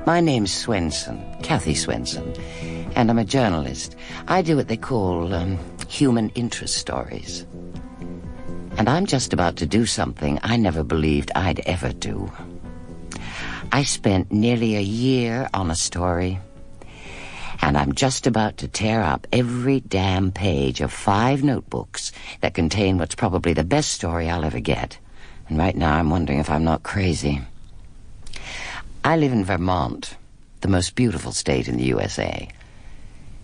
My name's Swenson, Kathy Swenson, and I'm a journalist. I do what they call human interest stories. And I'm just about to do something I never believed I'd ever do. I spent nearly a year on a story, and I'm just about to tear up every damn page of 5 notebooks that contain what's probably the best story I'll ever get. And right now I'm wondering if I'm not crazy. I live in Vermont, the most beautiful state in the USA.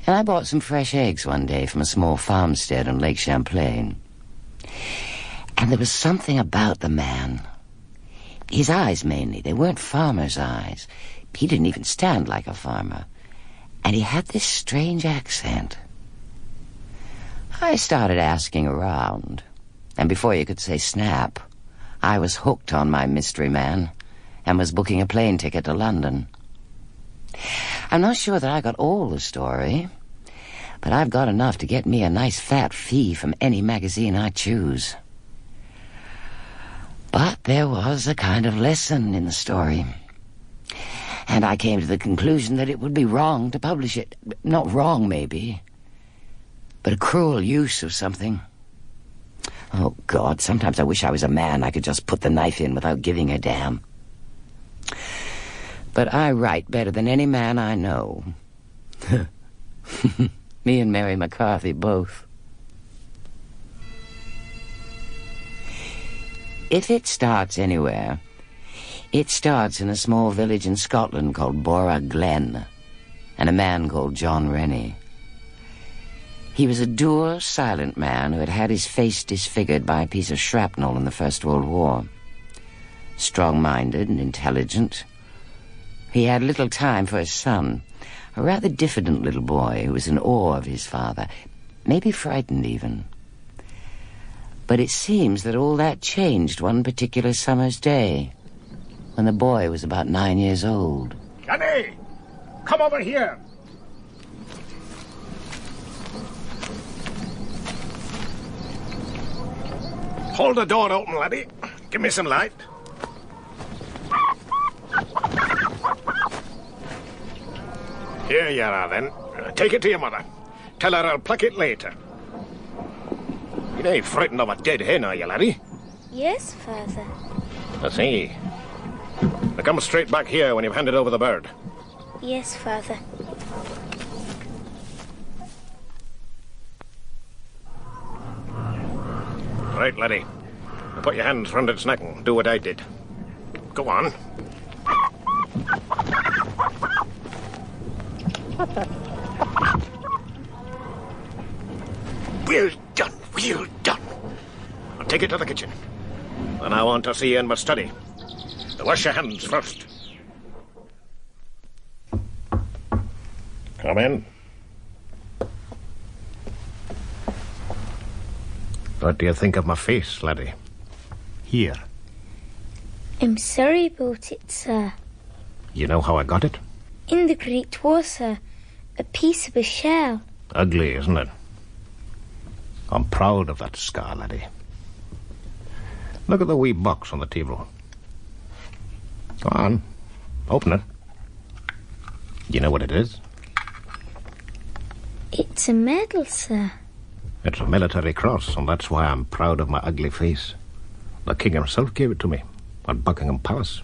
And I bought some fresh eggs one day from a small farmstead on Lake Champlain. And there was something about the man. His eyes, mainly. They weren't farmer's eyes. He didn't even stand like a farmer. And he had this strange accent. I started asking around. And before you could say snap, I was hooked on my mystery man and was booking a plane ticket to London. I'm not sure that I got all the story, but I've got enough to get me a nice fat fee from any magazine I choose. But there was a kind of lesson in the story, and I came to the conclusion that it would be wrong to publish it. Not wrong, maybe, but a cruel use of something. Oh, God, sometimes I wish I was a man. I could just put the knife in without giving a damn. But I write better than any man I know. Me and Mary McCarthy both. If it starts anywhere, it starts in a small village in Scotland called Bora Glen, and a man called John Rennie. He was a dour, silent man who had had his face disfigured by a piece of shrapnel in the First World War. Strong-minded and intelligent, he had little time for his son, a rather diffident little boy who was in awe of his father, maybe frightened even. But it seems that all that changed one particular summer's day, when the boy was about 9 years old. Johnny! Come over here! Hold the door open, laddie. Give me some light. Here you are, then. Take it to your mother. Tell her I'll pluck it later. You ain't frightened of a dead hen, are you, laddie? Yes, Father. I see. Now come straight back here when you've handed over the bird. Yes, Father. Right, laddie. Now put your hands round its neck and do what I did. Go on. Well done, well done. I'll take it to the kitchen. And I want to see you in my study. Now wash your hands first. Come in. What do you think of my face, laddie? Here. I'm sorry about it, sir. You know how I got it? In the Great War, sir. A piece of a shell. Ugly, isn't it? I'm proud of that scar, laddie. Look at the wee box on the table. Go on. Open it. You know what it is? It's a medal, sir. It's a military cross, and that's why I'm proud of my ugly face. The king himself gave it to me at Buckingham Palace.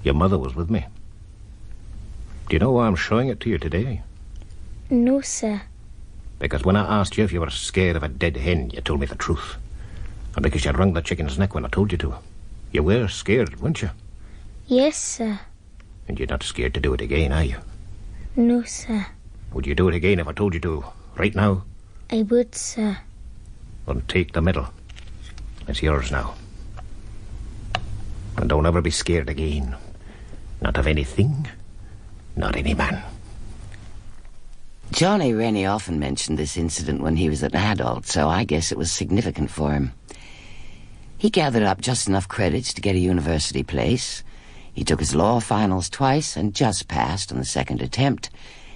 Your mother was with me. Do you know why I'm showing it to you today? No, sir. Because when I asked you if you were scared of a dead hen, you told me the truth. And because you wrung the chicken's neck when I told you to. You were scared, weren't you? Yes, sir. And you're not scared to do it again, are you? No, sir. Would you do it again if I told you to, right now? I would, sir. Then take the medal. It's yours now. And don't ever be scared again. Not of anything, not any man. Johnny Rennie often mentioned this incident when he was an adult, so I guess it was significant for him. He gathered up just enough credits to get a university place. He took his law finals twice and just passed on the second attempt.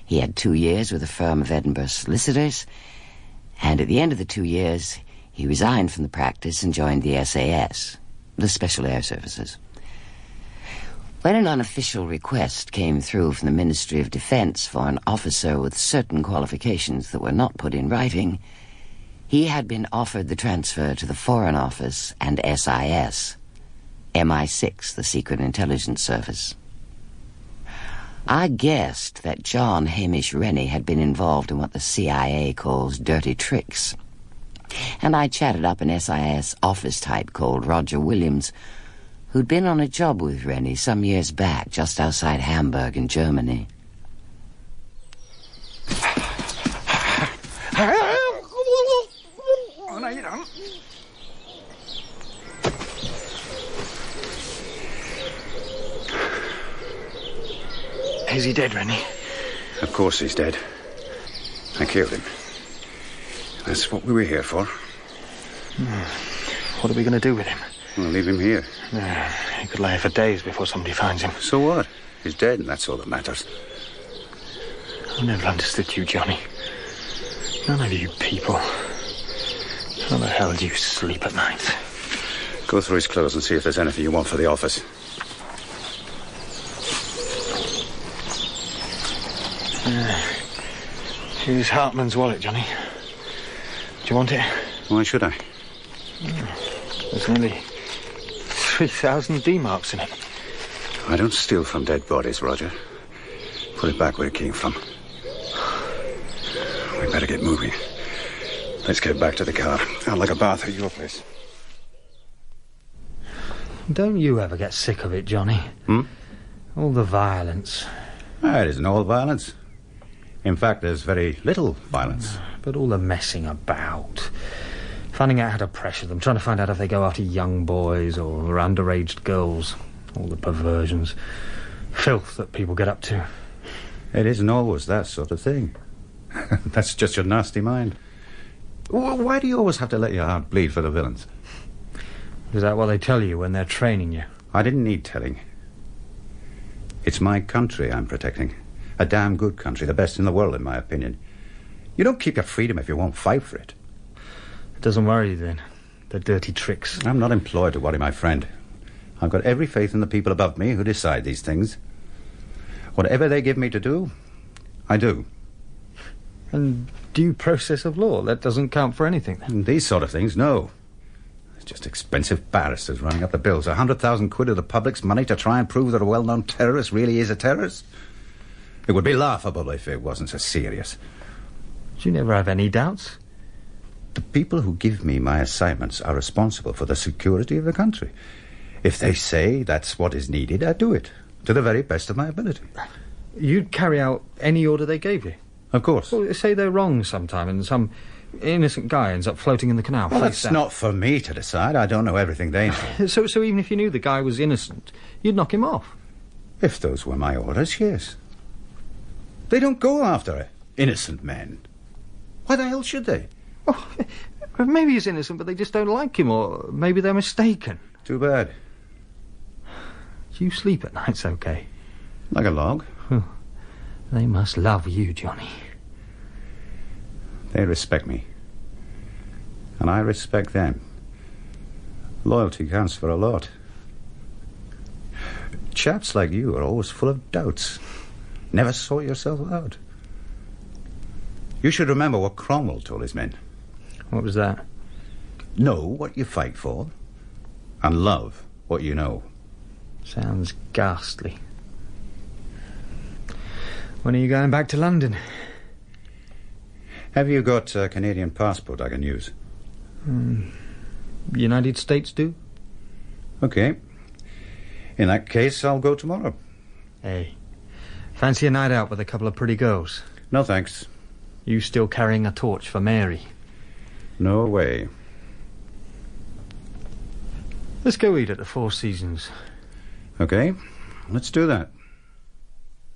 He had 2 years with a firm of Edinburgh solicitors, and at the end of the 2 years, he resigned from the practice and joined the SAS, the Special Air Services. When an unofficial request came through from the Ministry of Defense for an officer with certain qualifications that were not put in writing, he had been offered the transfer to the Foreign Office and SIS, MI6, the Secret Intelligence Service. I guessed that John Hamish Rennie had been involved in what the CIA calls dirty tricks, and I chatted up an SIS office type called Roger Williams, who'd been on a job with Rennie some years back just outside Hamburg in Germany. Oh, no, you don't. Is he dead, Rennie? Of course he's dead. I killed him. That's what we were here for. What are we going to do with him? We'll leave him here. He could lie for days before somebody finds him. So what? He's dead, and that's all that matters. I've never understood you, Johnny. None of you people. How the hell do you sleep at night? Go through his clothes and see if there's anything you want for the office. Here's Hartman's wallet, Johnny. Do you want it? Why should I? There's nearly 3,000 D-marks in it. I don't steal from dead bodies, Roger. Put it back where it came from. We better get moving. Let's get back to the car. I'd like a bath at your place. Don't you ever get sick of it, Johnny? All the violence. It isn't all violence. In fact, there's very little violence. But all the messing about. Finding out how to pressure them. Trying to find out if they go after young boys or underage girls. All the perversions. Filth that people get up to. It isn't always that sort of thing. That's just your nasty mind. Why do you always have to let your heart bleed for the villains? Is that what they tell you when they're training you? I didn't need telling. It's my country I'm protecting. A damn good country, the best in the world, in my opinion. You don't keep your freedom if you won't fight for it. It doesn't worry you, then? The dirty tricks. I'm not employed to worry, my friend. I've got every faith in the people above me who decide these things. Whatever they give me to do, I do. And due process of law, that doesn't count for anything, then? And these sort of things, no. It's just expensive barristers running up the bills. 100,000 quid of the public's money to try and prove that a well-known terrorist really is a terrorist? It would be laughable if it wasn't so serious. Do you never have any doubts? The people who give me my assignments are responsible for the security of the country. If they say that's what is needed, I do it, to the very best of my ability. You'd carry out any order they gave you? Of course. Well, say they're wrong sometime and some innocent guy ends up floating in the canal. Well, that's not for me to decide. I don't know everything they know. So even if you knew the guy was innocent, you'd knock him off? If those were my orders, yes. They don't go after innocent men. Why the hell should they? Oh, maybe he's innocent, but they just don't like him, or maybe they're mistaken. Too bad. Do you sleep at nights okay? Like a log. They must love you, Johnny. They respect me. And I respect them. Loyalty counts for a lot. Chaps like you are always full of doubts. Never sort yourself out. You should remember what Cromwell told his men. What was that? Know what you fight for, and love what you know. Sounds ghastly. When are you going back to London? Have you got a Canadian passport I can use? United States do? Okay. In that case, I'll go tomorrow. Hey, fancy a night out with a couple of pretty girls? No, thanks. You still carrying a torch for Mary? No way. Let's go eat at the Four Seasons. Okay, let's do that.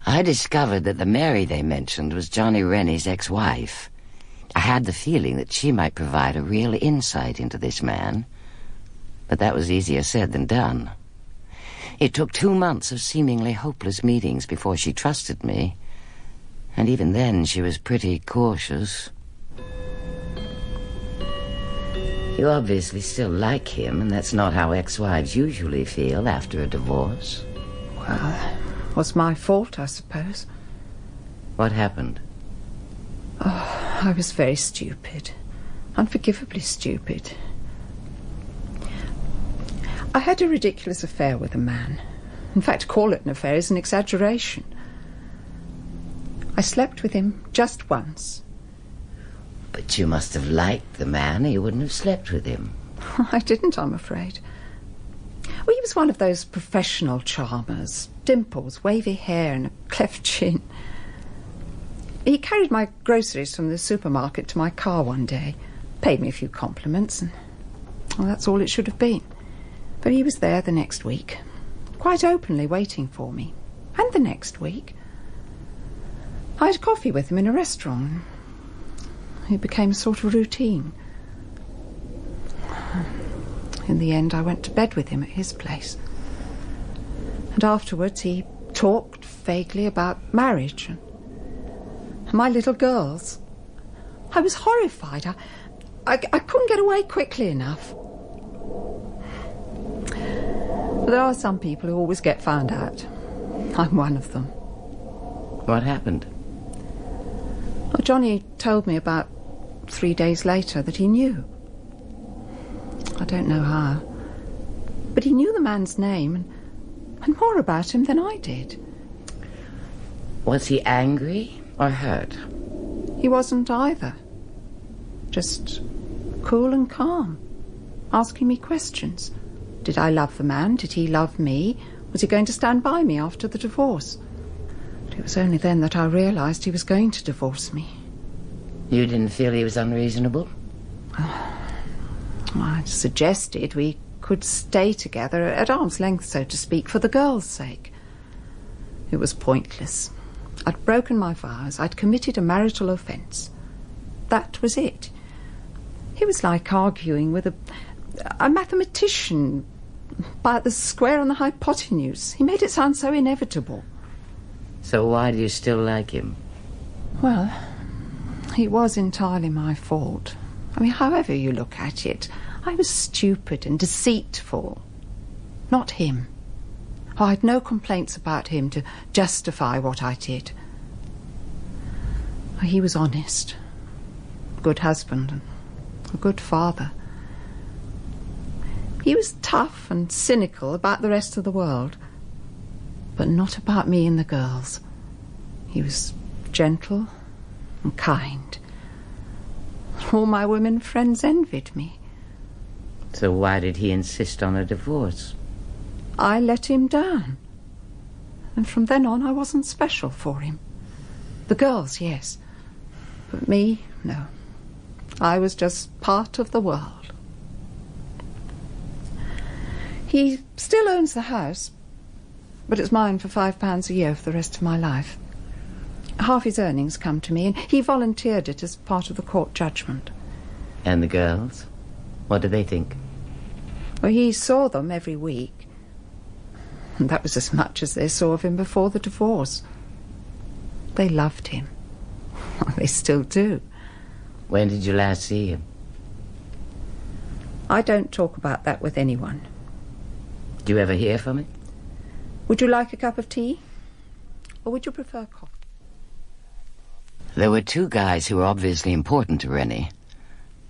I discovered that the Mary they mentioned was Johnny Rennie's ex-wife. I had the feeling that she might provide a real insight into this man, but that was easier said than done. It took 2 months of seemingly hopeless meetings before she trusted me, and even then she was pretty cautious. You obviously still like him, and that's not how ex-wives usually feel after a divorce. Well, it was my fault, I suppose. What happened? Oh, I was very stupid. Unforgivably stupid. I had a ridiculous affair with a man. In fact, to call it an affair is an exaggeration. I slept with him just once. But you must have liked the man, or you wouldn't have slept with him. I didn't, I'm afraid. Well, he was one of those professional charmers. Dimples, wavy hair and a cleft chin. He carried my groceries from the supermarket to my car one day, paid me a few compliments, and well, that's all it should have been. But he was there the next week, quite openly waiting for me. And the next week, I had coffee with him in a restaurant. It became a sort of routine. In the end, I went to bed with him at his place. And afterwards, he talked vaguely about marriage and my little girls. I was horrified. I couldn't get away quickly enough. But there are some people who always get found out. I'm one of them. What happened? Well, Johnny told me about 3 days later that he knew. I don't know how. But he knew the man's name and more about him than I did. Was he angry or hurt? He wasn't either. Just cool and calm, asking me questions. Did I love the man? Did he love me? Was he going to stand by me after the divorce? But it was only then that I realised he was going to divorce me. You didn't feel he was unreasonable? I suggested we could stay together at arm's length, so to speak, for the girls' sake. It was pointless. I'd broken my vows. I'd committed a marital offence. That was it. It was like arguing with a mathematician about the square and the hypotenuse. He made it sound so inevitable. So why do you still like him? Well, it was entirely my fault. I mean, however you look at it, I was stupid and deceitful. Not him. Oh, I had no complaints about him to justify what I did. He was honest, a good husband, and a good father. He was tough and cynical about the rest of the world, but not about me and the girls. He was gentle and kind. All my women friends envied me. So why did he insist on a divorce? I let him down. And from then on, I wasn't special for him. The girls, yes. But me, no. I was just part of the world. He still owns the house, but it's mine for £5 a year for the rest of my life. Half his earnings come to me, and he volunteered it as part of the court judgment. And the girls? What do they think? Well, he saw them every week. And that was as much as they saw of him before the divorce. They loved him. They still do. When did you last see him? I don't talk about that with anyone. Do you ever hear from him? Would you like a cup of tea? Or would you prefer coffee? There were two guys who were obviously important to Rennie.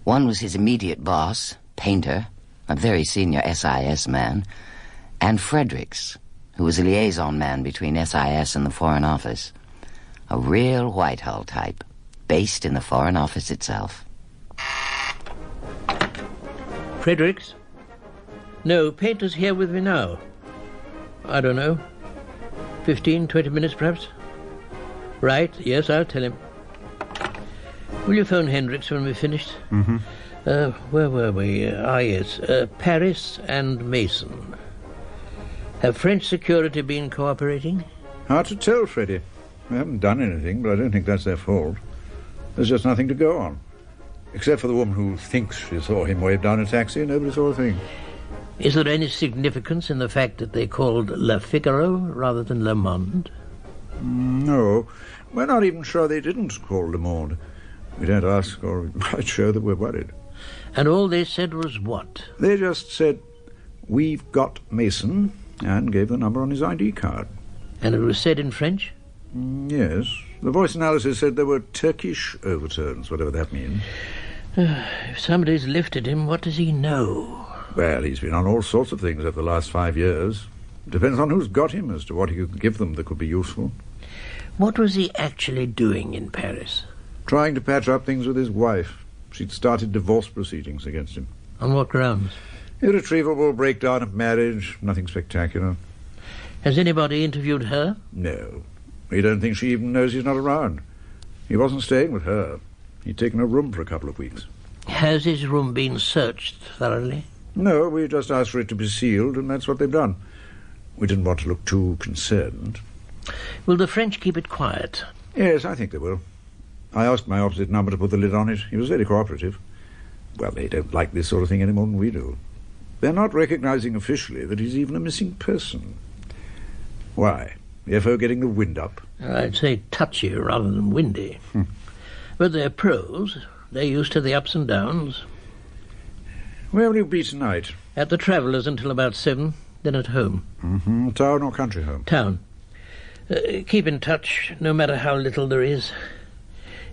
One was his immediate boss, Painter, a very senior SIS man, and Fredericks, who was a liaison man between SIS and the Foreign Office. A real Whitehall type, based in the Foreign Office itself. Fredericks? No, Painter's here with me now. I don't know. 15, 20 minutes, perhaps? Right, yes, I'll tell him. Will you phone Hendricks when we've finished? Mm-hmm. Where were we? Yes. Paris and Mason. Have French security been cooperating? Hard to tell, Freddie. They haven't done anything, but I don't think that's their fault. There's just nothing to go on. Except for the woman who thinks she saw him wave down a taxi, nobody saw a thing. Is there any significance in the fact that they called Le Figaro rather than Le Monde? No. We're not even sure they didn't call Le Monde. We don't ask, or it might show that we're worried. And all they said was what? They just said, we've got Mason, And gave the number on his ID card. And it was said in French? Yes. The voice analysis said there were Turkish overtones, whatever that means. If somebody's lifted him, what does he know? Well, he's been on all sorts of things over the last 5 years. Depends on who's got him as to what he could give them that could be useful. What was he actually doing in Paris? Trying to patch up things with his wife. She'd started divorce proceedings against him. On what grounds? Irretrievable breakdown of marriage, nothing spectacular. Has anybody interviewed her? No. We don't think she even knows he's not around. He wasn't staying with her. He'd taken a room for a couple of weeks. Has his room been searched thoroughly? No, we just asked for it to be sealed, and that's what they've done. We didn't want to look too concerned. Will the French keep it quiet? Yes, I think they will. I asked my opposite number to put the lid on it. He was very cooperative. Well, they don't like this sort of thing any more than we do. They're not recognizing officially that he's even a missing person. Why? The FO getting the wind up? I'd say touchy rather than windy. But they're pros. They're used to the ups and downs. Where will you be tonight? At the Travellers until about 7, then at home. Mm-hmm. Town or country home? Town. Keep in touch, no matter how little there is.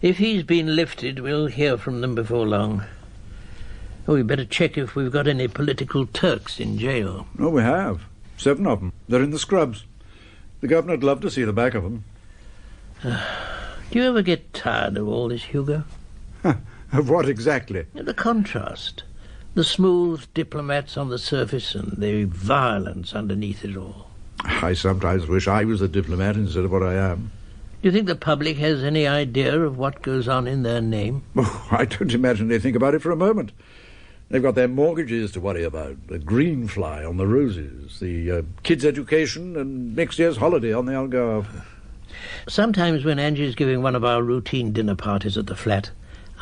If he's been lifted, we'll hear from them before long. Oh, we better check if we've got any political Turks in jail. Oh, we have. 7 of them. They're in the scrubs. The governor'd love to see the back of them. Do you ever get tired of all this, Hugo? Of what exactly? The contrast. The smooth diplomats on the surface and the violence underneath it all. I sometimes wish I was a diplomat instead of what I am. Do you think the public has any idea of what goes on in their name? Oh, I don't imagine they think about it for a moment. They've got their mortgages to worry about, the green fly on the roses, the kids' education, and next year's holiday on the Algarve. Sometimes when Angie's giving one of our routine dinner parties at the flat,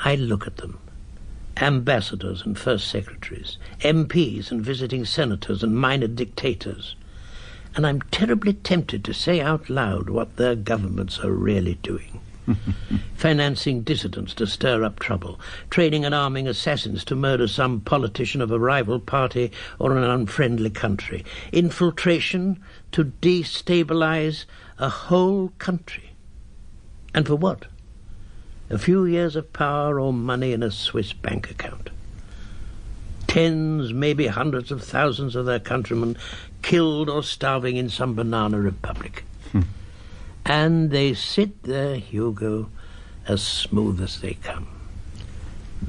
I look at them. Ambassadors and first secretaries, MPs and visiting senators and minor dictators. And I'm terribly tempted to say out loud what their governments are really doing. Financing dissidents to stir up trouble, training and arming assassins to murder some politician of a rival party or an unfriendly country, infiltration to destabilize a whole country. And for what? A few years of power or money in a Swiss bank account. Tens, maybe hundreds of thousands of their countrymen killed or starving in some banana republic. And they sit there, Hugo, as smooth as they come.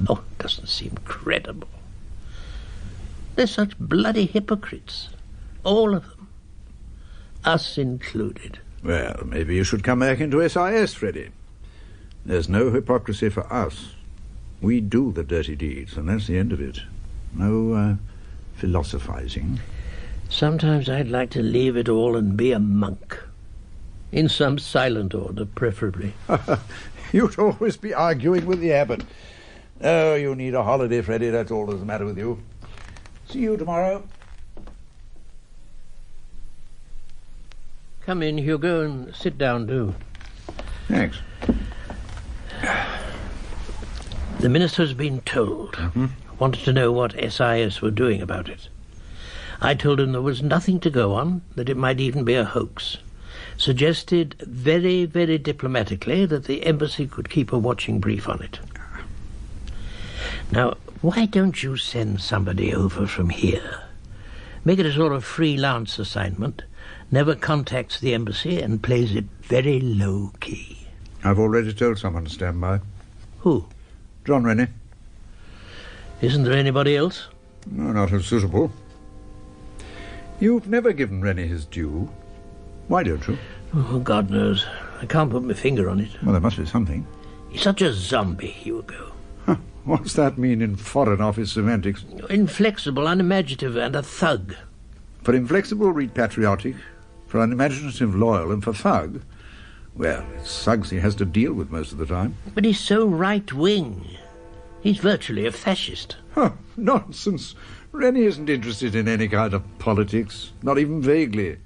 Oh, it doesn't seem credible. They're such bloody hypocrites. All of them. Us included. Well, maybe you should come back into SIS, Freddie. There's no hypocrisy for us. We do the dirty deeds, and that's the end of it. No philosophizing. Sometimes I'd like to leave it all and be a monk. In some silent order, preferably. You'd always be arguing with the abbot. Oh, you need a holiday, Freddie. That's all that's the matter with you. See you tomorrow. Come in, Hugo, and sit down, do. Thanks. The minister's been told. Wanted to know what SIS were doing about it. I told him there was nothing to go on, that it might even be a hoax. Suggested very, very diplomatically that the embassy could keep a watching brief on it. Now, why don't you send somebody over from here? Make it a sort of freelance assignment, never contacts the embassy and plays it very low-key. I've already told someone to stand by. Who? John Rennie. Isn't there anybody else? No, not as suitable. You've never given Rennie his due. Why don't you? Oh, God knows. I can't put my finger on it. Well, there must be something. He's such a zombie, Hugo. What's that mean in Foreign Office semantics? Inflexible, unimaginative, and a thug. For inflexible, read patriotic. For unimaginative, loyal. And for thug, well, it's thugs he has to deal with most of the time. But he's so right-wing. He's virtually a fascist. Nonsense. Rennie isn't interested in any kind of politics, not even vaguely.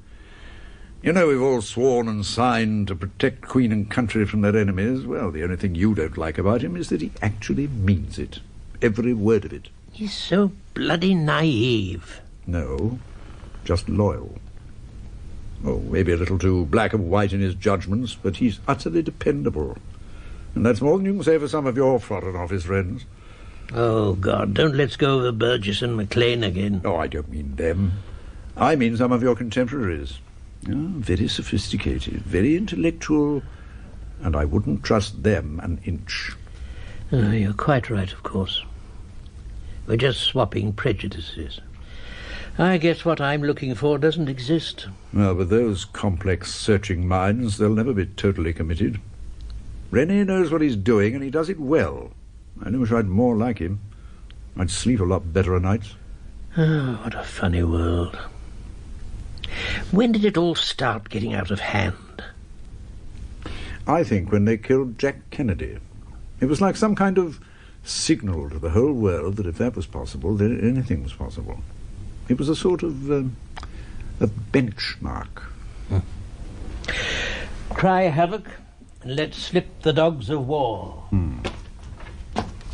You know, we've all sworn and signed to protect Queen and country from their enemies. Well, the only thing you don't like about him is that he actually means it. Every word of it. He's so bloody naive. No, just loyal. Oh, maybe a little too black and white in his judgments, but he's utterly dependable. And that's more than you can say for some of your Foreign Office friends. Oh, God, don't let's go over Burgess and McLean again. Oh, I don't mean them. I mean some of your contemporaries. Very sophisticated, very intellectual, and I wouldn't trust them an inch. Oh, you're quite right, of course. We're just swapping prejudices. I guess what I'm looking for doesn't exist. Well, with those complex, searching minds, they'll never be totally committed. Rennie knows what he's doing, and he does it well. I wish I'd more like him. I'd sleep a lot better o' nights. Oh, what a funny world. When did it all start getting out of hand? I think when they killed Jack Kennedy. It was like some kind of signal to the whole world that if that was possible, then anything was possible. It was a sort of a benchmark. Cry havoc and let slip the dogs of war.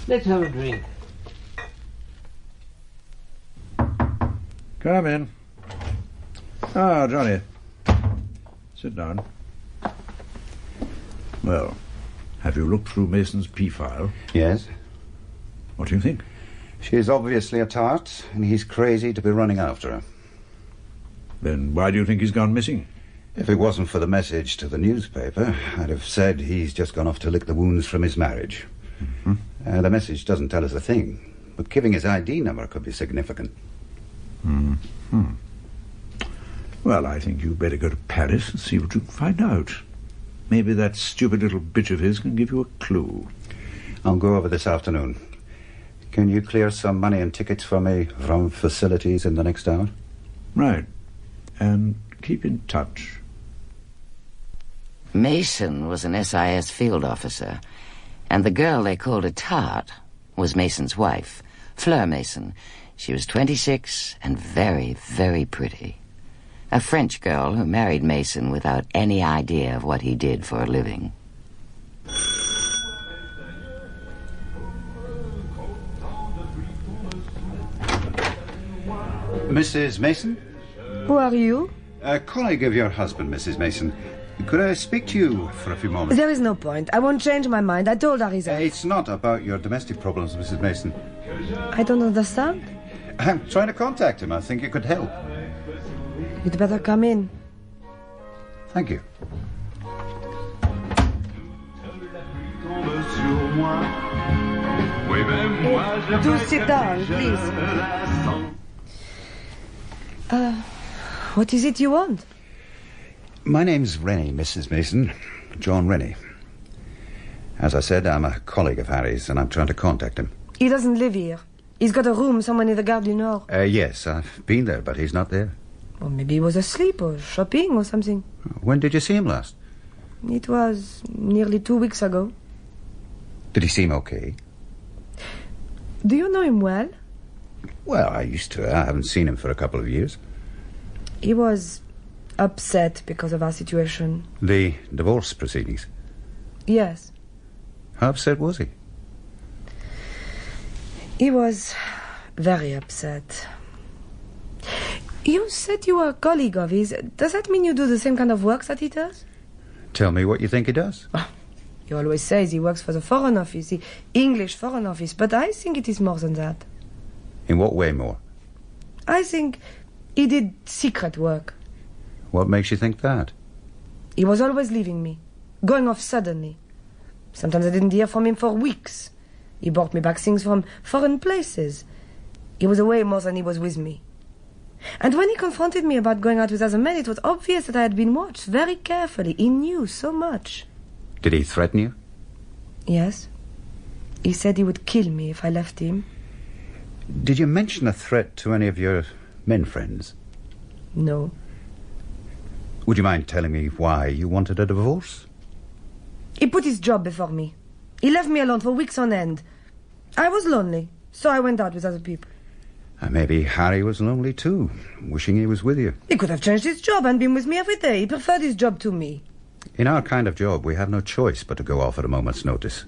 Let's have a drink. Come in. Ah, Johnny. Sit down. Well, have you looked through Mason's P-file? Yes. What do you think? She's obviously a tart, and he's crazy to be running after her. Then why do you think he's gone missing? If it wasn't for the message to the newspaper, I'd have said he's just gone off to lick the wounds from his marriage. The message doesn't tell us a thing, but giving his ID number could be significant. Well, I think you'd better go to Paris and see what you can find out. Maybe that stupid little bitch of his can give you a clue. I'll go over this afternoon. Can you clear some money and tickets for me from facilities in the next hour? Right. And keep in touch. Mason was an SIS field officer, and the girl they called a tart was Mason's wife, Fleur Mason. She was 26 and very, very pretty. A French girl who married Mason without any idea of what he did for a living. Mrs. Mason? Who are you? A colleague of your husband, Mrs. Mason. Could I speak to you for a few moments? There is no point. I won't change my mind. I told Arisa. It's not about your domestic problems, Mrs. Mason. I don't understand. I'm trying to contact him. I think you could help. You'd better come in. Thank you. Do sit down, please. What is it you want? My name's Rennie, Mrs. Mason. John Rennie. As I said, I'm a colleague of Harry's, and I'm trying to contact him. He doesn't live here. He's got a room somewhere near the Gare du Nord. Yes, I've been there, but he's not there. Or maybe he was asleep or shopping or something. When did you see him last? It was nearly 2 weeks ago. Did he seem okay? Do you know him well? Well, I used to. I haven't seen him for a couple of years. He was upset because of our situation. The divorce proceedings? Yes. How upset was he? He was very upset. You said you were a colleague of his. Does that mean you do the same kind of work that he does? Tell me what you think he does. He always says he works for the Foreign Office, the English Foreign Office, but I think it is more than that. In what way more? I think he did secret work. What makes you think that? He was always leaving me, going off suddenly. Sometimes I didn't hear from him for weeks. He brought me back things from foreign places. He was away more than he was with me. And when he confronted me about going out with other men, it was obvious that I had been watched very carefully. He knew so much. Did he threaten you? Yes. He said he would kill me if I left him. Did you mention a threat to any of your men friends? No. Would you mind telling me why you wanted a divorce? He put his job before me. He left me alone for weeks on end. I was lonely, so I went out with other people. Maybe Harry was lonely too, wishing he was with you. He could have changed his job and been with me every day. He preferred his job to me. In our kind of job, we have no choice but to go off at a moment's notice.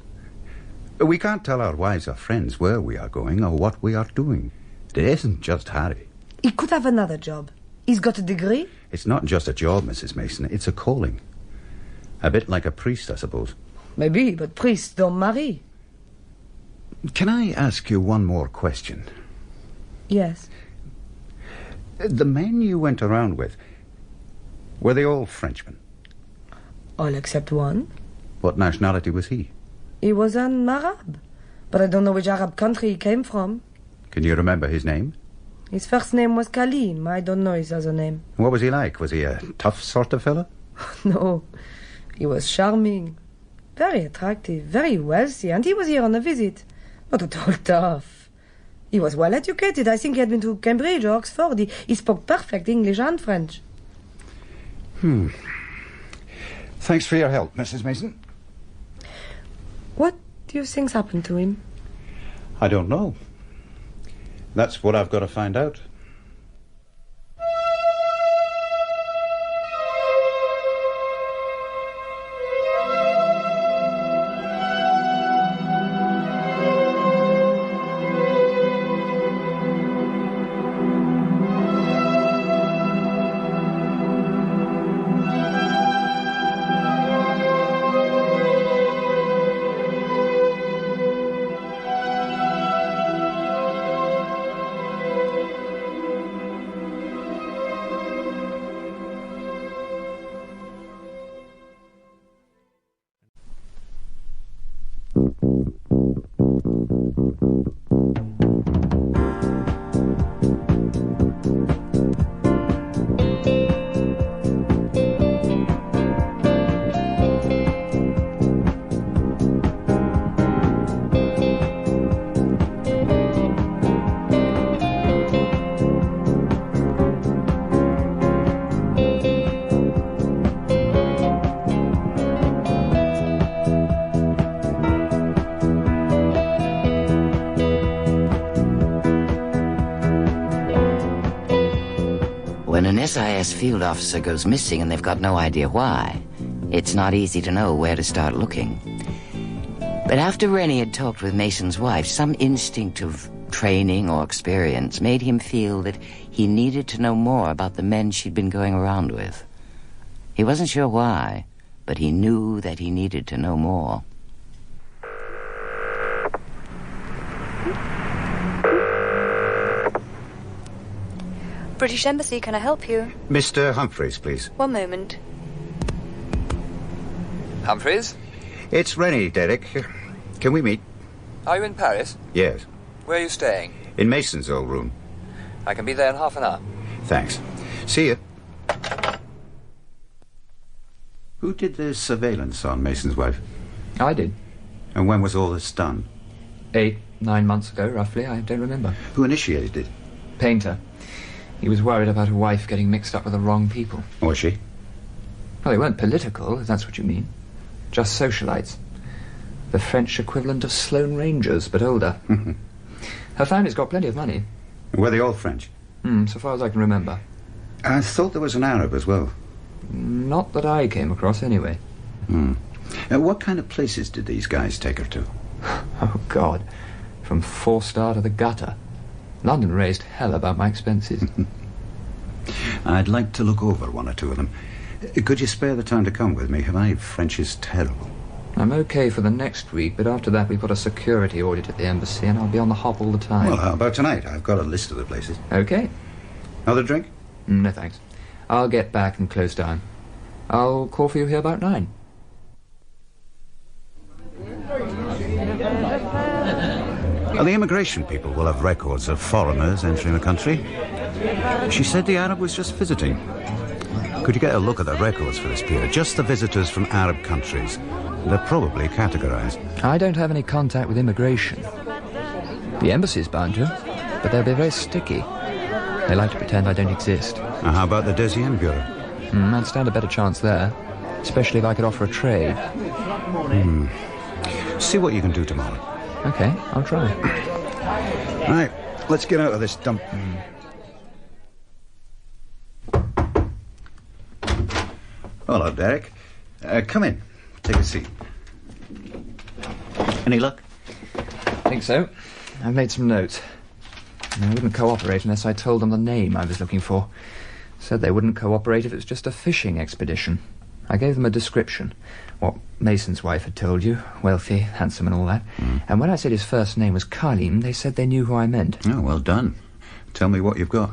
We can't tell our wives or friends where we are going or what we are doing. It isn't just Harry. He could have another job. He's got a degree. It's not just a job, Mrs. Mason. It's a calling. A bit like a priest, I suppose. Maybe, but priests don't marry. Can I ask you one more question? Yes. The men you went around with, were they all Frenchmen? All except one. What nationality was he? He was an Arab. But I don't know which Arab country he came from. Can you remember his name? His first name was Kalim. I don't know his other name. What was he like? Was he a tough sort of fellow? No. He was charming. Very attractive, very wealthy, and he was here on a visit. Not at all tough. He was well educated. I think he had been to Cambridge or Oxford. He spoke perfect English and French. Thanks for your help, Mrs. Mason. What do you think's happened to him? I don't know. That's what I've got to find out. When an SIS field officer goes missing and they've got no idea why, it's not easy to know where to start looking. But after Rennie had talked with Mason's wife, some instinct of training or experience made him feel that he needed to know more about the men she'd been going around with. He wasn't sure why, but he knew that he needed to know more. British Embassy, can I help you? Mr. Humphreys, please. One moment. Humphreys? It's Rennie, Derek. Can we meet? Are you in Paris? Yes. Where are you staying? In Mason's old room. I can be there in half an hour. Thanks. See you. Who did the surveillance on Mason's wife? I did. And when was all this done? 8, 9 months ago, roughly. I don't remember. Who initiated it? Painter. He was worried about a wife getting mixed up with the wrong people. Was she? Well, they weren't political, if that's what you mean. Just socialites. The French equivalent of Sloane Rangers, but older. Her family's got plenty of money. Were they all French? So far as I can remember. I thought there was an Arab as well. Not that I came across, anyway. What kind of places did these guys take her to? Oh, God. From 4-star to the gutter. London raised hell about my expenses. I'd like to look over one or two of them. Could you spare the time to come with me? My French is terrible. I'm okay for the next week, but after that we've got a security audit at the embassy and I'll be on the hop all the time. Well, how about tonight? I've got a list of the places. Okay. Another drink? No, thanks. I'll get back and close down. I'll call for you here about 9. The immigration people will have records of foreigners entering the country. She said the Arab was just visiting. Could you get a look at the records for this period? Just the visitors from Arab countries. They're probably categorized. I don't have any contact with immigration. The embassy's bound to, but they'll be very sticky. They like to pretend I don't exist. How about the Deuxième Bureau? I'd stand a better chance there, especially if I could offer a trade. See what you can do tomorrow. Okay, I'll try. Right, let's get out of this dump. Hello, Derek. Come in. Take a seat. Any luck? Think so. I've made some notes. They wouldn't cooperate unless I told them the name I was looking for. Said they wouldn't cooperate if it's just a fishing expedition. I gave them a description. What Mason's wife had told you. Wealthy, handsome and all that. And when I said his first name was Kalim, they said they knew who I meant. Oh, well done. Tell me what you've got.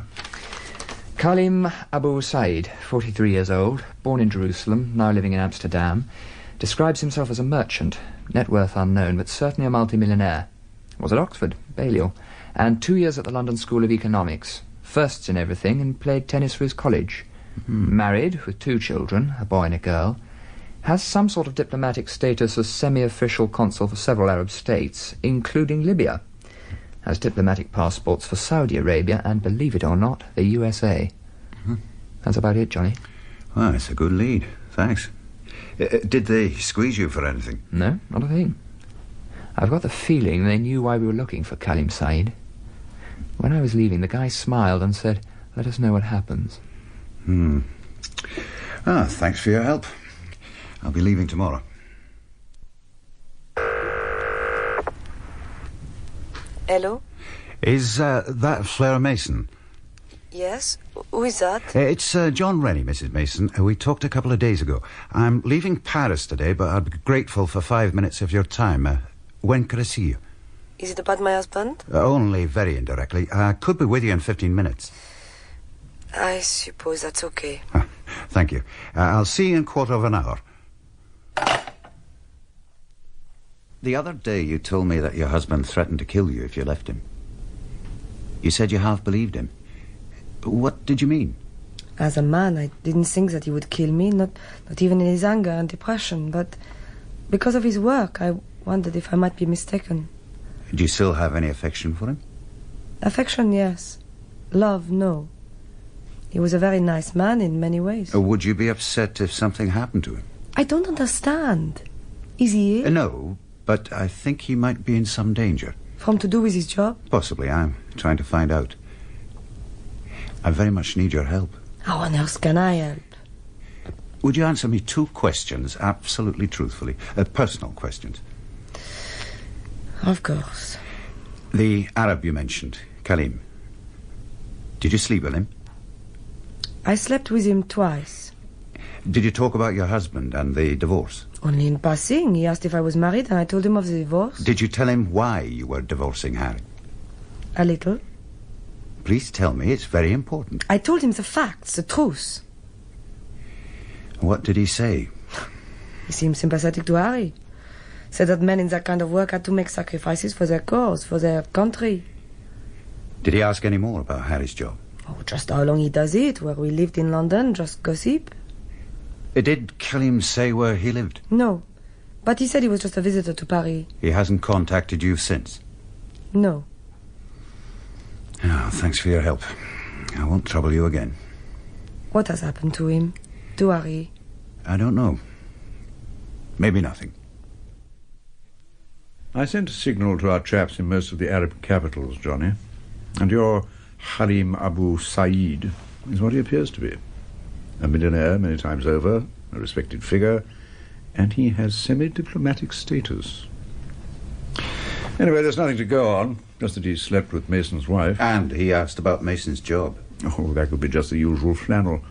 Kalim Abu Said, 43 years old, born in Jerusalem, now living in Amsterdam, describes himself as a merchant, net worth unknown, but certainly a multimillionaire. Was at Oxford, Balliol, and 2 years at the London School of Economics. Firsts in everything, and played tennis for his college. Married, with 2 children, a boy and a girl. Has some sort of diplomatic status as semi-official consul for several Arab states, including Libya. Has diplomatic passports for Saudi Arabia and, believe it or not, the USA. That's about it, Johnny. Well, it's a good lead. Thanks. Did they squeeze you for anything? No, not a thing. I've got the feeling they knew why we were looking for Kalim Said. When I was leaving, the guy smiled and said, "Let us know what happens." Thanks for your help. I'll be leaving tomorrow. Hello? Is that Flora Mason? Yes? Who is that? It's John Rennie, Mrs. Mason. We talked a couple of days ago. I'm leaving Paris today, but I'd be grateful for 5 minutes of your time. When could I see you? Is it about my husband? Only very indirectly. I could be with you in 15 minutes. I suppose that's okay. Thank you. I'll see you in 1/4 hour. The other day you told me that your husband threatened to kill you if you left him. You said you half believed him. What did you mean? As a man, I didn't think that he would kill me, not even in his anger and depression, but because of his work, I wondered if I might be mistaken. Do you still have any affection for him? Affection, yes. Love, no. He was a very nice man in many ways. Would you be upset if something happened to him? I don't understand. Is he ill? No, but I think he might be in some danger. From to do with his job? Possibly. I'm trying to find out. I very much need your help. How on earth can I help? Would you answer me 2 questions, absolutely truthfully? Personal questions. Of course. The Arab you mentioned, Kalim. Did you sleep with him? I slept with him twice. Did you talk about your husband and the divorce? Only in passing. He asked if I was married and I told him of the divorce. Did you tell him why you were divorcing Harry? A little. Please tell me, it's very important. I told him the facts, the truth. What did he say? He seemed sympathetic to Harry. Said that men in that kind of work had to make sacrifices for their cause, for their country. Did he ask any more about Harry's job? Oh, just how long he does it, where we lived in London, just gossip. Did Kalim say where he lived? No, but he said he was just a visitor to Paris. He hasn't contacted you since? No. Oh, thanks for your help. I won't trouble you again. What has happened to him? To Harry? I don't know. Maybe nothing. I sent a signal to our chaps in most of the Arab capitals, Johnny. And your Kalim Abu Said is what he appears to be. A millionaire many times over, a respected figure, and he has semi-diplomatic status. Anyway, there's nothing to go on, just that he slept with Mason's wife. And he asked about Mason's job. Oh, that could be just the usual flannel,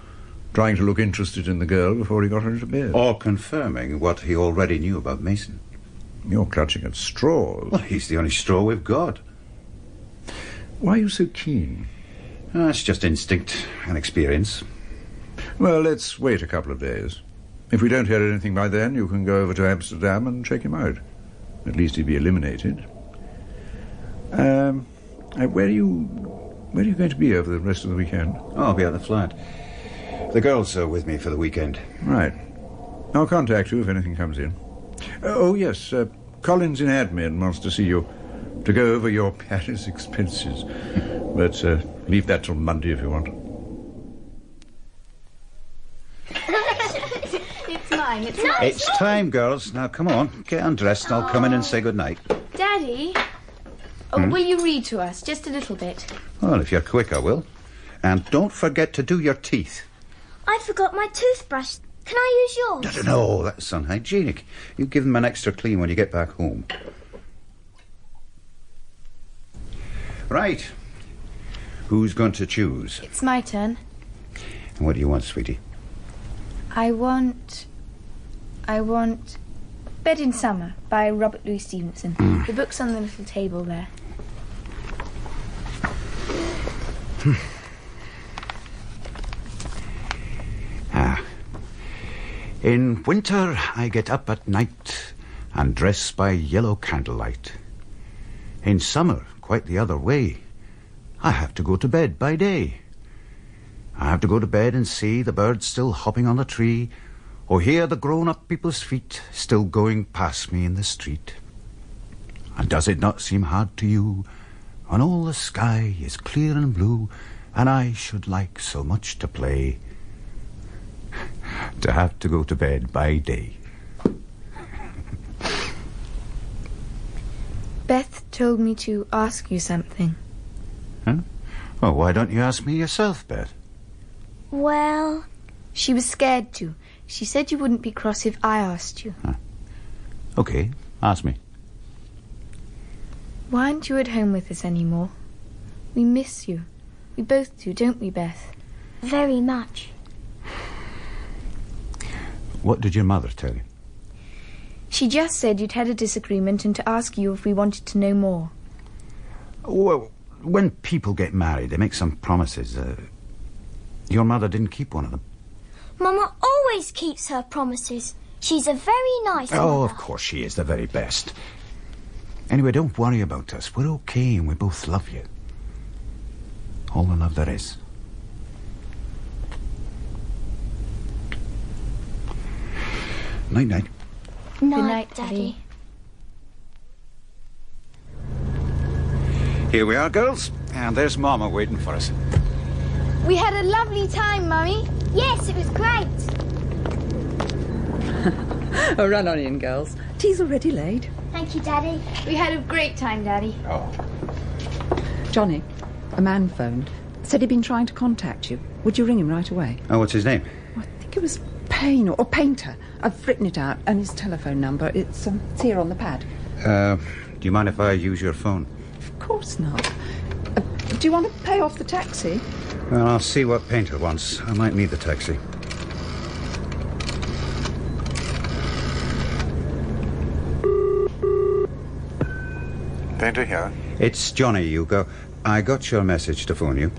trying to look interested in the girl before he got her into bed. Or confirming what he already knew about Mason. You're clutching at straws. Well, he's the only straw we've got. Why are you so keen? It's just instinct and experience. Well, let's wait a couple of days. If we don't hear anything by then, you can go over to Amsterdam and check him out. At least he'd be eliminated. Where are you going to be over the rest of the weekend? Oh, I'll be at the flat. The girls are with me for the weekend. Right. I'll contact you if anything comes in. Oh, yes, Collins in admin wants to see you to go over your Paris expenses. But leave that till Monday if you want. It's mine. It's time, girls. Now, come on. Get undressed and I'll come in and say goodnight. Daddy? Oh, will you read to us? Just a little bit. Well, if you're quick, I will. And don't forget to do your teeth. I forgot my toothbrush. Can I use yours? No, that's unhygienic. You give them an extra clean when you get back home. Right. Who's going to choose? It's my turn. What do you want, sweetie? I want Bed in Summer by Robert Louis Stevenson. The book's on the little table there. In winter I get up at night and dress by yellow candlelight. In summer, quite the other way, I have to go to bed by day. I have to go to bed and see the birds still hopping on the tree, or hear the grown-up people's feet still going past me in the street. And does it not seem hard to you, when all the sky is clear and blue, and I should like so much to play, to have to go to bed by day? Beth told me to ask you something. Huh? Well, why don't you ask me yourself, Beth? Well, she was scared to. She said you wouldn't be cross if I asked you. Huh. Okay, ask me. Why aren't you at home with us anymore? We miss you. We both do, don't we, Beth? Very much. What did your mother tell you? She just said you'd had a disagreement and to ask you if we wanted to know more. Well, when people get married, they make some promises. Your mother didn't keep one of them. Mama always keeps her promises. She's a very nice mother. Oh, of course she is the very best. Anyway, don't worry about us. We're okay and we both love you. All the love there is. Night-night. Good night, Daddy. Here we are, girls. And there's Mama waiting for us. We had a lovely time, Mummy. Yes, it was great. Oh, run on in, girls. Tea's already laid. Thank you, Daddy. We had a great time, Daddy. Oh. Johnny, a man phoned. Said he'd been trying to contact you. Would you ring him right away? Oh, what's his name? I think it was Payne or Painter. I've written it out, and his telephone number. It's here on the pad. Do you mind if I use your phone? Of course not. Do you want to pay off the taxi? Well, I'll see what Painter wants. I might need the taxi. Painter here. It's Johnny, Hugo. I got your message to phone you.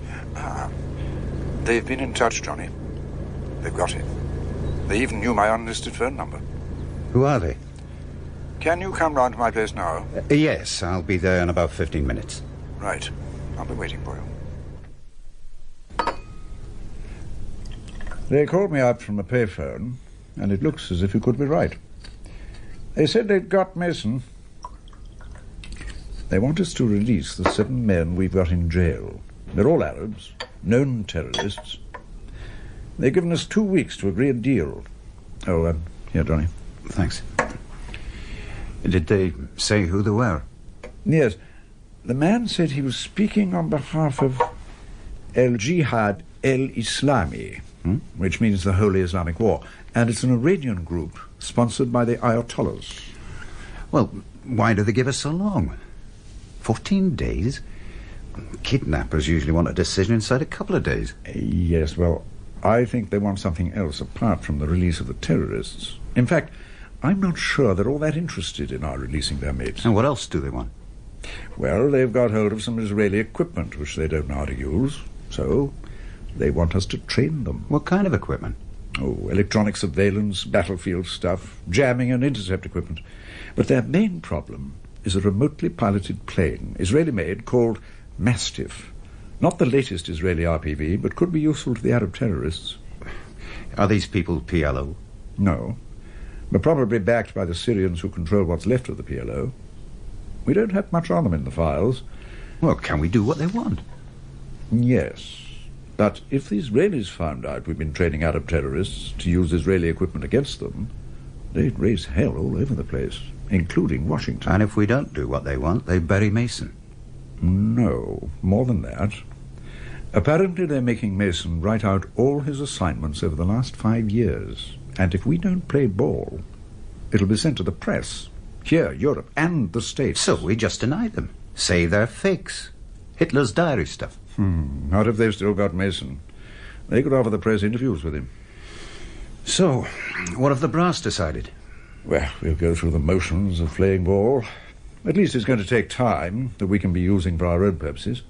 They've been in touch, Johnny. They've got it. They even knew my unlisted phone number. Who are they? Can you come round to my place now? Yes, I'll be there in about 15 minutes. Right. I'll be waiting for you. They called me up from a payphone, and it looks as if you could be right. They said they'd got Mason. They want us to release the 7 men we've got in jail. They're all Arabs, known terrorists. They've given us 2 weeks to agree a deal. Oh, here, Johnny. Thanks. Did they say who they were? Yes. The man said he was speaking on behalf of El Jihad El Islami, which means the Holy Islamic War, and it's an Iranian group sponsored by the Ayatollahs. Well, why do they give us so long? 14 days? Kidnappers usually want a decision inside a couple of days. Yes, well, I think they want something else apart from the release of the terrorists. In fact, I'm not sure they're all that interested in our releasing their mates. And what else do they want? Well, they've got hold of some Israeli equipment which they don't know how to use, so they want us to train them. What kind of equipment? Oh, electronic surveillance, battlefield stuff, jamming and intercept equipment. But their main problem is a remotely piloted plane, Israeli-made, called Mastiff. Not the latest Israeli RPV, but could be useful to the Arab terrorists. Are these people PLO? No, but probably backed by the Syrians who control what's left of the PLO. We don't have much on them in the files. Well, can we do what they want? Yes, but if the Israelis found out we've been training Arab terrorists to use Israeli equipment against them, they'd raise hell all over the place, including Washington. And if we don't do what they want, they bury Mason. No, more than that. Apparently they're making Mason write out all his assignments over the last 5 years. And if we don't play ball, it'll be sent to the press. Here, Europe, and the States. So we just deny them. Say they're fakes. Hitler's diary stuff. Not if they've still got Mason. They could offer the press interviews with him. So, what have the brass decided? Well, we'll go through the motions of playing ball. At least it's going to take time that we can be using for our own purposes.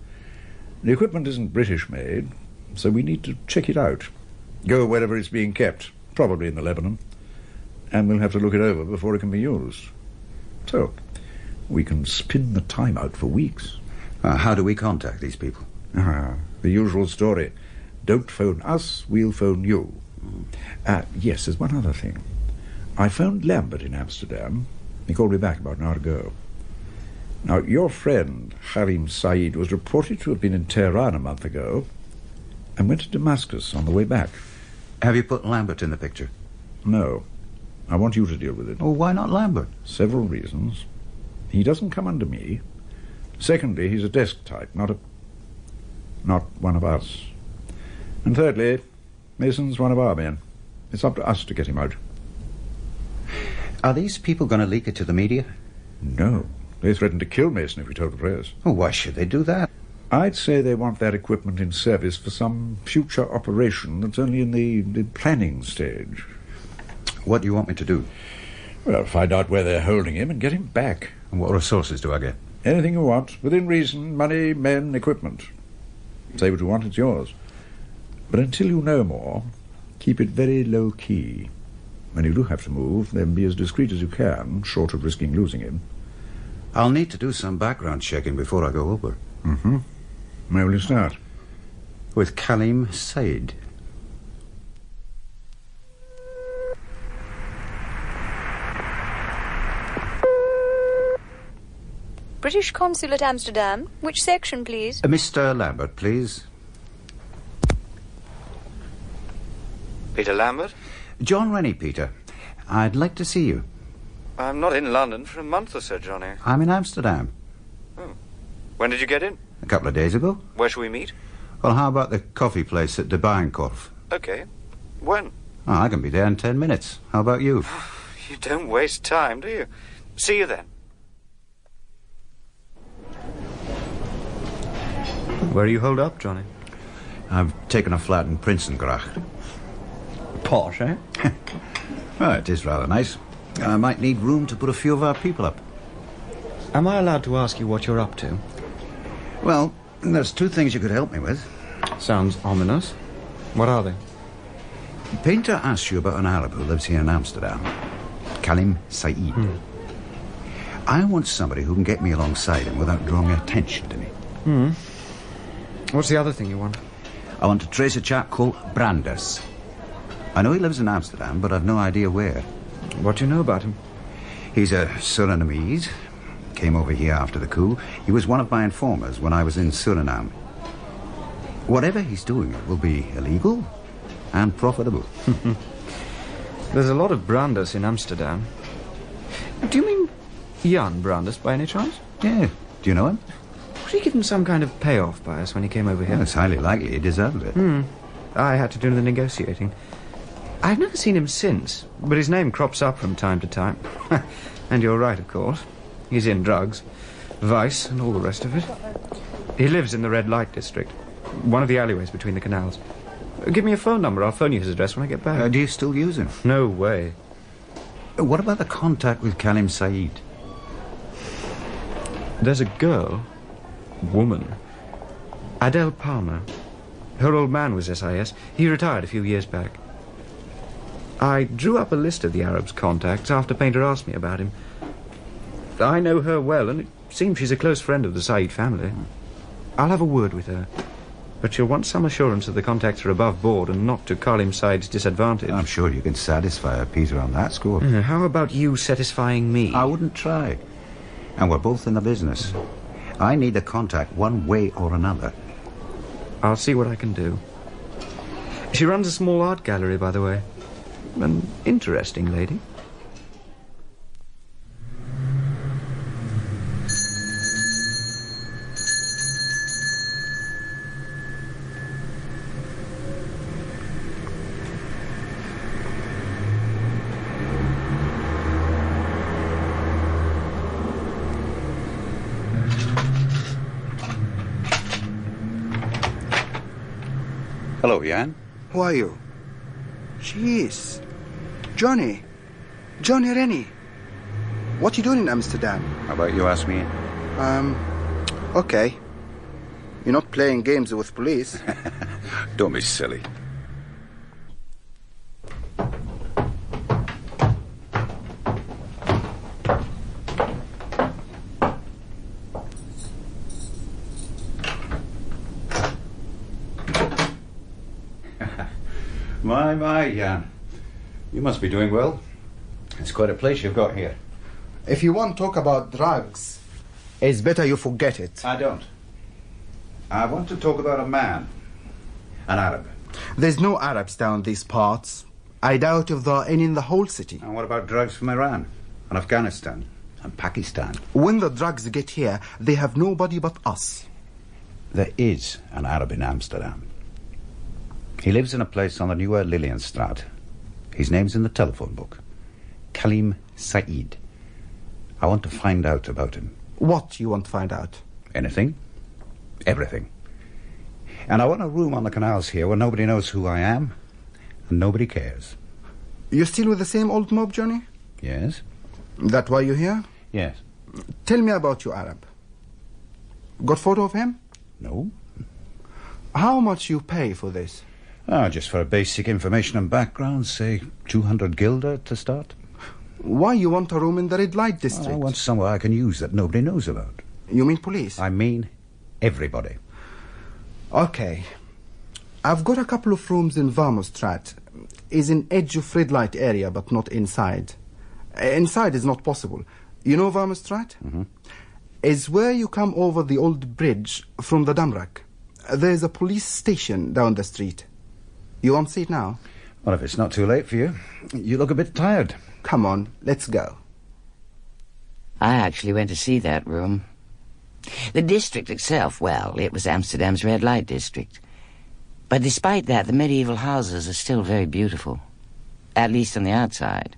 The equipment isn't British-made, so we need to check it out. Go wherever it's being kept, probably in the Lebanon. And we'll have to look it over before it can be used. So, we can spin the time out for weeks. How do we contact these people? The usual story. Don't phone us, we'll phone you. Yes, there's one other thing. I phoned Lambert in Amsterdam. He called me back about an hour ago. Now, your friend, Harim Said, was reported to have been in Tehran a month ago and went to Damascus on the way back. Have you put Lambert in the picture? No. I want you to deal with it. Oh, why not Lambert? Several reasons. He doesn't come under me. Secondly, he's a desk type, not one of us. And thirdly, Mason's one of our men. It's up to us to get him out. Are these people going to leak it to the media? No. They threatened to kill Mason if we told the press. Oh, why should they do that? I'd say they want that equipment in service for some future operation that's only in the planning stage. What do you want me to do? Well, find out where they're holding him and get him back. And what resources do I get? Anything you want, within reason, money, men, equipment. Say what you want, it's yours. But until you know more, keep it very low-key. When you do have to move, then be as discreet as you can, short of risking losing him. I'll need to do some background checking before I go over. Mm-hmm. Where will you start? With Kalim Said. British Consul at Amsterdam. Which section, please? Mr. Lambert, please. Peter Lambert? John Rennie, Peter. I'd like to see you. I'm not in London for a month or so, Johnny. I'm in Amsterdam. Oh. When did you get in? A couple of days ago. Where shall we meet? Well, how about the coffee place at de Bijenkorf? Okay. When? Oh, I can be there in 10 minutes. How about you? You don't waste time, do you? See you then. Where are you holed up, Johnny? I've taken a flat in Prinsengracht. Posh, eh? Well, it is rather nice. I might need room to put a few of our people up. Am I allowed to ask you what you're up to? Well, there's two things you could help me with. Sounds ominous. What are they? Painter asked you about an Arab who lives here in Amsterdam. Kalim Said. I want somebody who can get me alongside him without drawing attention to me. What's the other thing you want? I want to trace a chap called Branders. I know he lives in Amsterdam, but I've no idea where. What do you know about him? He's a Surinamese. Came over here after the coup. He was one of my informers when I was in Suriname. Whatever he's doing will be illegal and profitable. There's a lot of Branders in Amsterdam. Do you mean Jan Branders by any chance? Yeah. Do you know him? Was he given some kind of payoff by us when he came over here? Well, it's highly likely he deserved it. I had to do the negotiating. I've never seen him since, but his name crops up from time to time. And you're right, of course. He's in drugs, vice, and all the rest of it. He lives in the red light district, one of the alleyways between the canals. Give me a phone number. I'll phone you his address when I get back. Do you still use him? No way. What about the contact with Kalim Said? There's a girl, woman, Adele Palmer. Her old man was SIS. He retired a few years back. I drew up a list of the Arab's contacts after Painter asked me about him. I know her well, and it seems she's a close friend of the Said family. I'll have a word with her. But she'll want some assurance that the contacts are above board and not to Kalim Said's disadvantage. I'm sure you can satisfy her, Peter, on that score. How about you satisfying me? I wouldn't try. And we're both in the business. I need the contact one way or another. I'll see what I can do. She runs a small art gallery, by the way. An interesting lady. Hello, Jan. Who are you? Jeez. Johnny. Johnny Rennie. What you doing in Amsterdam? How about you ask me? Okay. You're not playing games with police. Don't be silly. My, Jan. You must be doing well. It's quite a place you've got here. If you want to talk about drugs, it's better you forget it. I don't. I want to talk about a man. An Arab. There's no Arabs down these parts. I doubt if there are any in the whole city. And what about drugs from Iran and Afghanistan and Pakistan? When the drugs get here, they have nobody but us. There is an Arab in Amsterdam. He lives in a place on the Nieuwe Lilienstraat. His name's in the telephone book. Kalim Said. I want to find out about him. What you want to find out? Anything. Everything. And I want a room on the canals here where nobody knows who I am and nobody cares. You're still with the same old mob, Johnny? Yes. That why you're here? Yes. Tell me about your Arab. Got photo of him? No. How much you pay for this? Just for a basic information and background, say 200 guilder to start. Why you want a room in the red light district? I want somewhere I can use that nobody knows about. You mean police? I mean everybody. Okay. I've got a couple of rooms in Warmoestraat. Is in edge of red light area, but not inside. Inside is not possible. You know Warmoestraat? Mm-hmm. Is where you come over the old bridge from the Damrak. There's a police station down the street. You want to see it now? Well, if it's not too late for you. You look a bit tired. Come on, let's go. I actually went to see that room. The district itself, well, it was Amsterdam's red light district. But despite that, the medieval houses are still very beautiful. At least on the outside.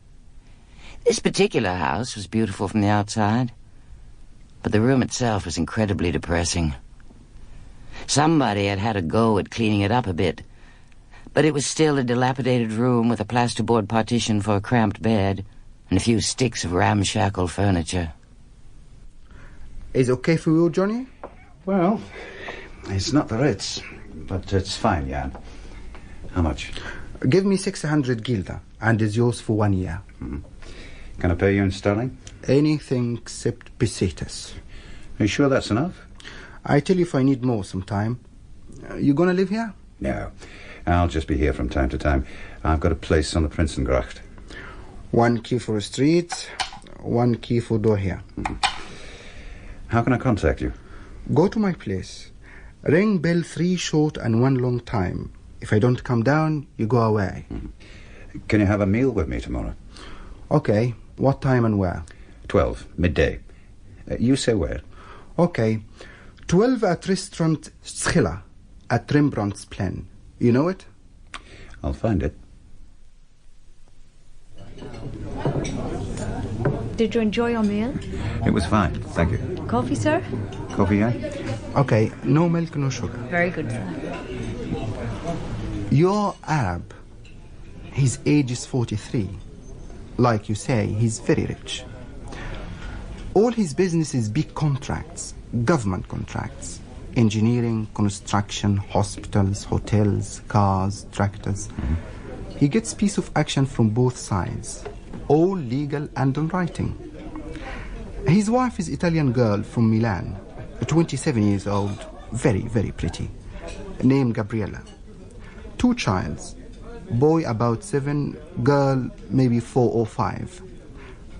This particular house was beautiful from the outside. But the room itself was incredibly depressing. Somebody had had a go at cleaning it up a bit. But it was still a dilapidated room with a plasterboard partition for a cramped bed and a few sticks of ramshackle furniture. Is it okay for you, Johnny? Well, it's not the Ritz, but it's fine, Jan. How much? Give me 600 guilder, and it's yours for 1 year. Mm-hmm. Can I pay you in sterling? Anything except pesetas. Are you sure that's enough? I tell you if I need more sometime. You gonna live here? No. I'll just be here from time to time. I've got a place on the Prinsengracht. 1 key for a street, 1 key for door here. Mm-hmm. How can I contact you? Go to my place. Ring bell 3 short and 1 long time. If I don't come down, you go away. Mm-hmm. Can you have a meal with me tomorrow? Okay. What time and where? 12, midday. You say where? Okay. 12 at restaurant Schiller at Rembrandtsplein. You know it? I'll find it. Did you enjoy your meal? It was fine, thank you. Coffee, sir? Coffee, yeah? Okay, no milk, no sugar. Very good, sir. You're Arab. His age is 43. Like you say, he's very rich. All his business is big contracts, government contracts. Engineering, construction, hospitals, hotels, cars, tractors. Mm-hmm. He gets piece of action from both sides, all legal and in writing. His wife is Italian girl from Milan, 27 years old, very, very pretty, named Gabriella. 2 childs, boy about 7, girl maybe 4 or 5.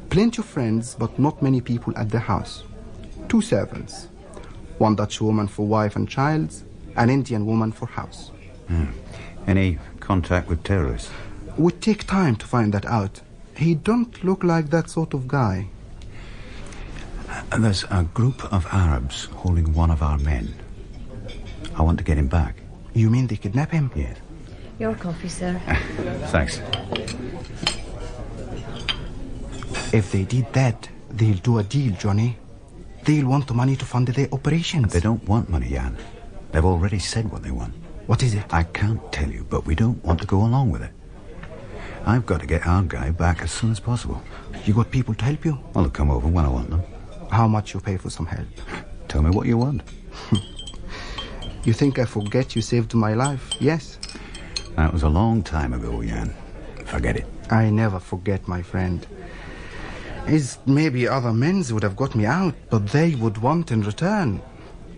Plenty of friends, but not many people at the house. 2 servants. 1 Dutch woman for wife and child, an Indian woman for house. Any contact with terrorists? Would take time to find that out. He don't look like that sort of guy. There's a group of Arabs holding one of our men. I want to get him back. You mean they kidnap him? Yes. Your coffee, sir. Thanks. If they did that, they'll do a deal, Johnny. They'll want the money to fund their operations. They don't want money, Jan. They've already said what they want. What is it? I can't tell you, but we don't want to go along with it. I've got to get our guy back as soon as possible. You got people to help you? Well, they'll come over when I want them. How much you pay for some help? Tell me what you want. You think I forget you saved my life? Yes. That was a long time ago, Jan. Forget it. I never forget, my friend. Is maybe other men would have got me out, but they would want in return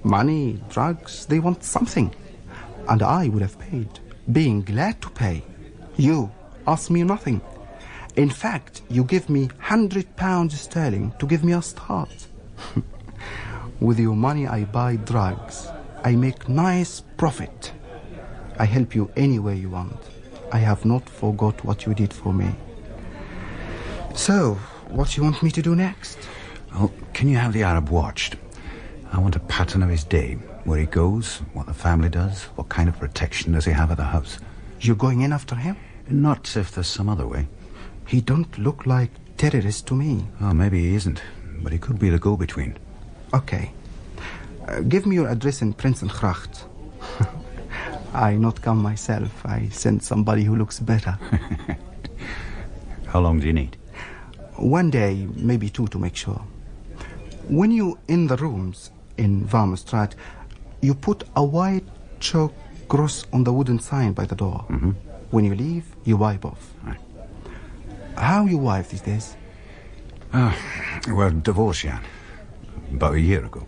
money, drugs. They want something. And I would have paid, being glad to pay. You ask me nothing. In fact, you give me £100 sterling to give me a start. With your money I buy drugs. I make nice profit. I help you any way you want. I have not forgot what you did for me. So, what you want me to do next? Oh, can you have the Arab watched? I want a pattern of his day, where he goes, what the family does, what kind of protection does he have at the house. You're going in after him? Not if there's some other way. He don't look like terrorist to me. Oh, maybe he isn't, but he could be the go-between. Okay. Give me your address in Prinsengracht. I not come myself. I send somebody who looks better. How long do you need? 1 day, maybe 2 to make sure. When you in the rooms in Warmstraat, you put a white chalk cross on the wooden sign by the door. Mm-hmm. When you leave, you wipe off. Right. How you wife these days? We're divorced, Jan. About a year ago.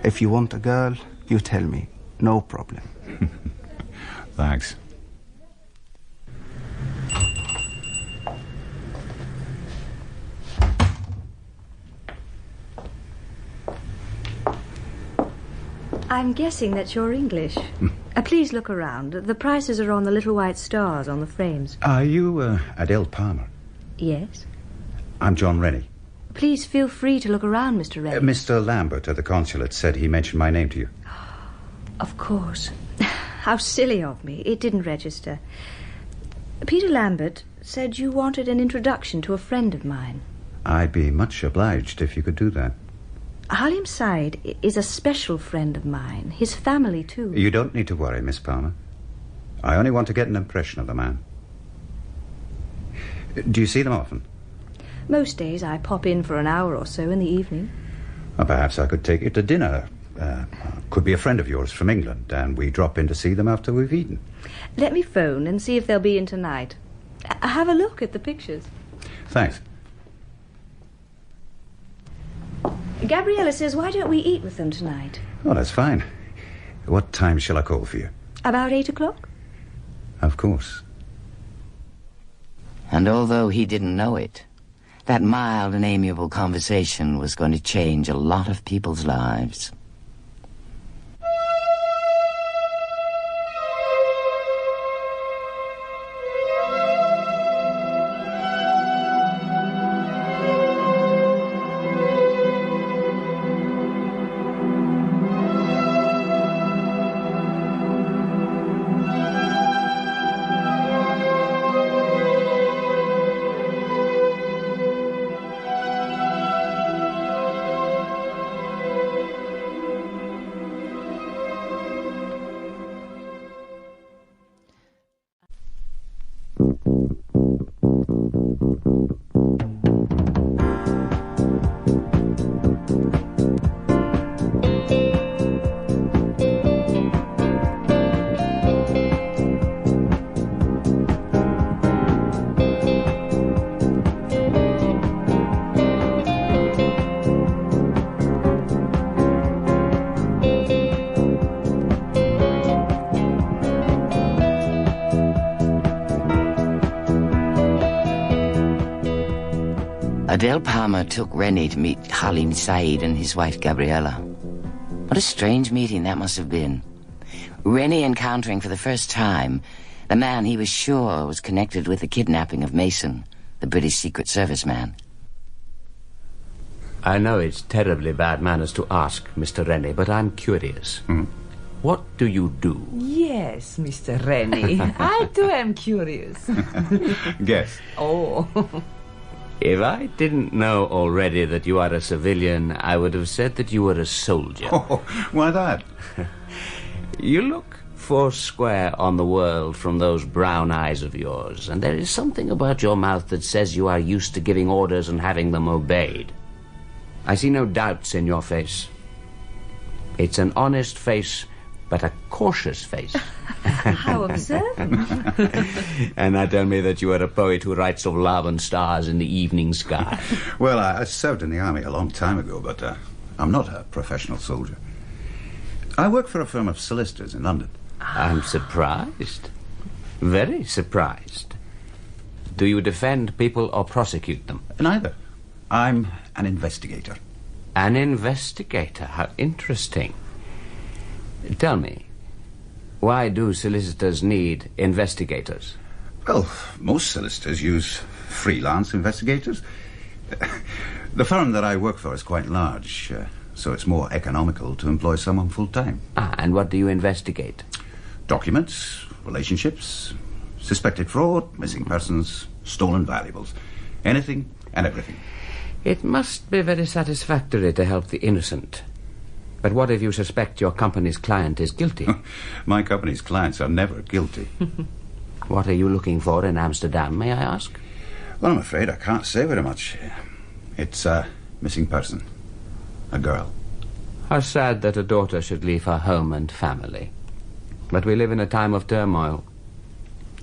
If you want a girl, you tell me. No problem. Thanks. I'm guessing that you're English. Please look around. The prices are on the little white stars on the frames. Are you Adele Palmer? Yes. I'm John Rennie. Please feel free to look around, Mr. Rennie. Mr. Lambert at the consulate said he mentioned my name to you. Of course. How silly of me. It didn't register. Peter Lambert said you wanted an introduction to a friend of mine. I'd be much obliged if you could do that. Halim Said is a special friend of mine. His family, too. You don't need to worry, Miss Palmer. I only want to get an impression of the man. Do you see them often? Most days I pop in for an hour or so in the evening. Well, perhaps I could take you to dinner. Could be a friend of yours from England, and we drop in to see them after we've eaten. Let me phone and see if they'll be in tonight. Have a look at the pictures. Thanks. Gabriella says, why don't we eat with them tonight? Oh, that's fine. What time shall I call for you? About 8 o'clock? Of course. And although he didn't know it, that mild and amiable conversation was going to change a lot of people's lives. Adele Palmer took Rennie to meet Halim Said and his wife Gabriella. What a strange meeting that must have been. Rennie encountering for the first time the man he was sure was connected with the kidnapping of Mason, the British Secret Service man. I know it's terribly bad manners to ask, Mr. Rennie, but I'm curious. What do you do? Yes, Mr. Rennie. I too am curious. Guess. Oh. If I didn't know already that you are a civilian, I would have said that you were a soldier. Oh, why that? You look foursquare on the world from those brown eyes of yours, and there is something about your mouth that says you are used to giving orders and having them obeyed. I see no doubts in your face. It's an honest face, but a cautious face. How observant. And now tell me that you are a poet who writes of love and stars in the evening sky. Well, I served in the army a long time ago, but I'm not a professional soldier. I work for a firm of solicitors in London. I'm surprised. Very surprised. Do you defend people or prosecute them? Neither. I'm an investigator. An investigator? How interesting. Tell me, why do solicitors need investigators? Well, most solicitors use freelance investigators. The firm that I work for is quite large, so it's more economical to employ someone full-time. And what do you investigate? Documents, relationships, suspected fraud, missing persons, stolen valuables. Anything and everything. It must be very satisfactory to help the innocent. But what if you suspect your company's client is guilty? My company's clients are never guilty. What are you looking for in Amsterdam, may I ask? Well, I'm afraid I can't say very much. It's a missing person. A girl. How sad that a daughter should leave her home and family. But we live in a time of turmoil.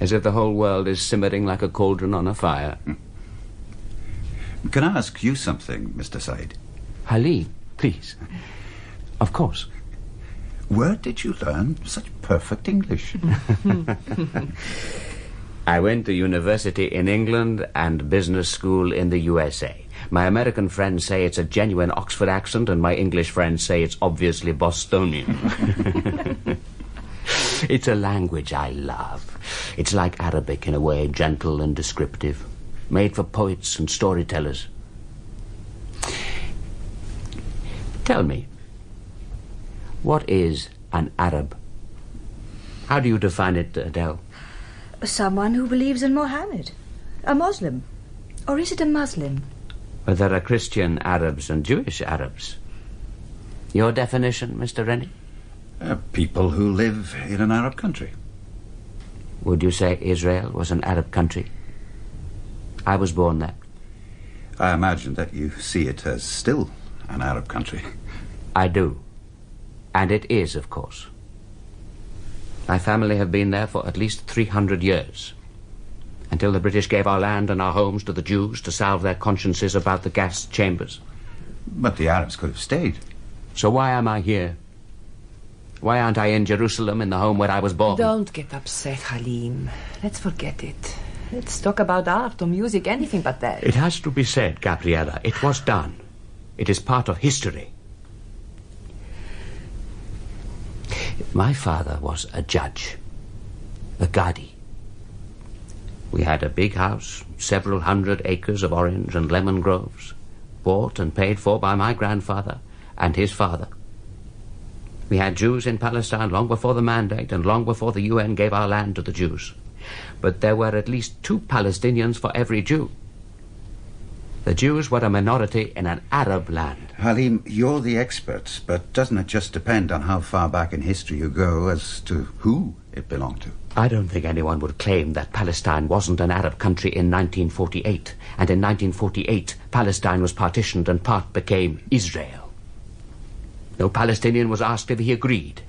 As if the whole world is simmering like a cauldron on a fire. Can I ask you something, Mr. Said? Halim, please. Of course. Where did you learn such perfect English? I went to university in England and business school in the USA. My American friends say it's a genuine Oxford accent, and my English friends say it's obviously Bostonian. It's a language I love. It's like Arabic in a way, gentle and descriptive, made for poets and storytellers. Tell me, what is an Arab? How do you define it, Adele? Someone who believes in Mohammed. A Muslim. Or is it a Muslim? But there are Christian Arabs and Jewish Arabs. Your definition, Mr. Rennie? People who live in an Arab country. Would you say Israel was an Arab country? I was born there. I imagine that you see it as still an Arab country. I do. And it is, of course. My family have been there for at least 300 years. Until the British gave our land and our homes to the Jews to salve their consciences about the gas chambers. But the Arabs could have stayed. So why am I here? Why aren't I in Jerusalem, in the home where I was born? Don't get upset, Halim. Let's forget it. Let's talk about art or music, anything but that. It has to be said, Gabriella. It was done. It is part of history. My father was a judge, a Qadi. We had a big house, several hundred acres of orange and lemon groves, bought and paid for by my grandfather and his father. We had Jews in Palestine long before the Mandate and long before the UN gave our land to the Jews. But there were at least 2 Palestinians for every Jew. The Jews were a minority in an Arab land. Halim, you're the expert, but doesn't it just depend on how far back in history you go as to who it belonged to? I don't think anyone would claim that Palestine wasn't an Arab country in 1948, and in 1948 Palestine was partitioned and part became Israel. No Palestinian was asked if he agreed.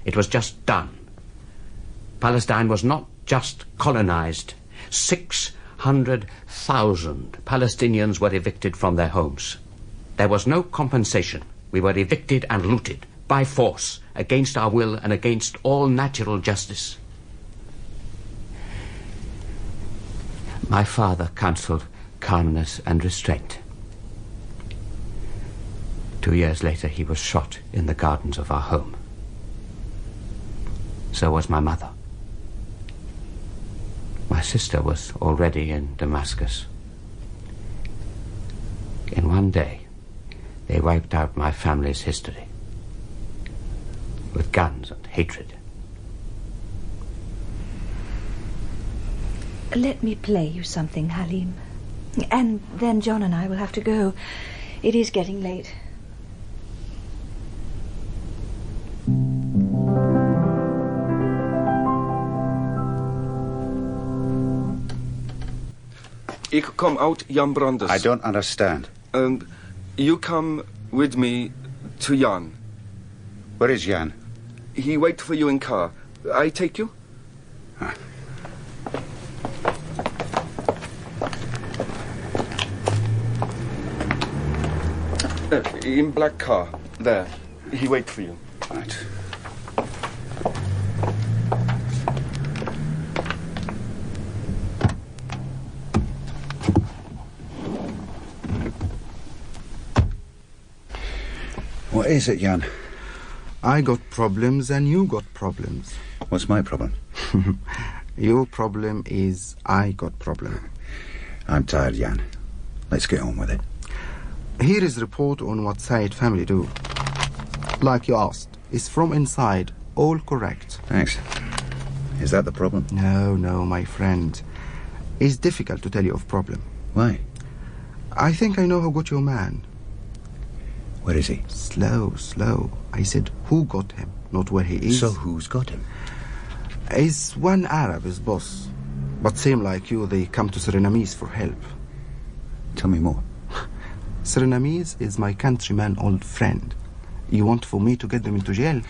It was just done. Palestine was not just colonized. 600,000 Palestinians were evicted from their homes. There was no compensation. We were evicted and looted by force, against our will and against all natural justice. My father counseled calmness and restraint. 2 years later, he was shot in the gardens of our home. So was my mother. My sister was already in Damascus. In one day, they wiped out my family's history with guns and hatred. Let me play you something, Halim. And then John and I will have to go. It is getting late. Ik kom out Jan Brandes. I don't understand. You come with me to Jan. Where is Jan? He wait for you in car. I take you? In black car. There. He wait for you. Right. What is it, Jan? I got problems and you got problems. What's my problem? Your problem is I got problem. I'm tired, Jan. Let's get on with it. Here is report on what Said family do. Like you asked, it's from inside, all correct. Thanks. Is that the problem? No, my friend. It's difficult to tell you of problem. Why? I think I know who got your man. Where is he? Slow. I said who got him, not where he is. So who's got him? He's one Arab, his boss. But same like you, they come to Surinamese for help. Tell me more. Surinamese is my countryman old friend. You want for me to get them into jail?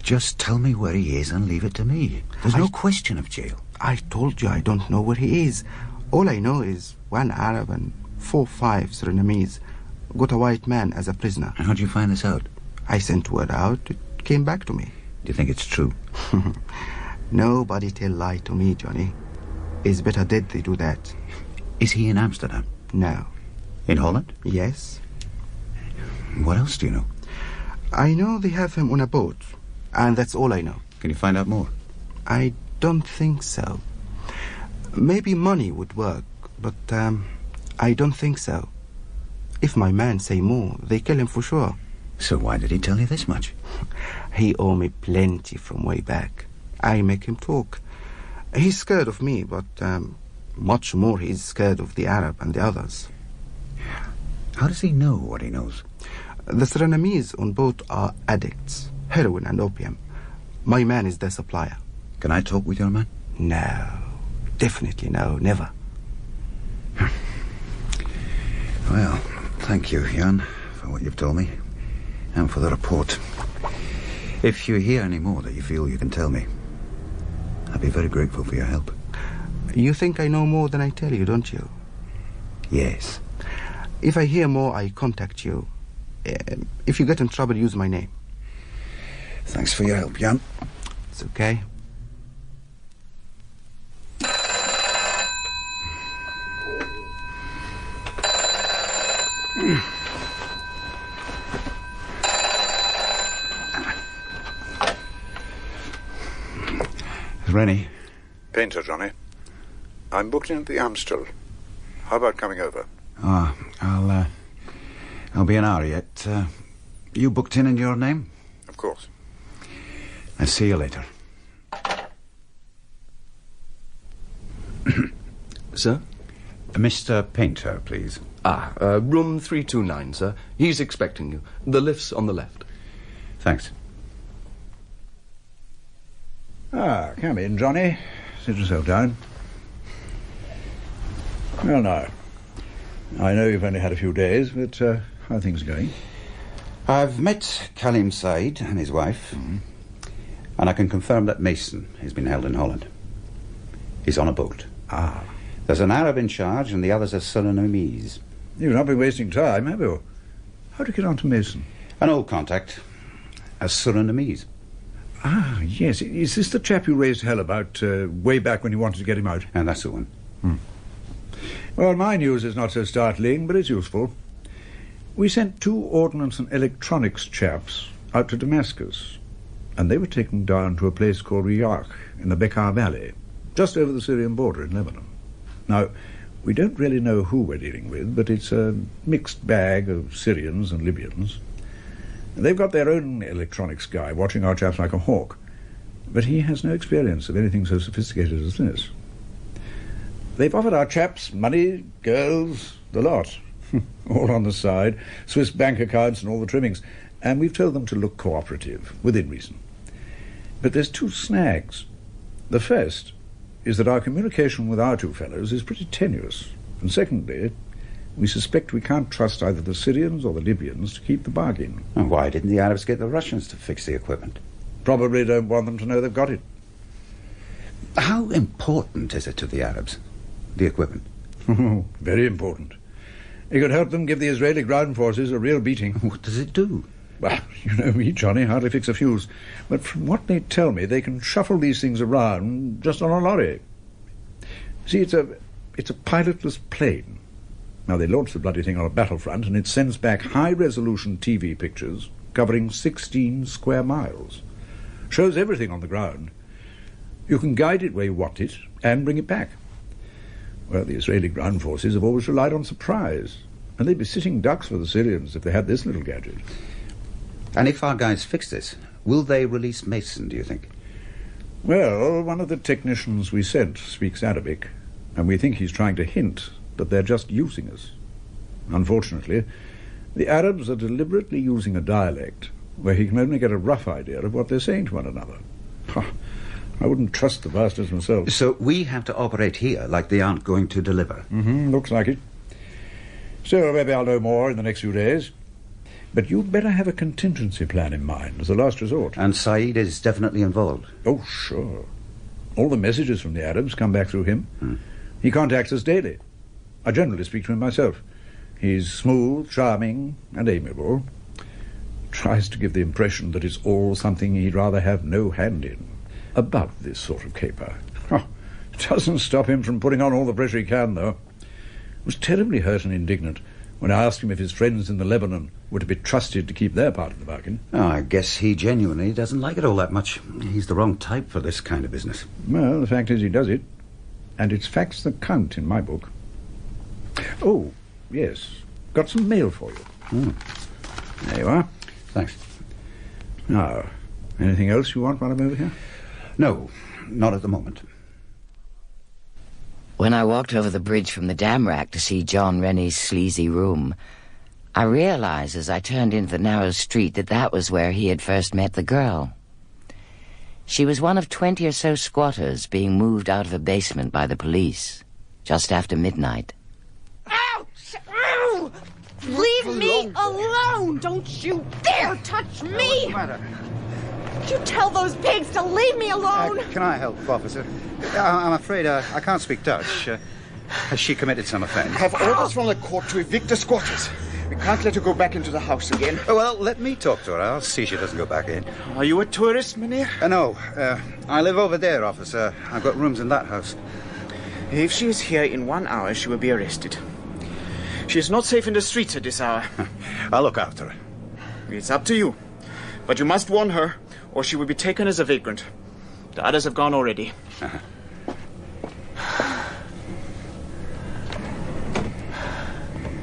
Just tell me where he is and leave it to me. There's no question of jail. I told you I don't know where he is. All I know is one Arab and 4 or 5 Surinamese got a white man as a prisoner. And how did you find this out? I sent word out. It came back to me. Do you think it's true? Nobody tell lie to me, Johnny. It's better dead they do that. Is he in Amsterdam? No. In Holland? Yes. What else do you know? I know they have him on a boat, and that's all I know. Can you find out more? I don't think so. Maybe money would work, but I don't think so. If my man say more, they kill him for sure. So why did he tell you this much? He owe me plenty from way back. I make him talk. He's scared of me, but much more he's scared of the Arab and the others. How does he know what he knows? The Surinamese on boat are addicts, heroin and opium. My man is their supplier. Can I talk with your man? No, definitely no, never. Well, thank you, Jan, for what you've told me, and for the report. If you hear any more that you feel you can tell me, I'd be very grateful for your help. You think I know more than I tell you, don't you? Yes. If I hear more, I contact you. If you get in trouble, use my name. Thanks for your help, Jan. It's okay. Rennie. Painter, Johnny. I'm booked in at the Amstel. How about coming over? I'll be an hour yet. You booked in your name? Of course. I'll see you later. Sir? Mr. Painter, please. Room 329, sir. He's expecting you. The lift's on the left. Thanks. Come in, Johnny. Sit yourself down. Well, now, I know you've only had a few days, but how are things going? I've met Kalim Said and his wife, and I can confirm that Mason has been held in Holland. He's on a boat. There's an Arab in charge, and the others are Surinamese. You've not been wasting time, have you? How'd you get on to Mason? An old contact. A Surinamese. Yes. Is this the chap you raised hell about way back when you wanted to get him out? And that's the one. Well, my news is not so startling, but it's useful. We sent 2 ordnance and electronics chaps out to Damascus, and they were taken down to a place called Riyadh in the Bekaa Valley, just over the Syrian border in Lebanon. Now, we don't really know who we're dealing with, but it's a mixed bag of Syrians and Libyans. They've got their own electronics guy watching our chaps like a hawk, but he has no experience of anything so sophisticated as this. They've offered our chaps money, girls, the lot, all on the side, Swiss bank accounts and all the trimmings, and we've told them to look cooperative, within reason. But there's 2 snags. The first is that our communication with our 2 fellows is pretty tenuous. And secondly, we suspect we can't trust either the Syrians or the Libyans to keep the bargain. And why didn't the Arabs get the Russians to fix the equipment? Probably don't want them to know they've got it. How important is it to the Arabs, the equipment? Very important. It could help them give the Israeli ground forces a real beating. What does it do? Well, you know me, Johnny, hardly fix a fuse. But from what they tell me, they can shuffle these things around just on a lorry. See, it's a pilotless plane. Now, they launch the bloody thing on a battlefront, and it sends back high-resolution TV pictures covering 16 square miles. Shows everything on the ground. You can guide it where you want it and bring it back. Well, the Israeli ground forces have always relied on surprise, and they'd be sitting ducks for the Syrians if they had this little gadget. And if our guys fix this, will they release Mason, do you think? Well, one of the technicians we sent speaks Arabic, and we think he's trying to hint that they're just using us. Unfortunately, the Arabs are deliberately using a dialect where he can only get a rough idea of what they're saying to one another. I wouldn't trust the bastards myself. So we have to operate here like they aren't going to deliver? Looks like it. So maybe I'll know more in the next few days. But you'd better have a contingency plan in mind as a last resort. And Saeed is definitely involved? Oh, sure. All the messages from the Arabs come back through him. He contacts us daily. I generally speak to him myself. He's smooth, charming, and amiable. Tries to give the impression that it's all something he'd rather have no hand in. Above this sort of caper. Doesn't stop him from putting on all the pressure he can, though. Was terribly hurt and indignant when I asked him if his friends in the Lebanon were to be trusted to keep their part of the bargain. Oh, I guess he genuinely doesn't like it all that much. He's the wrong type for this kind of business. Well, the fact is he does it. And it's facts that count in my book. Oh, yes. Got some mail for you. There you are. Thanks. Now, anything else you want while I'm over here? No, not at the moment. When I walked over the bridge from the dam rack to see John Rennie's sleazy room, I realized as I turned into the narrow street that was where he had first met the girl. She was one of 20 or so squatters being moved out of a basement by the police just after midnight. Ouch! Ow! Leave me alone! Don't you dare touch me! What's the matter? You tell those pigs to leave me alone! Can I help, officer? I'm afraid I can't speak Dutch. Has she committed some offence? I have orders from the court to evict the squatters. We can't let her go back into the house again. Oh, well, let me talk to her. I'll see she doesn't go back in. Are you a tourist, meneer? No. I live over there, officer. I've got rooms in that house. If she is here in 1 hour, she will be arrested. She is not safe in the streets at this hour. I'll look after her. It's up to you. But you must warn her, or she will be taken as a vagrant. The others have gone already.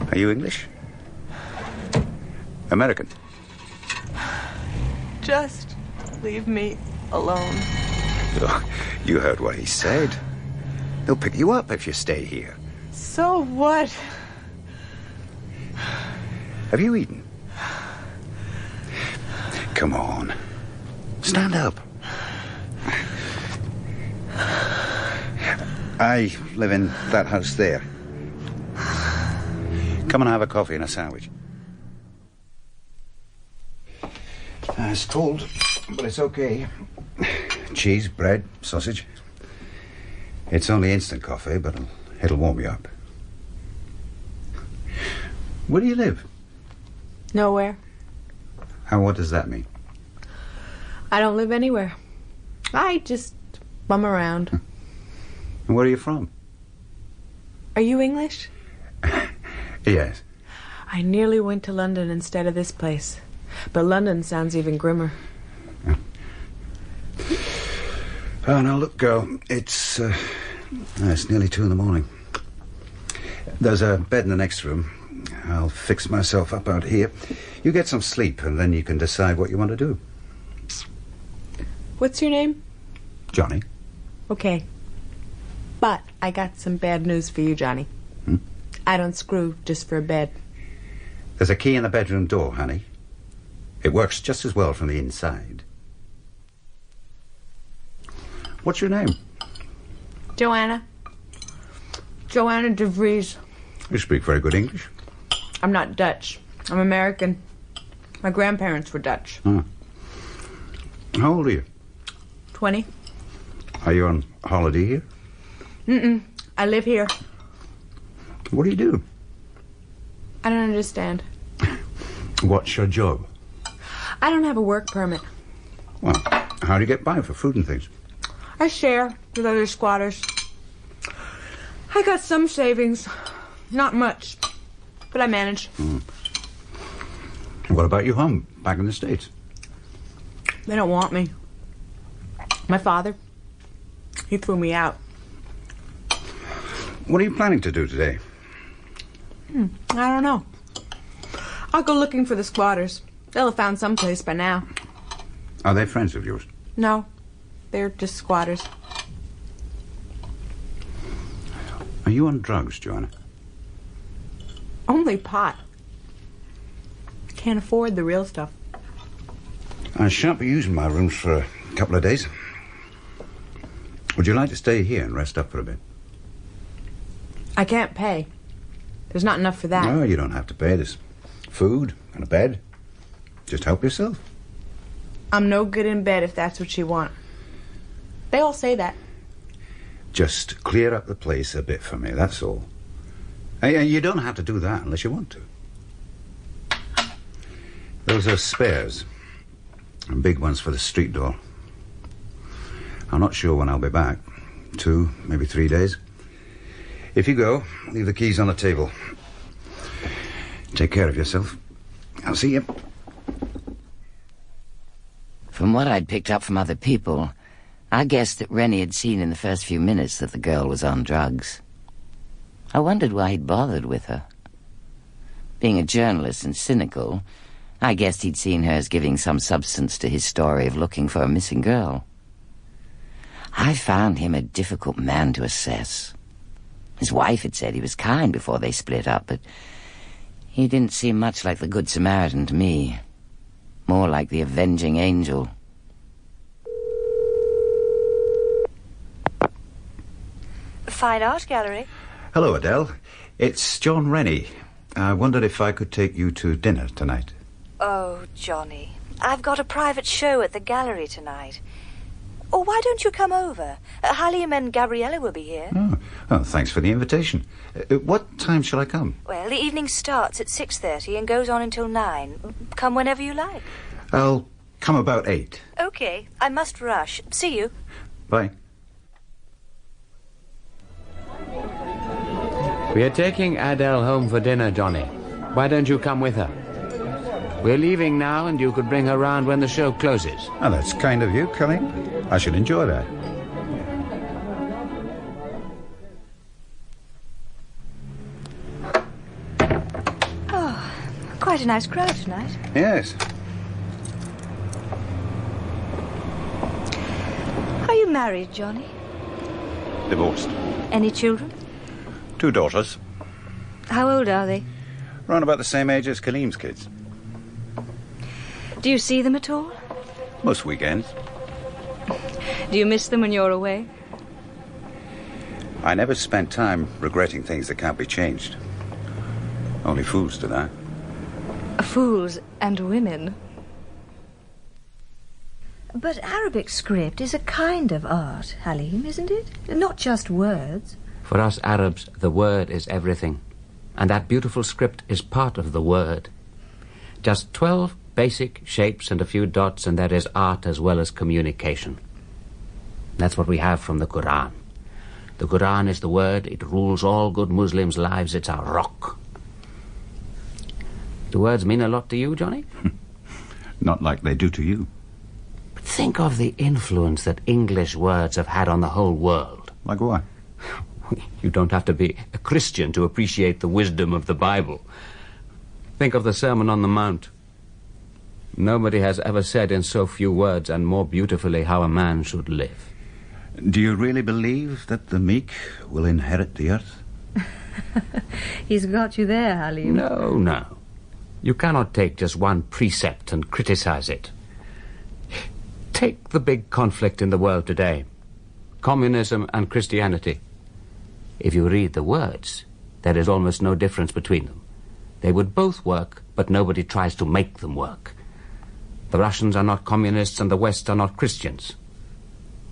Are you English? American? Just leave me alone. Oh, you heard what he said. They'll pick you up if you stay here. So what? Have you eaten? Come on. Stand up. I live in that house there. Come and have a coffee and a sandwich. It's cold, but it's okay. Cheese, bread, sausage. It's only instant coffee, but it'll warm you up. Where do you live? Nowhere. And what does that mean? I don't live anywhere. I just bum around. And where are you from? Are you English? Yes. I nearly went to London instead of this place. But London sounds even grimmer. Oh, now look, girl. It's nearly 2 a.m. There's a bed in the next room. I'll fix myself up out here. You get some sleep, and then you can decide what you want to do. What's your name? Johnny. Okay. But I got some bad news for you, Johnny. I don't screw just for a bed. There's a key in the bedroom door, honey. It works just as well from the inside. What's your name? Joanna. Joanna DeVries. You speak very good English. I'm not Dutch. I'm American. My grandparents were Dutch. Oh. How old are you? 20. Are you on holiday here? Mm-mm. I live here. What do you do? I don't understand. What's your job? I don't have a work permit. Well, how do you get by for food and things? I share with other squatters. I got some savings. Not much. But I manage. What about you home, back in the States? They don't want me. My father, he threw me out. What are you planning to do today? I don't know. I'll go looking for the squatters. They'll have found some place by now. Are they friends of yours? No, they're just squatters. Are you on drugs, Joanna? Only pot. Can't afford the real stuff. I shan't be using my rooms for a couple of days. Would you like to stay here and rest up for a bit? I can't pay. There's not enough for that. No, you don't have to pay. There's food and a bed. Just help yourself. I'm no good in bed if that's what you want. They all say that. Just clear up the place a bit for me, that's all. And you don't have to do that unless you want to. Those are spares. And big ones for the street door. I'm not sure when I'll be back. 2, maybe 3 days. If you go, leave the keys on the table. Take care of yourself. I'll see you. From what I'd picked up from other people, I guessed that Rennie had seen in the first few minutes that the girl was on drugs. I wondered why he'd bothered with her. Being a journalist and cynical, I guessed he'd seen her as giving some substance to his story of looking for a missing girl. I found him a difficult man to assess. His wife had said he was kind before they split up, but he didn't seem much like the Good Samaritan to me. More like the avenging angel. Fine Art Gallery. Hello, Adele. It's John Rennie. I wondered if I could take you to dinner tonight. Oh, Johnny, I've got a private show at the gallery tonight. Or why don't you come over? Halim and Gabriella will be here. Oh, thanks for the invitation. What time shall I come? Well, the evening starts at 6:30 and goes on until 9. Come whenever you like. I'll come about 8. Okay, I must rush. See you. Bye. We are taking Adele home for dinner, Johnny. Why don't you come with her? We're leaving now, and you could bring her round when the show closes. Oh, that's kind of you, Colleen. I should enjoy that. Oh, quite a nice crowd tonight. Yes. Are you married, Johnny? Divorced. Any children? 2 daughters. How old are they? Around about the same age as Kaleem's kids. Do you see them at all? Most weekends. Do you miss them when you're away? I never spent time regretting things that can't be changed. Only fools do that. Fools and women. But Arabic script is a kind of art, Halim, isn't it? Not just words. For us Arabs, the word is everything. And that beautiful script is part of the word. Just 12 basic shapes and a few dots, and that is art as well as communication. That's what we have from the Quran. The Quran is the word. It rules all good Muslims' lives. It's our rock. Do words mean a lot to you, Johnny? Not like they do to you. But think of the influence that English words have had on the whole world. Like what? You don't have to be a Christian to appreciate the wisdom of the Bible. Think of the Sermon on the Mount. Nobody has ever said in so few words and more beautifully how a man should live. Do you really believe that the meek will inherit the earth? He's got you there, Halim. No. You cannot take just one precept and criticize it. Take the big conflict in the world today, communism and Christianity. If you read the words, There is almost no difference between them. They would both work, but nobody tries to make them work. The Russians are not communists and the West are not Christians.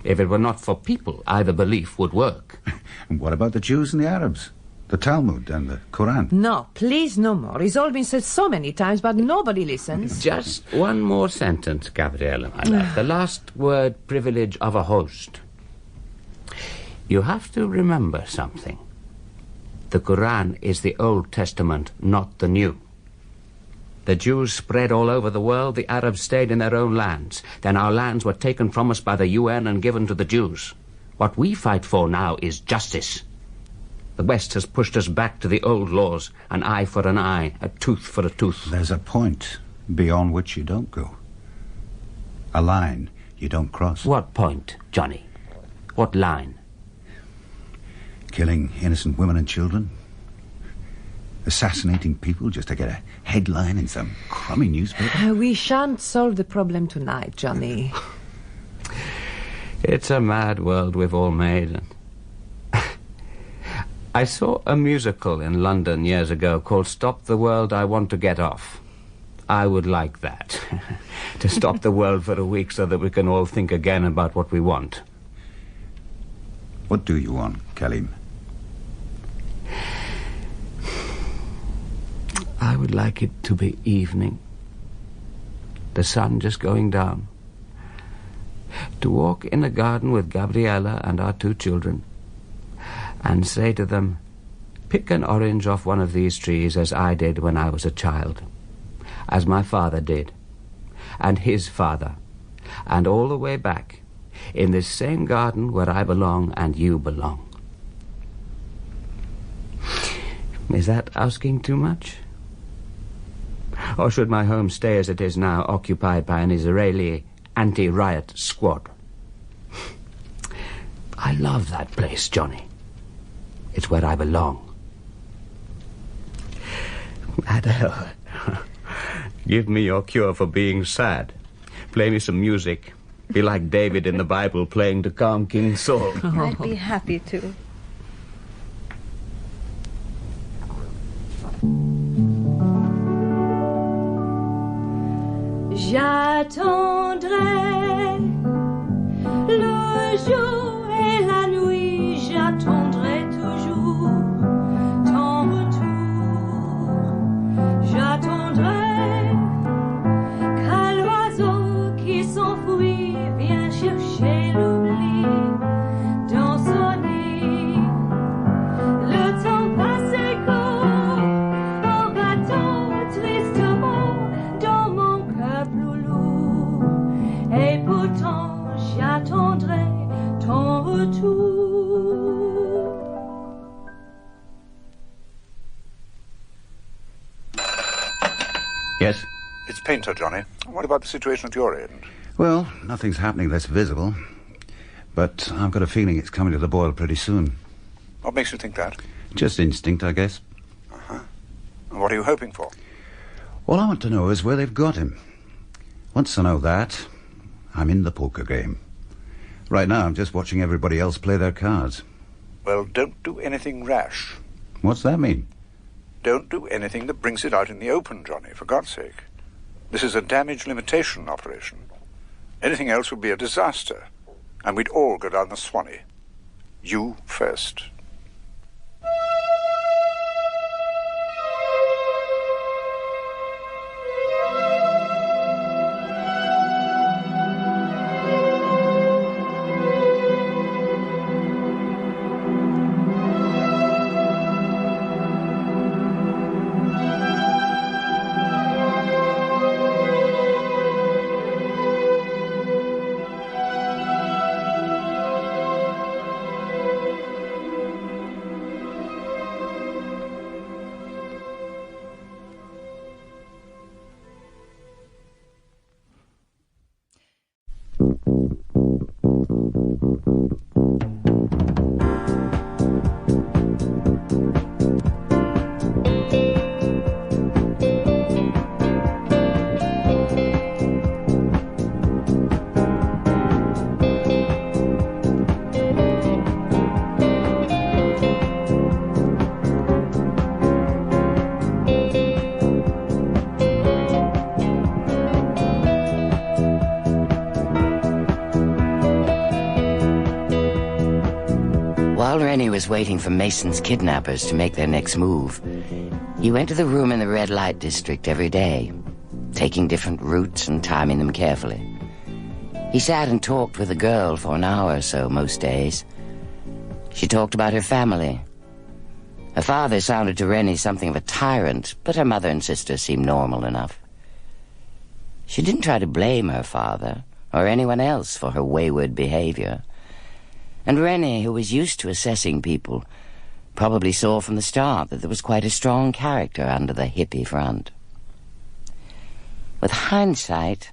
If it were not for people, either belief would work. And what about the Jews and the Arabs? The Talmud and the Quran? No, please, no more. It's all been said so many times, but nobody listens. Just one more sentence, Gabriella, my love. The last word, privilege of a host. You have to remember something. The Quran is the Old Testament, not the New. The Jews spread all over the world, the Arabs stayed in their own lands. Then our lands were taken from us by the UN and given to the Jews. What we fight for now is justice. The West has pushed us back to the old laws, an eye for an eye, a tooth for a tooth. There's a point beyond which you don't go. A line you don't cross. What point, Johnny? What line? Killing innocent women and children. Assassinating people just to get a headline in some crummy newspaper. We shan't solve the problem tonight, Johnny. It's a mad world we've all made. I saw a musical in London years ago called Stop the World, I Want to Get Off. I would like that. To stop the world for a week so that we can all think again about what we want. What do you want, Kalim? I would like it to be evening. The sun just going down. To walk in a garden with Gabriella and our 2 children and say to them, pick an orange off one of these trees as I did when I was a child, as my father did, and his father, and all the way back, in this same garden where I belong and you belong. Is that asking too much? Or should my home stay as it is now, occupied by an Israeli anti-riot squad? I love that place, Johnny. It's where I belong. Adele, give me your cure for being sad. Play me some music. Be like David in the Bible playing to calm King Saul. I'd be happy to. J'attendrai le jour et la nuit, j'attendrai toujours ton retour. J'attendrai qu'à l'oiseau qui s'enfuit vienne chercher l'oubli dans son nid. Le temps passé court en battant tristement dans mon cœur plus lourd. Et pourtant j'attendrai ton retour. Yes? It's Painter, Johnny. What about the situation at your end? Well, nothing's happening that's visible. But I've got a feeling it's coming to the boil pretty soon. What makes you think that? Just instinct, I guess. Uh-huh. And what are you hoping for? All I want to know is where they've got him. Once I know that, I'm in the poker game. Right now, I'm just watching everybody else play their cards. Well, don't do anything rash. What's that mean? Don't do anything that brings it out in the open, Johnny, for God's sake. This is a damage limitation operation. Anything else would be a disaster, and we'd all go down the Swanee. You first. While Rennie was waiting for Mason's kidnappers to make their next move, he went to the room in the red light district every day, taking different routes and timing them carefully. He sat and talked with the girl for an hour or so most days. She talked about her family. Her father sounded to Rennie something of a tyrant, but her mother and sister seemed normal enough. She didn't try to blame her father or anyone else for her wayward behavior. And Rennie, who was used to assessing people, probably saw from the start that there was quite a strong character under the hippie front. With hindsight,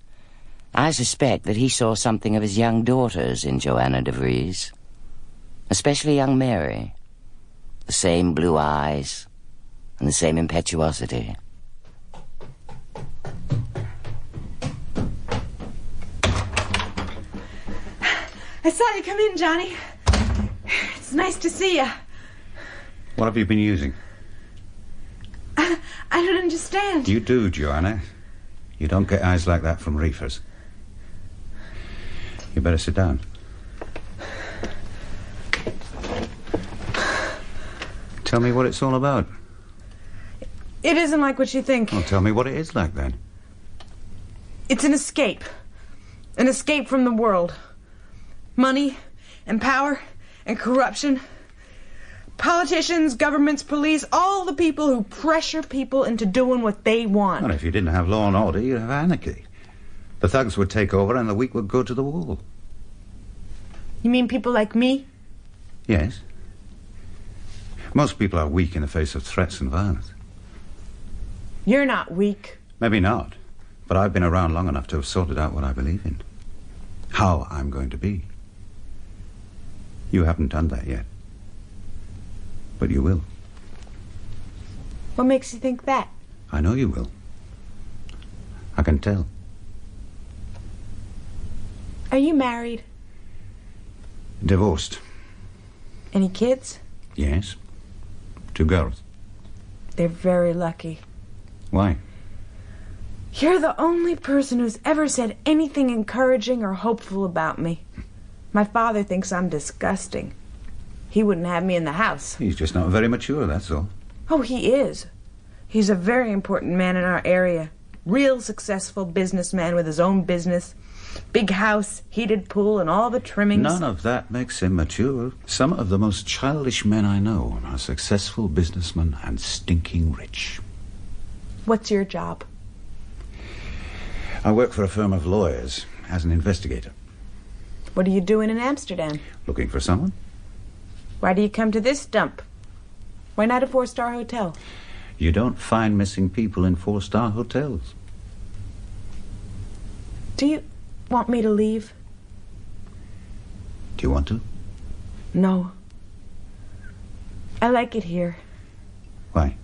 I suspect that he saw something of his young daughters in Joanna de Vries, especially young Mary. The same blue eyes and the same impetuosity. I saw you come in, Johnny. It's nice to see you. What have you been using? I don't understand. You do, Joanna. You don't get eyes like that from reefers. You better sit down. Tell me what it's all about. It isn't like what you think. Well, tell me what it is like, then. It's an escape. An escape from the world. Money and power and corruption. Politicians, governments, police, all the people who pressure people into doing what they want. Well, if you didn't have law and order, you'd have anarchy. The thugs would take over and the weak would go to the wall. You mean people like me? Yes. Most people are weak in the face of threats and violence. You're not weak. Maybe not, but I've been around long enough to have sorted out what I believe in. How I'm going to be. You haven't done that yet. But you will. What makes you think that? I know you will. I can tell. Are you married? Divorced. Any kids? Yes. 2 girls. They're very lucky. Why? You're the only person who's ever said anything encouraging or hopeful about me. My father thinks I'm disgusting. He wouldn't have me in the house. He's just not very mature, that's all. Oh, he is. He's a very important man in our area. Real successful businessman with his own business. Big house, heated pool, and all the trimmings. None of that makes him mature. Some of the most childish men I know are successful businessmen and stinking rich. What's your job? I work for a firm of lawyers as an investigator. What are you doing in Amsterdam? Looking for someone? Why do you come to this dump? Why not a 4-star hotel? You don't find missing people in 4-star hotels. Do you want me to leave? Do you want to? No. I like it here. Why?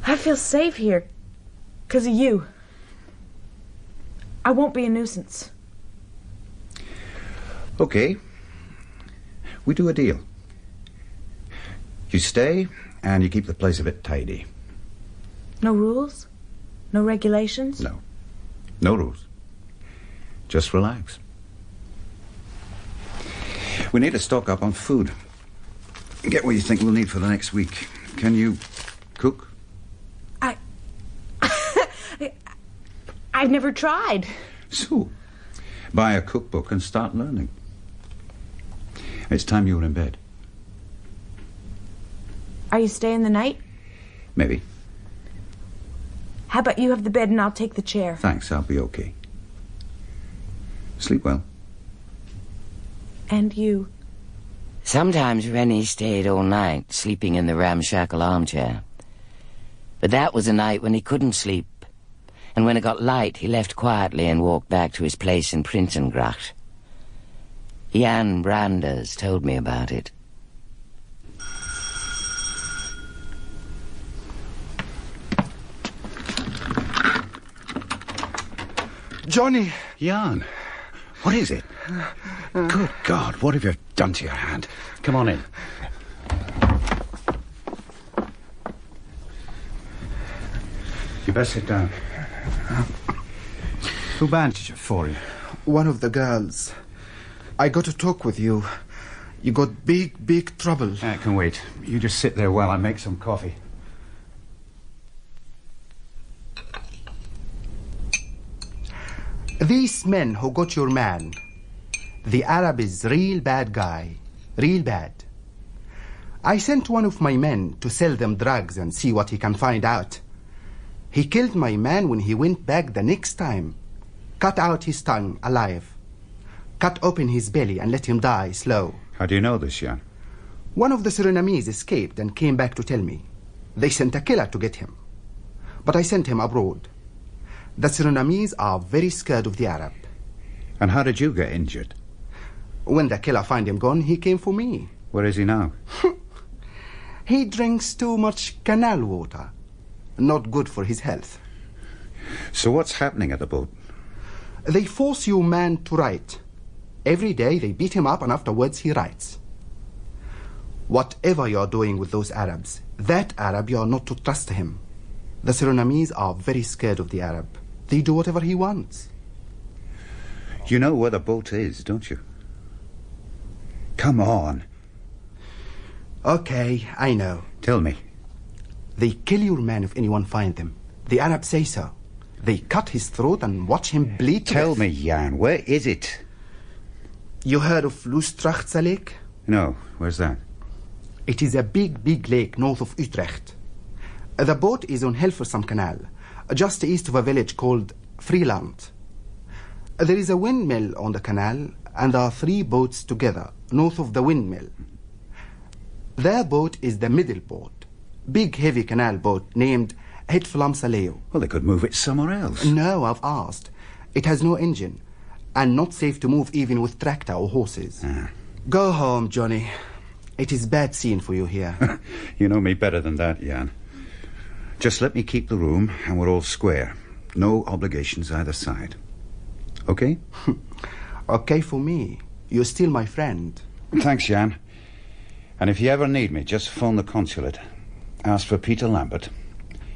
I feel safe here. 'Cause of you. I won't be a nuisance. Okay. We do a deal. You stay, and you keep the place a bit tidy. No rules? No regulations? No. No rules. Just relax. We need to stock up on food. Get what you think we'll need for the next week. Can you cook? I've never tried. So, buy a cookbook and start learning. It's time you were in bed. Are you staying the night? Maybe. How about you have the bed and I'll take the chair? Thanks, I'll be okay. Sleep well. And you. Sometimes Rennie stayed all night, sleeping in the ramshackle armchair. But that was a night when he couldn't sleep. And when it got light, he left quietly and walked back to his place in Prinsengracht. Jan Branders told me about it. Johnny! Jan, what is it? Good God, what have you done to your hand? Come on in. You best sit down. Who bandaged it for you? One of the girls. I got to talk with you. You got big trouble. That can wait. You just sit there while I make some coffee. These men who got your man, the Arab is real bad guy. Real bad. I sent one of my men to sell them drugs and see what he can find out. He killed my man when he went back the next time. Cut out his tongue alive. Cut open his belly and let him die slow. How do you know this, Jan? One of the Surinamese escaped and came back to tell me. They sent a killer to get him. But I sent him abroad. The Surinamese are very scared of the Arab. And how did you get injured? When the killer found him gone, he came for me. Where is he now? He drinks too much canal water. Not good for his health. So what's happening at the boat? They force your man to write. Every day they beat him up and afterwards he writes. Whatever you're doing with those Arabs, that Arab you're not to trust him. The Surinamese are very scared of the Arab. They do whatever he wants. You know where the boat is, don't you? Come on. Okay, I know. Tell me. They kill your man if anyone finds them. The Arabs say so. They cut his throat and watch him bleed to Tell death. me, Jan, where is it? You heard of Loostrachtse Lake? No, where's that? It is a big lake north of Utrecht. The boat is on Hilversum Canal, just east of a village called Freeland. There is a windmill on the canal, and there are 3 boats together, north of the windmill. Their boat is the middle boat, big heavy canal boat named Het Vlaamse Leeuw. Well, they could move it somewhere else. No, I've asked. It has no engine, and not safe to move even with tractor or horses. Go home, Johnny. It is bad scene for you here. You know me better than that, Jan. Just let me keep the room, and we're all square. No obligations either side. Okay? Okay for me. You're still my friend. Thanks, Jan. And if you ever need me, just phone the consulate. Ask for Peter Lambert.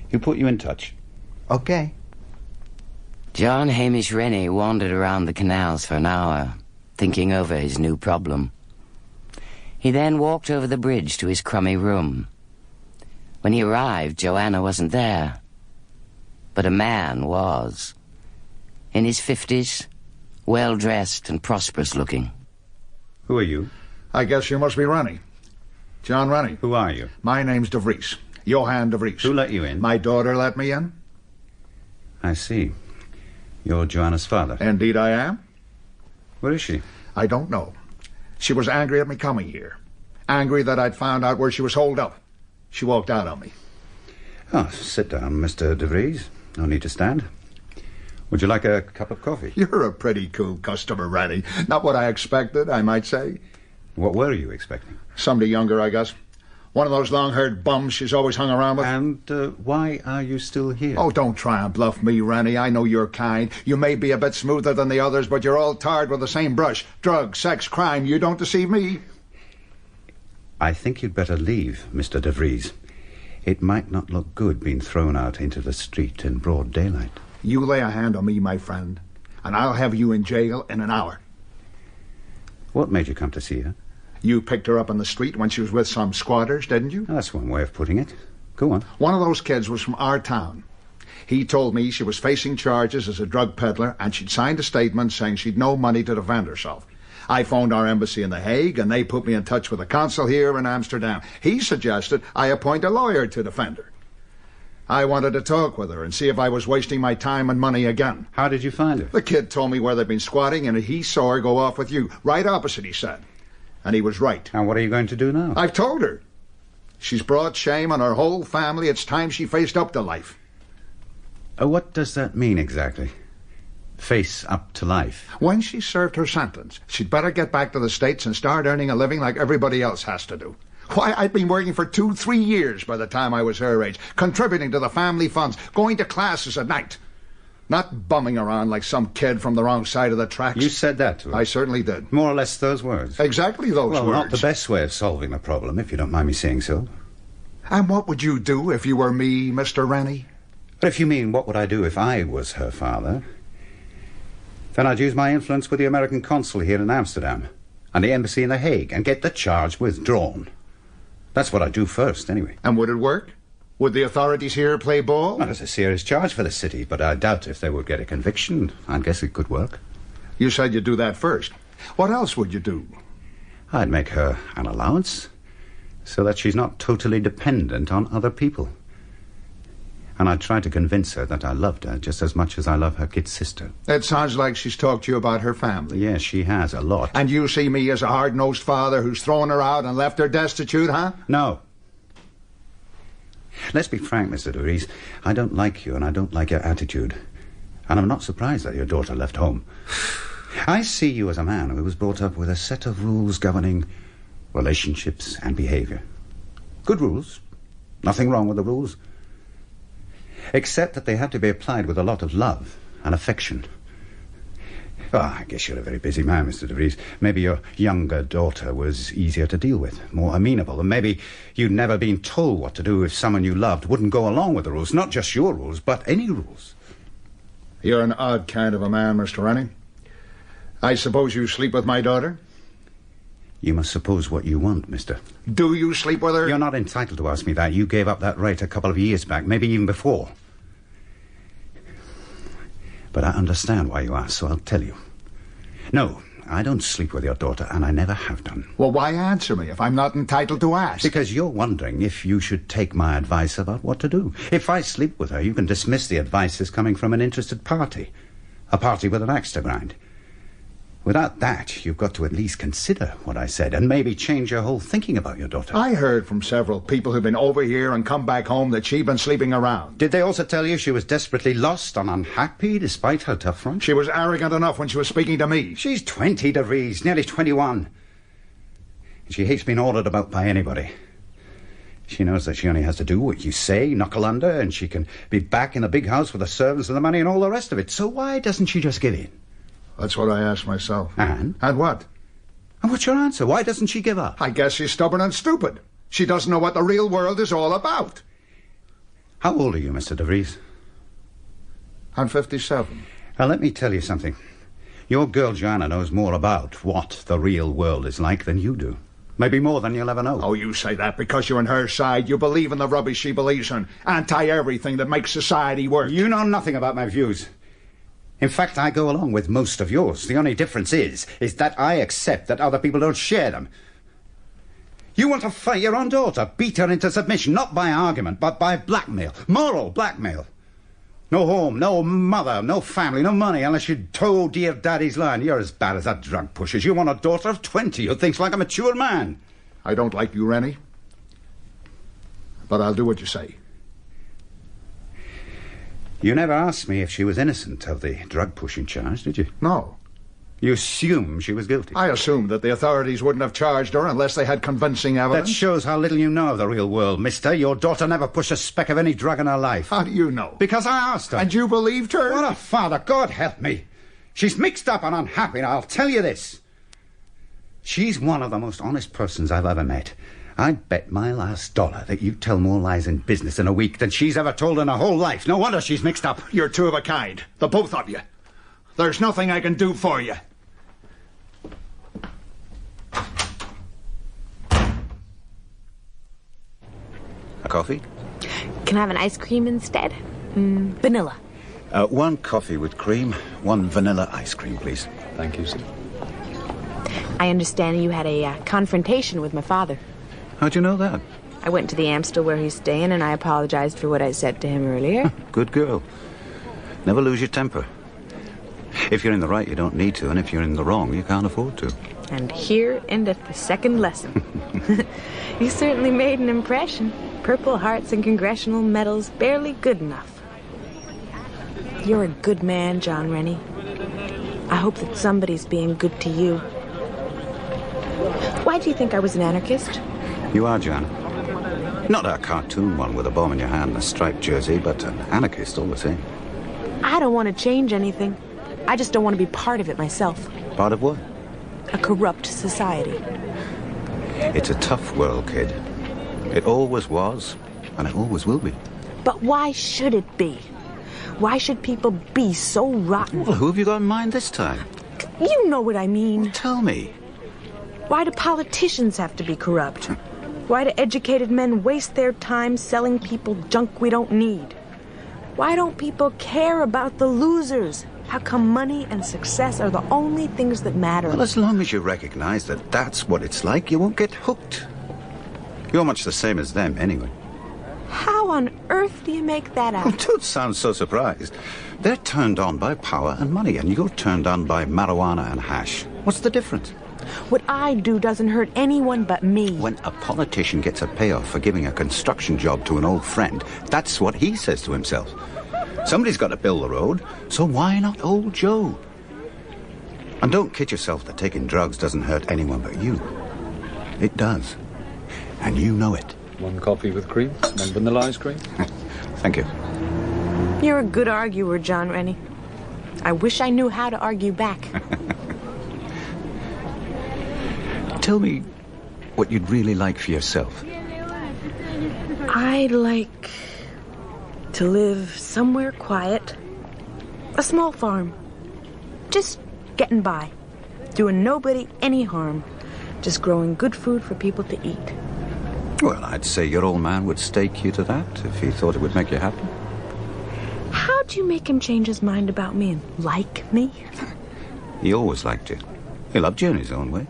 He'll put you in touch. Okay. John Hamish Rennie wandered around the canals for an hour, thinking over his new problem. He then walked over the bridge to his crummy room. When he arrived, Joanna wasn't there. But a man was. In his 50s, well-dressed and prosperous-looking. Who are you? I guess you must be Rennie. John Rennie. Who are you? My name's De Vries. Johan De Vries. Who let you in? My daughter let me in. I see. You're Joanna's father. Indeed I am. Where is she? I don't know. She was angry at me coming here. Angry that I'd found out where she was holed up. She walked out on me. Oh, sit down, Mr. De Vries. No need to stand. Would you like a cup of coffee? You're a pretty cool customer, Rennie. Not what I expected, I might say. What were you expecting? Somebody younger, I guess. One of those long-haired bums she's always hung around with. And why are you still here? Oh, don't try and bluff me, Rennie. I know you're kind. You may be a bit smoother than the others, but you're all tarred with the same brush. Drugs, sex, crime. You don't deceive me. I think you'd better leave, Mr. De Vries. It might not look good being thrown out into the street in broad daylight. You lay a hand on me, my friend, and I'll have you in jail in an hour. What made you come to see her? You picked her up on the street when she was with some squatters, didn't you? That's one way of putting it. Go on. One of those kids was from our town. He told me she was facing charges as a drug peddler, and she'd signed a statement saying she'd no money to defend herself. I phoned our embassy in The Hague, and they put me in touch with the consul here in Amsterdam. He suggested I appoint a lawyer to defend her. I wanted to talk with her and see if I was wasting my time and money again. How did you find her? The kid told me where they'd been squatting, and he saw her go off with you. Right opposite, he said. And he was right. And what are you going to do now? I've told her. She's brought shame on her whole family. It's time she faced up to life. What does that mean exactly? Face up to life? When she served her sentence, she'd better get back to the States and start earning a living like everybody else has to do. Why, I'd been working for 2-3 years by the time I was her age, contributing to the family funds, going to classes at night. Not bumming around like some kid from the wrong side of the tracks. You said that to her? I certainly did. More or less those words? Exactly those words. Well, not the best way of solving the problem, if you don't mind me saying so. And what would you do if you were me, Mr. Rennie? But if you mean what would I do if I was her father, then I'd use my influence with the American consul here in Amsterdam. and the embassy in The Hague and get the charge withdrawn. That's what I'd do first, anyway. And would it work? Would the authorities here play ball? Well, it's a serious charge for the city, but I doubt if they would get a conviction. I guess it could work. You said you'd do that first. What else would you do? I'd make her an allowance so that she's not totally dependent on other people. And I'd try to convince her that I loved her just as much as I love her kid sister. It sounds like she's talked to you about her family. Yes, she has, a lot. And you see me as a hard-nosed father who's thrown her out and left her destitute, huh? No. Let's be frank, Mr. DeVries. I don't like you, and I don't like your attitude. And I'm not surprised that your daughter left home. I see you as a man who was brought up with a set of rules governing relationships and behavior. Good rules. Nothing wrong with the rules. Except that they have to be applied with a lot of love and affection. Oh, I guess you're a very busy man, Mr. DeVries. Maybe your younger daughter was easier to deal with, more amenable, and maybe you'd never been told what to do if someone you loved wouldn't go along with the rules. Not just your rules, but any rules. You're an odd kind of a man, Mr. Rennie. I suppose you sleep with my daughter? You must suppose what you want, mister. Do you sleep with her? You're not entitled to ask me that. You gave up that right a couple of years back, maybe even before. But I understand why you ask, so I'll tell you. No, I don't sleep with your daughter, and I never have done. Well, why answer me if I'm not entitled to ask? Because you're wondering if you should take my advice about what to do. If I sleep with her, you can dismiss the advice as coming from an interested party. A party with an axe to grind. Without that, you've got to at least consider what I said and maybe change your whole thinking about your daughter. I heard from several people who've been over here and come back home that she'd been sleeping around. Did they also tell you she was desperately lost and unhappy despite her tough front? She was arrogant enough when she was speaking to me. She's 20, DeVries, nearly 21. And she hates being ordered about by anybody. She knows that she only has to do what you say, knuckle under, and she can be back in the big house with the servants and the money and all the rest of it. So why doesn't she just give in? That's what I asked myself. And? And what? And what's your answer? Why doesn't she give up? I guess she's stubborn and stupid. She doesn't know what the real world is all about. How old are you, Mr. DeVries? I'm 57. Now, let me tell you something. Your girl Joanna knows more about what the real world is like than you do. Maybe more than you'll ever know. Oh, you say that because you're on her side. You believe in the rubbish she believes in. Anti-everything that makes society work. You know nothing about my views. In fact, I go along with most of yours. The only difference is that I accept that other people don't share them. You want to fight your own daughter, beat her into submission, not by argument, but by blackmail. Moral blackmail. No home, no mother, no family, no money, unless you toe dear daddy's line. You're as bad as that drug pushes. You want a daughter of 20 who thinks like a mature man. I don't like you, Rennie. But I'll do what you say. You never asked me if she was innocent of the drug-pushing charge, did you? No. You assume she was guilty? I assumed that the authorities wouldn't have charged her unless they had convincing evidence. That shows how little you know of the real world, mister. Your daughter never pushed a speck of any drug in her life. How do you know? Because I asked her. And you believed her? What a father. God help me. She's mixed up and unhappy, and I'll tell you this. She's one of the most honest persons I've ever met. I'd bet my last dollar that you tell more lies in business in a week than she's ever told in her whole life. No wonder she's mixed up. You're two of a kind, the both of you. There's nothing I can do for you. A coffee? Can I have an ice cream instead? Vanilla. One coffee with cream, one vanilla ice cream, please. Thank you, sir. I understand you had a confrontation with my father. How'd you know that? I went to the Amstel where he's staying, and I apologized for what I said to him earlier. Good girl. Never lose your temper. If you're in the right, you don't need to, and if you're in the wrong, you can't afford to. And here endeth the second lesson. You certainly made an impression. Purple Hearts and congressional medals barely good enough. You're a good man, John Rennie. I hope that somebody's being good to you. Why do you think I was an anarchist? You are, Joanna. Not a cartoon one with a bomb in your hand and a striped jersey, but an anarchist all the same. I don't want to change anything. I just don't want to be part of it myself. Part of what? A corrupt society. It's a tough world, kid. It always was, and it always will be. But why should it be? Why should people be so rotten? Well, who have you got in mind this time? You know what I mean. Well, tell me. Why do politicians have to be corrupt? Why do educated men waste their time selling people junk we don't need? Why don't people care about the losers? How come money and success are the only things that matter? Well, as long as you recognize that that's what it's like, you won't get hooked. You're much the same as them, anyway. How on earth do you make that out? Oh, don't sound so surprised. They're turned on by power and money, and you're turned on by marijuana and hash. What's the difference? What I do doesn't hurt anyone but me. When a politician gets a payoff for giving a construction job to an old friend, that's what he says to himself. Somebody's got to build the road, so why not old Joe? And don't kid yourself that taking drugs doesn't hurt anyone but you. It does. And you know it. 1 coffee with cream, 1 vanilla ice cream. Thank you. You're a good arguer, John Rennie. I wish I knew how to argue back. Tell me what you'd really like for yourself. I'd like to live somewhere quiet. A small farm. Just getting by. Doing nobody any harm. Just growing good food for people to eat. Well, I'd say your old man would stake you to that if he thought it would make you happy. How'd you make him change his mind about me and like me? He always liked you. He loved you in his own way.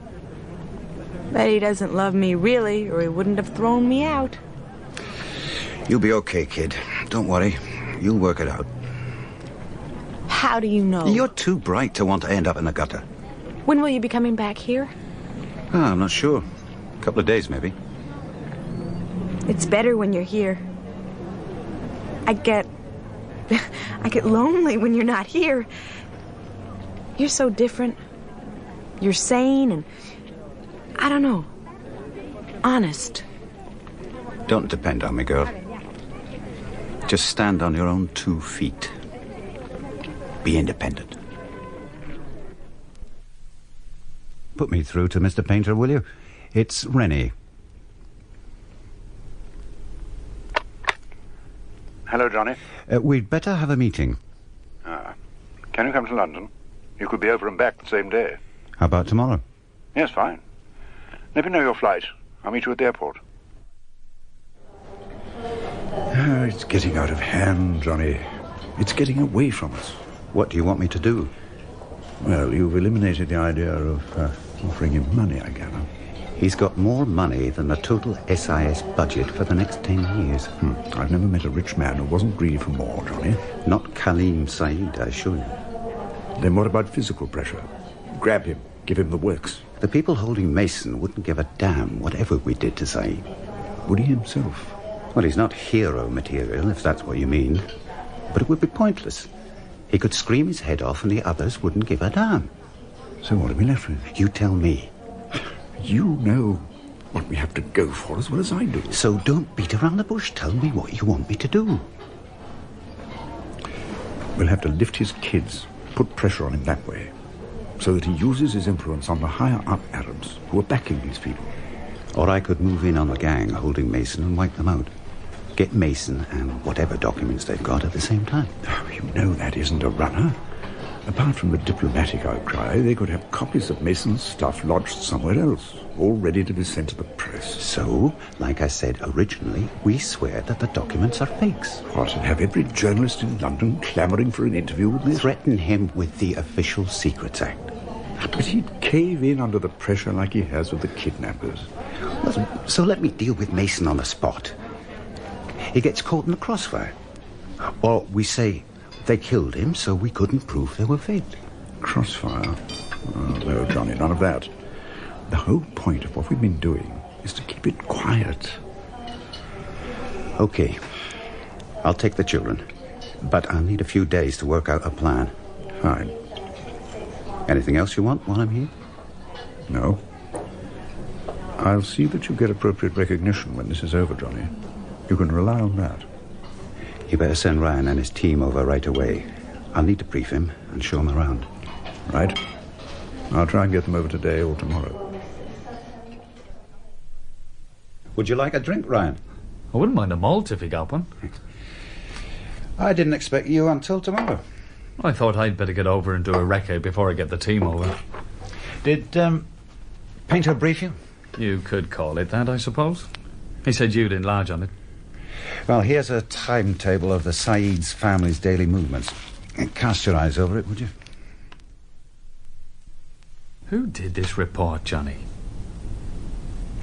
Bet he doesn't love me really, or he wouldn't have thrown me out. You'll be okay, kid. Don't worry. You'll work it out. How do you know? You're too bright to want to end up in the gutter. When will you be coming back here? I'm not sure. A couple of days, maybe. It's better when you're here. I get lonely when you're not here. You're so different. You're sane and, I don't know, honest. Don't depend on me, girl. Just stand on your own 2 feet. Be independent. Put me through to Mr. Painter, will you? It's Rennie. Hello, Johnny. We'd better have a meeting. Can you come to London? You could be over and back the same day. How about tomorrow? Yes, fine. Let me know your flight. I'll meet you at the airport. It's getting out of hand, Johnny. It's getting away from us. What do you want me to do? Well, you've eliminated the idea of offering him money, I gather. He's got more money than the total SIS budget for the next 10 years. I've never met a rich man who wasn't greedy for more, Johnny. Not Kaleem Saeed, I assure you. Then what about physical pressure? Grab him, give him the works. The people holding Mason wouldn't give a damn whatever we did to Saeed. Would he himself? Well, he's not hero material, if that's what you mean. But it would be pointless. He could scream his head off and the others wouldn't give a damn. So what are we left with? You tell me. You know what we have to go for as well as I do. So don't beat around the bush. Tell me what you want me to do. We'll have to lift his kids, put pressure on him that way, so that he uses his influence on the higher-up Arabs who are backing these people. Or I could move in on the gang holding Mason and wipe them out. Get Mason and whatever documents they've got at the same time. Oh, you know that isn't a runner. Apart from the diplomatic outcry, they could have copies of Mason's stuff lodged somewhere else, all ready to be sent to the press. So, like I said originally, we swear that the documents are fakes. What, and have every journalist in London clamouring for an interview with me? Threaten him with the Official Secrets Act. But he'd cave in under the pressure like he has with the kidnappers. Well, so let me deal with Mason on the spot. He gets caught in the crossfire. Or we say they killed him, so we couldn't prove they were faked. Crossfire? Oh, no, Johnny, none of that. The whole point of what we've been doing is to keep it quiet. Okay. I'll take the children. But I'll need a few days to work out a plan. Fine. Anything else you want while I'm here? No. I'll see that you get appropriate recognition when this is over, Johnny. You can rely on that. You better send Ryan and his team over right away. I'll need to brief him and show him around. Right. I'll try and get them over today or tomorrow. Would you like a drink, Ryan? I wouldn't mind a malt if you got one. I didn't expect you until tomorrow. I thought I'd better get over and do a recce before I get the team over. Did Painter brief you? You could call it that, I suppose. He said you'd enlarge on it. Well, here's a timetable of the Saeed's family's daily movements. Cast your eyes over it, would you? Who did this report, Johnny?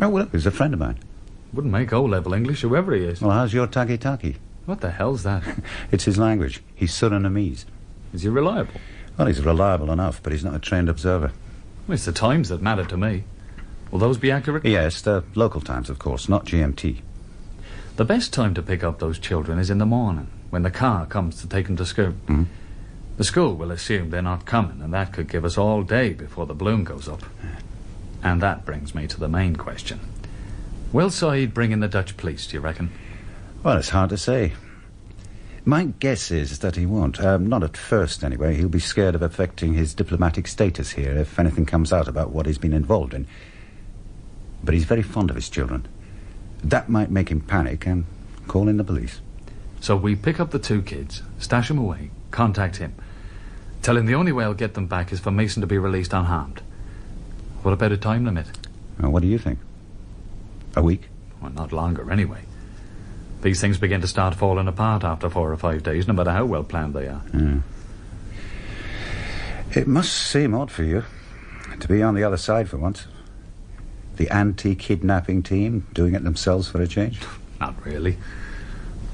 Oh, well, he's a friend of mine. Wouldn't make O-level English, whoever he is. Well, how's your taki-taki? What the hell's that? It's his language. He's Surinamese. Is he reliable? Well, he's reliable enough, but he's not a trained observer. Well, it's the times that matter to me. Will those be accurate? Yes, the local times, of course, not GMT. The best time to pick up those children is in the morning, when the car comes to take them to school. Mm-hmm. The school will assume they're not coming, and that could give us all day before the balloon goes up. And that brings me to the main question. Will Saeed bring in the Dutch police, do you reckon? Well, it's hard to say. My guess is that he won't. Not at first, anyway. He'll be scared of affecting his diplomatic status here if anything comes out about what he's been involved in. But he's very fond of his children. That might make him panic and call in the police. So we pick up the 2 kids, stash them away, contact him. Tell him the only way I'll get them back is for Mason to be released unharmed. What about a time limit? Well, what do you think? A week? Well, not longer, anyway. These things begin to start falling apart after 4 or 5 days, no matter how well planned they are. Yeah. It must seem odd for you to be on the other side for once. The anti-kidnapping team doing it themselves for a change? Not really.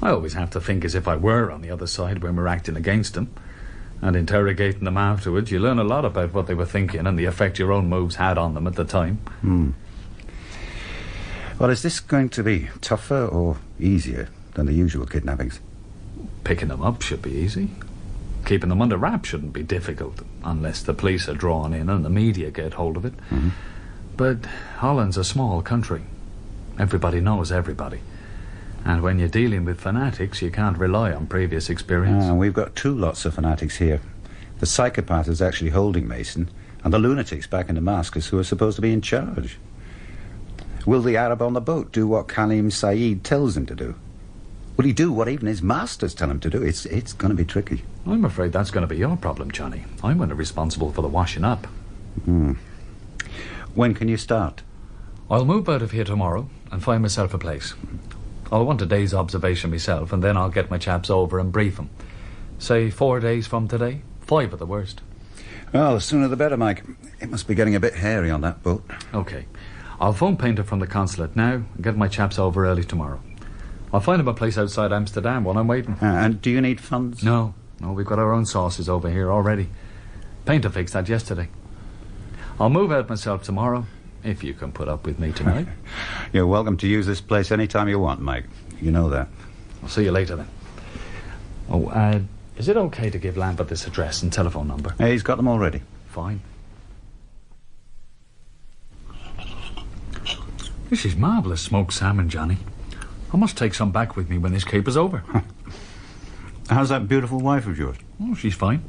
I always have to think as if I were on the other side when we're acting against them. And interrogating them afterwards, you learn a lot about what they were thinking and the effect your own moves had on them at the time. Well, is this going to be tougher or easier than the usual kidnappings? Picking them up should be easy. Keeping them under wraps shouldn't be difficult, unless the police are drawn in and the media get hold of it. Mm-hmm. But Holland's a small country. Everybody knows everybody. And when you're dealing with fanatics, you can't rely on previous experience. We've got 2 lots of fanatics here. The psychopath is actually holding Mason, and the lunatics back in Damascus who are supposed to be in charge. Will the Arab on the boat do what Khalim Saeed tells him to do? Will he do what even his masters tell him to do? It's going to be tricky. I'm afraid that's going to be your problem, Johnny. I'm going to be responsible for the washing up. When can you start? I'll move out of here tomorrow and find myself a place. I'll want a day's observation myself, and then I'll get my chaps over and brief them. Say 4 days from today, 5 at the worst. Well, the sooner the better, Mike. It must be getting a bit hairy on that boat. OK. I'll phone Painter from the consulate now and get my chaps over early tomorrow. I'll find him a place outside Amsterdam while I'm waiting. And do you need funds? No, we've got our own sources over here already. Painter fixed that yesterday. I'll move out myself tomorrow, if you can put up with me tonight. You're welcome to use this place any time you want, Mike. You know that. I'll see you later, then. Oh, is it okay to give Lambert this address and telephone number? Hey, he's got them already. Fine. This is marvellous smoked salmon, Johnny. I must take some back with me when this caper's over. How's that beautiful wife of yours? Oh, she's fine.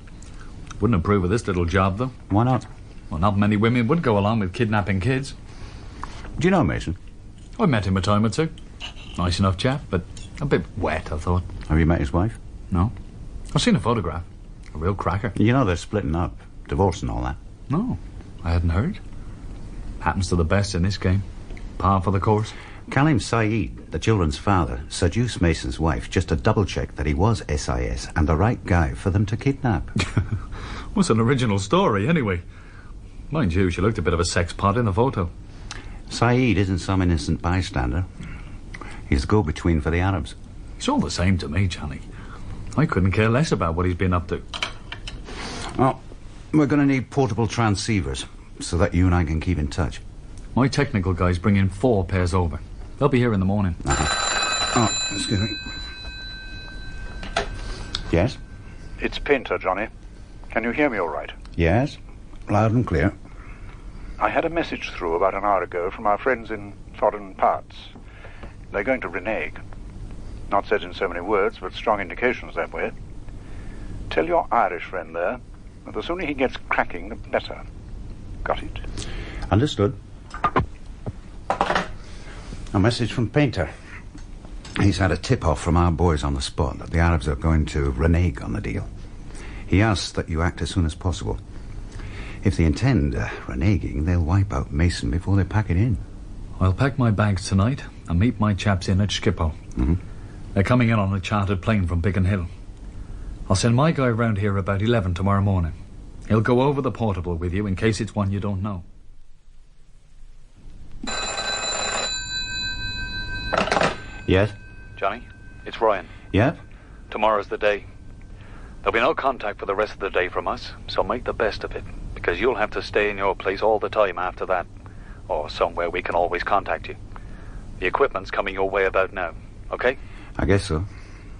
Wouldn't approve of this little job, though. Why not? Well, not many women would go along with kidnapping kids. Do you know Mason? I met him a time or 2. Nice enough chap, but a bit wet, I thought. Have you met his wife? No. I've seen a photograph. A real cracker. You know they're splitting up. Divorce and all that. No, I hadn't heard. Happens to the best in this game. Par for the course. Khalim Saeed, the children's father, seduced Mason's wife just to double-check that he was SIS and the right guy for them to kidnap. What's an original story, anyway? Mind you, she looked a bit of a sex pot in the photo. Saeed isn't some innocent bystander. He's the go-between for the Arabs. It's all the same to me, Johnny. I couldn't care less about what he's been up to. Well, we're going to need portable transceivers so that you and I can keep in touch. My technical guys bring in 4 pairs over. They'll be here in the morning. Oh, excuse me. Yes? It's Painter, Johnny. Can you hear me all right? Yes, loud and clear. I had a message through about an hour ago from our friends in foreign parts. They're going to renege. Not said in so many words, but strong indications that way. Tell your Irish friend there that the sooner he gets cracking, the better. Got it? Understood. A message from Painter. He's had a tip-off from our boys on the spot that the Arabs are going to renege on the deal. He asks that you act as soon as possible. If they intend reneging, they'll wipe out Mason before they pack it in. I'll pack my bags tonight and meet my chaps in at Schiphol. Mm-hmm. They're coming in on a chartered plane from Biggin Hill. I'll send my guy round here about 11 tomorrow morning. He'll go over the portable with you in case it's one you don't know. Yes? Johnny, it's Ryan. Yep? Tomorrow's the day. There'll be no contact for the rest of the day from us, so make the best of it, because you'll have to stay in your place all the time after that, or somewhere we can always contact you. The equipment's coming your way about now, okay? I guess so.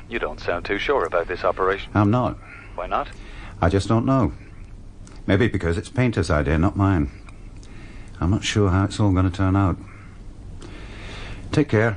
You don't sound too sure about this operation. I'm not. Why not? I just don't know. Maybe because it's Painter's idea, not mine. I'm not sure how it's all going to turn out. Take care.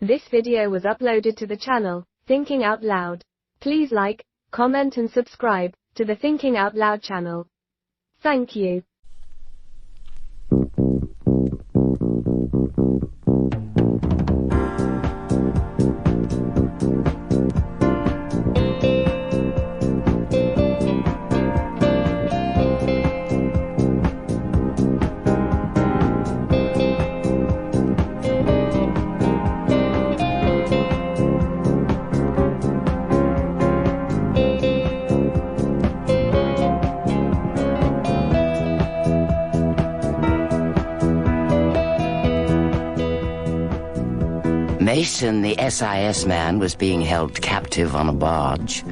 This video was uploaded to the channel, Thinking Out Loud. Please like, comment and subscribe to the Thinking Out Loud channel. Thank you. Mason, the SIS man, was being held captive on a barge.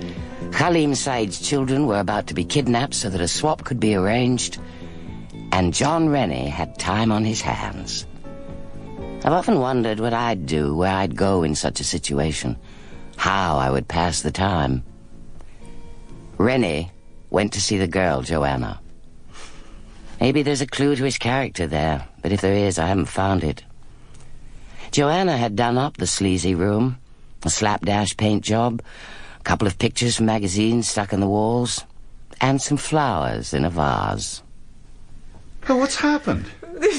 Halim Said's children were about to be kidnapped so that a swap could be arranged. And John Rennie had time on his hands. I've often wondered what I'd do, where I'd go in such a situation, how I would pass the time. Rennie went to see the girl, Joanna. Maybe there's a clue to his character there, but if there is, I haven't found it. Joanna had done up the sleazy room, a slapdash paint job, a couple of pictures from magazines stuck on the walls, and some flowers in a vase. Well, what's happened?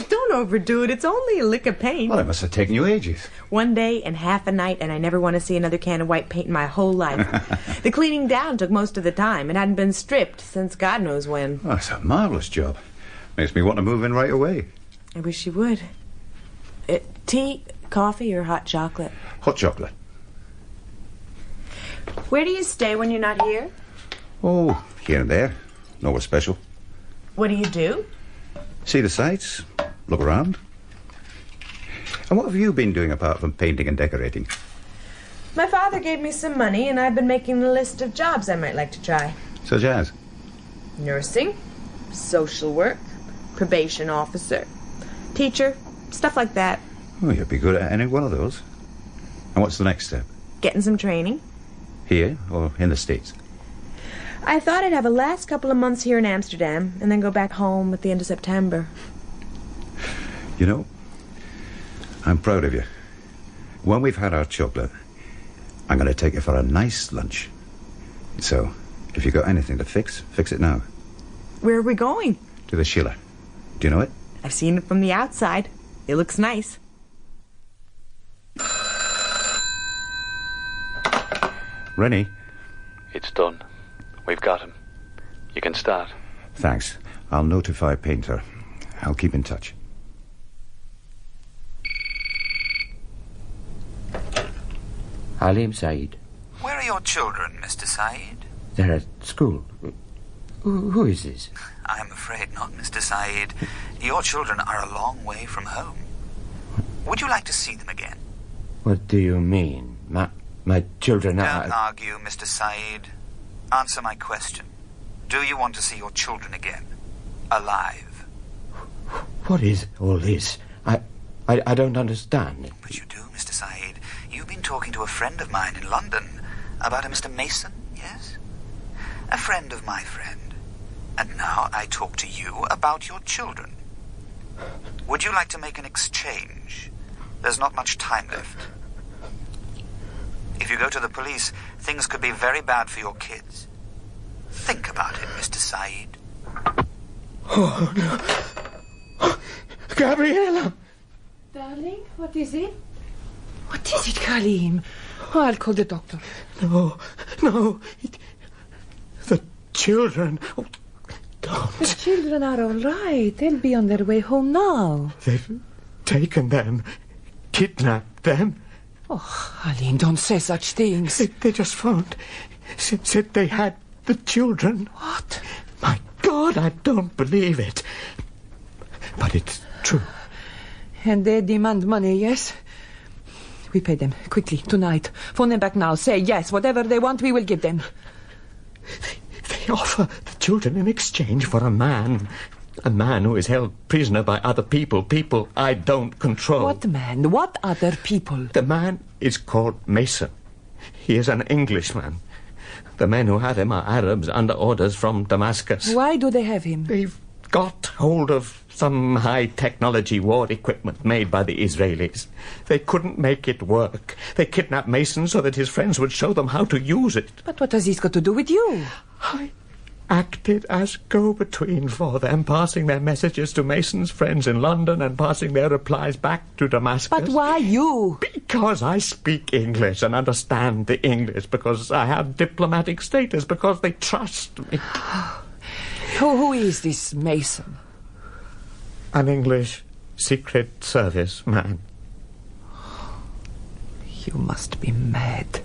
Don't overdo it. It's only a lick of paint. Well, it must have taken you ages. One day and half a night, and I never want to see another can of white paint in my whole life. The cleaning down took most of the time. It hadn't been stripped since God knows when. Oh, it's a marvellous job. Makes me want to move in right away. I wish you would. Tea, coffee, or hot chocolate? Hot chocolate. Where do you stay when you're not here? Oh, here and there. Nowhere special. What do you do? See the sights, look around. And what have you been doing apart from painting and decorating? My father gave me some money, and I've been making a list of jobs I might like to try. Such as? Nursing, social work, probation officer, teacher, stuff like that. Oh, you'd be good at any one of those. And what's the next step? Getting some training. Here or in the States? I thought I'd have a last couple of months here in Amsterdam and then go back home at the end of September. You know, I'm proud of you. When we've had our chocolate, I'm going to take you for a nice lunch. So, if you've got anything to fix it now. Where are we going? To the Schiller. Do you know it? I've seen it from the outside. It looks nice. Rennie? It's done. We've got him. You can start. Thanks. I'll notify Painter. I'll keep in touch. Halim Said. Where are your children, Mr. Said? They're at school. Who is this? I'm afraid not, Mr. Said. Your children are a long way from home. Would you like to see them again? What do you mean? My children are... Don't argue, Mr. Said. Answer my question. Do you want to see your children again? Alive? What is all this? I don't understand. But you do, Mr. Said. You've been talking to a friend of mine in London about a Mr. Mason, yes? A friend of my friend. And now I talk to you about your children. Would you like to make an exchange? There's not much time left. If you go to the police, things could be very bad for your kids. Think about it, Mr. Saeed. Oh, no. Gabriella! Darling, what is it? What is it, Khalim? Oh, I'll call the doctor. No. The children. Oh, don't. The children are all right. They'll be on their way home now. They've taken them, kidnapped them. Oh, Khalim, don't say such things. They just phoned. Said they had the children. What? My God, I don't believe it. But it's true. And they demand money, yes? We pay them, quickly, tonight. Phone them back now. Say yes, whatever they want, we will give them. They offer the children in exchange for a man. A man who is held prisoner by other people. People I don't control. What man? What other people? The man is called Mason. He is an Englishman. The men who have him are Arabs under orders from Damascus. Why do they have him? They've got hold of some high-technology war equipment made by the Israelis. They couldn't make it work. They kidnapped Mason so that his friends would show them how to use it. But what has this got to do with you? I acted as go-between for them, passing their messages to Mason's friends in London and passing their replies back to Damascus. But why you? Because I speak English and understand the English, because I have diplomatic status, because they trust me. Who is this Mason? An English Secret Service man. You must be mad.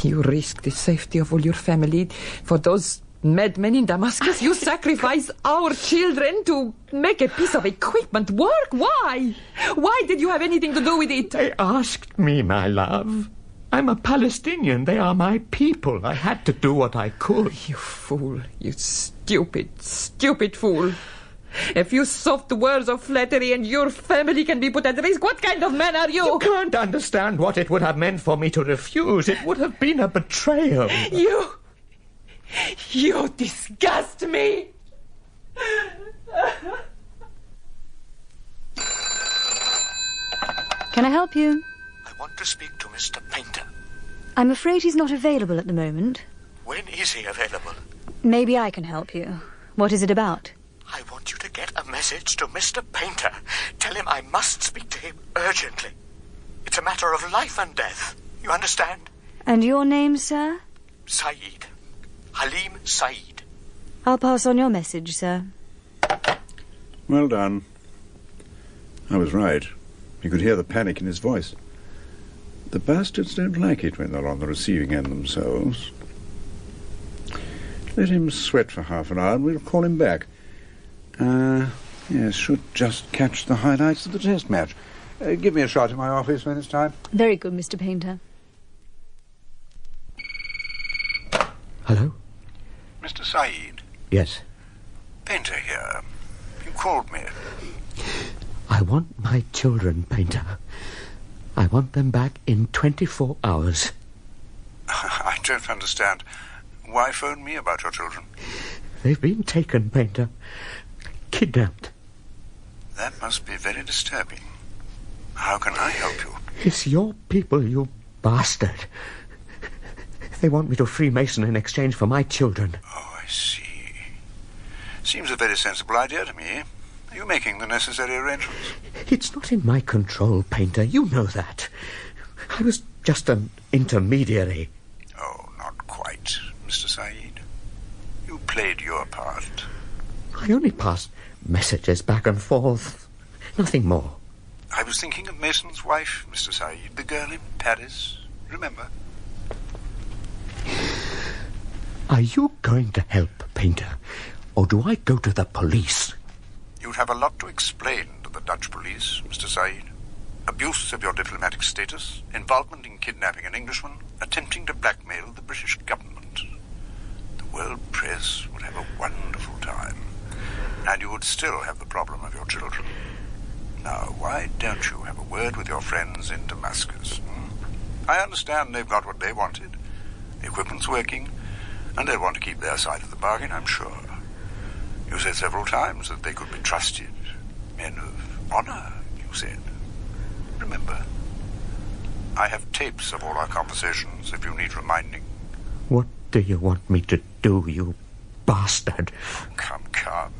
You risk the safety of all your family for those madmen in Damascus. You sacrifice our children to make a piece of equipment work. Why? Why did you have anything to do with it? They asked me, my love. I'm a Palestinian. They are my people. I had to do what I could. You fool. You stupid, stupid fool. A few soft words of flattery and your family can be put at risk. What kind of man are you? You can't understand what it would have meant for me to refuse. It would have been a betrayal. You disgust me. Can I help you? I want to speak to Mr. Painter. I'm afraid he's not available at the moment. When is he available? Maybe I can help you. What is it about? I want you to get a message to Mr. Painter. Tell him I must speak to him urgently. It's a matter of life and death. You understand? And your name, sir? Saeed. Halim Saeed. I'll pass on your message, sir. Well done. I was right. You could hear the panic in his voice. The bastards don't like it when they're on the receiving end themselves. Let him sweat for half an hour and we'll call him back. Yes, should just catch the highlights of the test match. Give me a shot in my office when it's time. Very good, Mr. Painter. Hello? Mr. Saeed. Yes. Painter here. You called me. I want my children, Painter. I want them back in 24 hours. I don't understand. Why phone me about your children? They've been taken, Painter. Kidnapped. That must be very disturbing. How can I help you? It's your people, you bastard. They want me to free Mason in exchange for my children. Oh, I see. Seems a very sensible idea to me. Are you making the necessary arrangements? It's not in my control, Painter. You know that. I was just an intermediary. Oh, not quite, Mr. Saeed. You played your part. I only passed messages back and forth. Nothing more. I was thinking of Mason's wife, Mr. Saeed, the girl in Paris. Remember? Are you going to help, Painter? Or do I go to the police? You'd have a lot to explain to the Dutch police, Mr. Saeed. Abuse of your diplomatic status, involvement in kidnapping an Englishman, attempting to blackmail the British government. The world press would have a wonderful time. And you would still have the problem of your children. Now, why don't you have a word with your friends in Damascus? I understand they've got what they wanted. The equipment's working, and they want to keep their side of the bargain, I'm sure. You said several times that they could be trusted. Men of honor, you said. Remember, I have tapes of all our conversations if you need reminding. What do you want me to do, you bastard? Come,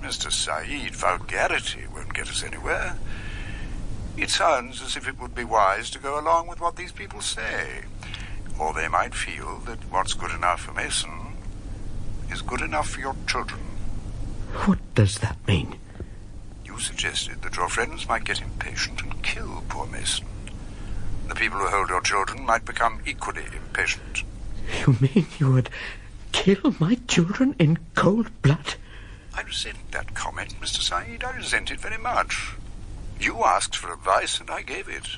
Mr. Saeed. Vulgarity won't get us anywhere. It sounds as if it would be wise to go along with what these people say. Or they might feel that what's good enough for Mason is good enough for your children. What does that mean? You suggested that your friends might get impatient and kill poor Mason. The people who hold your children might become equally impatient. You mean you would kill my children in cold blood? I resent that comment, Mr. Saeed. I resent it very much. You asked for advice, and I gave it.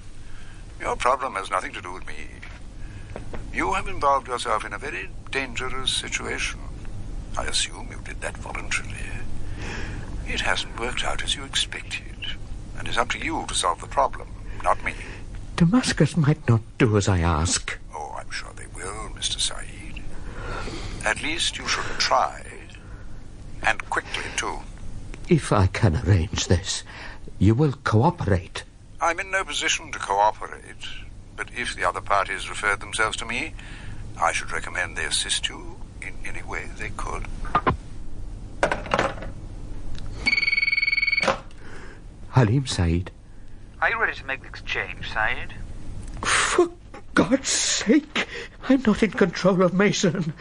Your problem has nothing to do with me. You have involved yourself in a very dangerous situation. I assume you did that voluntarily. It hasn't worked out as you expected, and it's up to you to solve the problem, not me. Damascus might not do as I ask. Oh, I'm sure they will, Mr. Saeed. At least you should try. And quickly, too. If I can arrange this, you will cooperate. I'm in no position to cooperate, but if the other parties referred themselves to me, I should recommend they assist you in any way they could. Halim Saeed. Are you ready to make the exchange, Saeed? For God's sake, I'm not in control of Mason.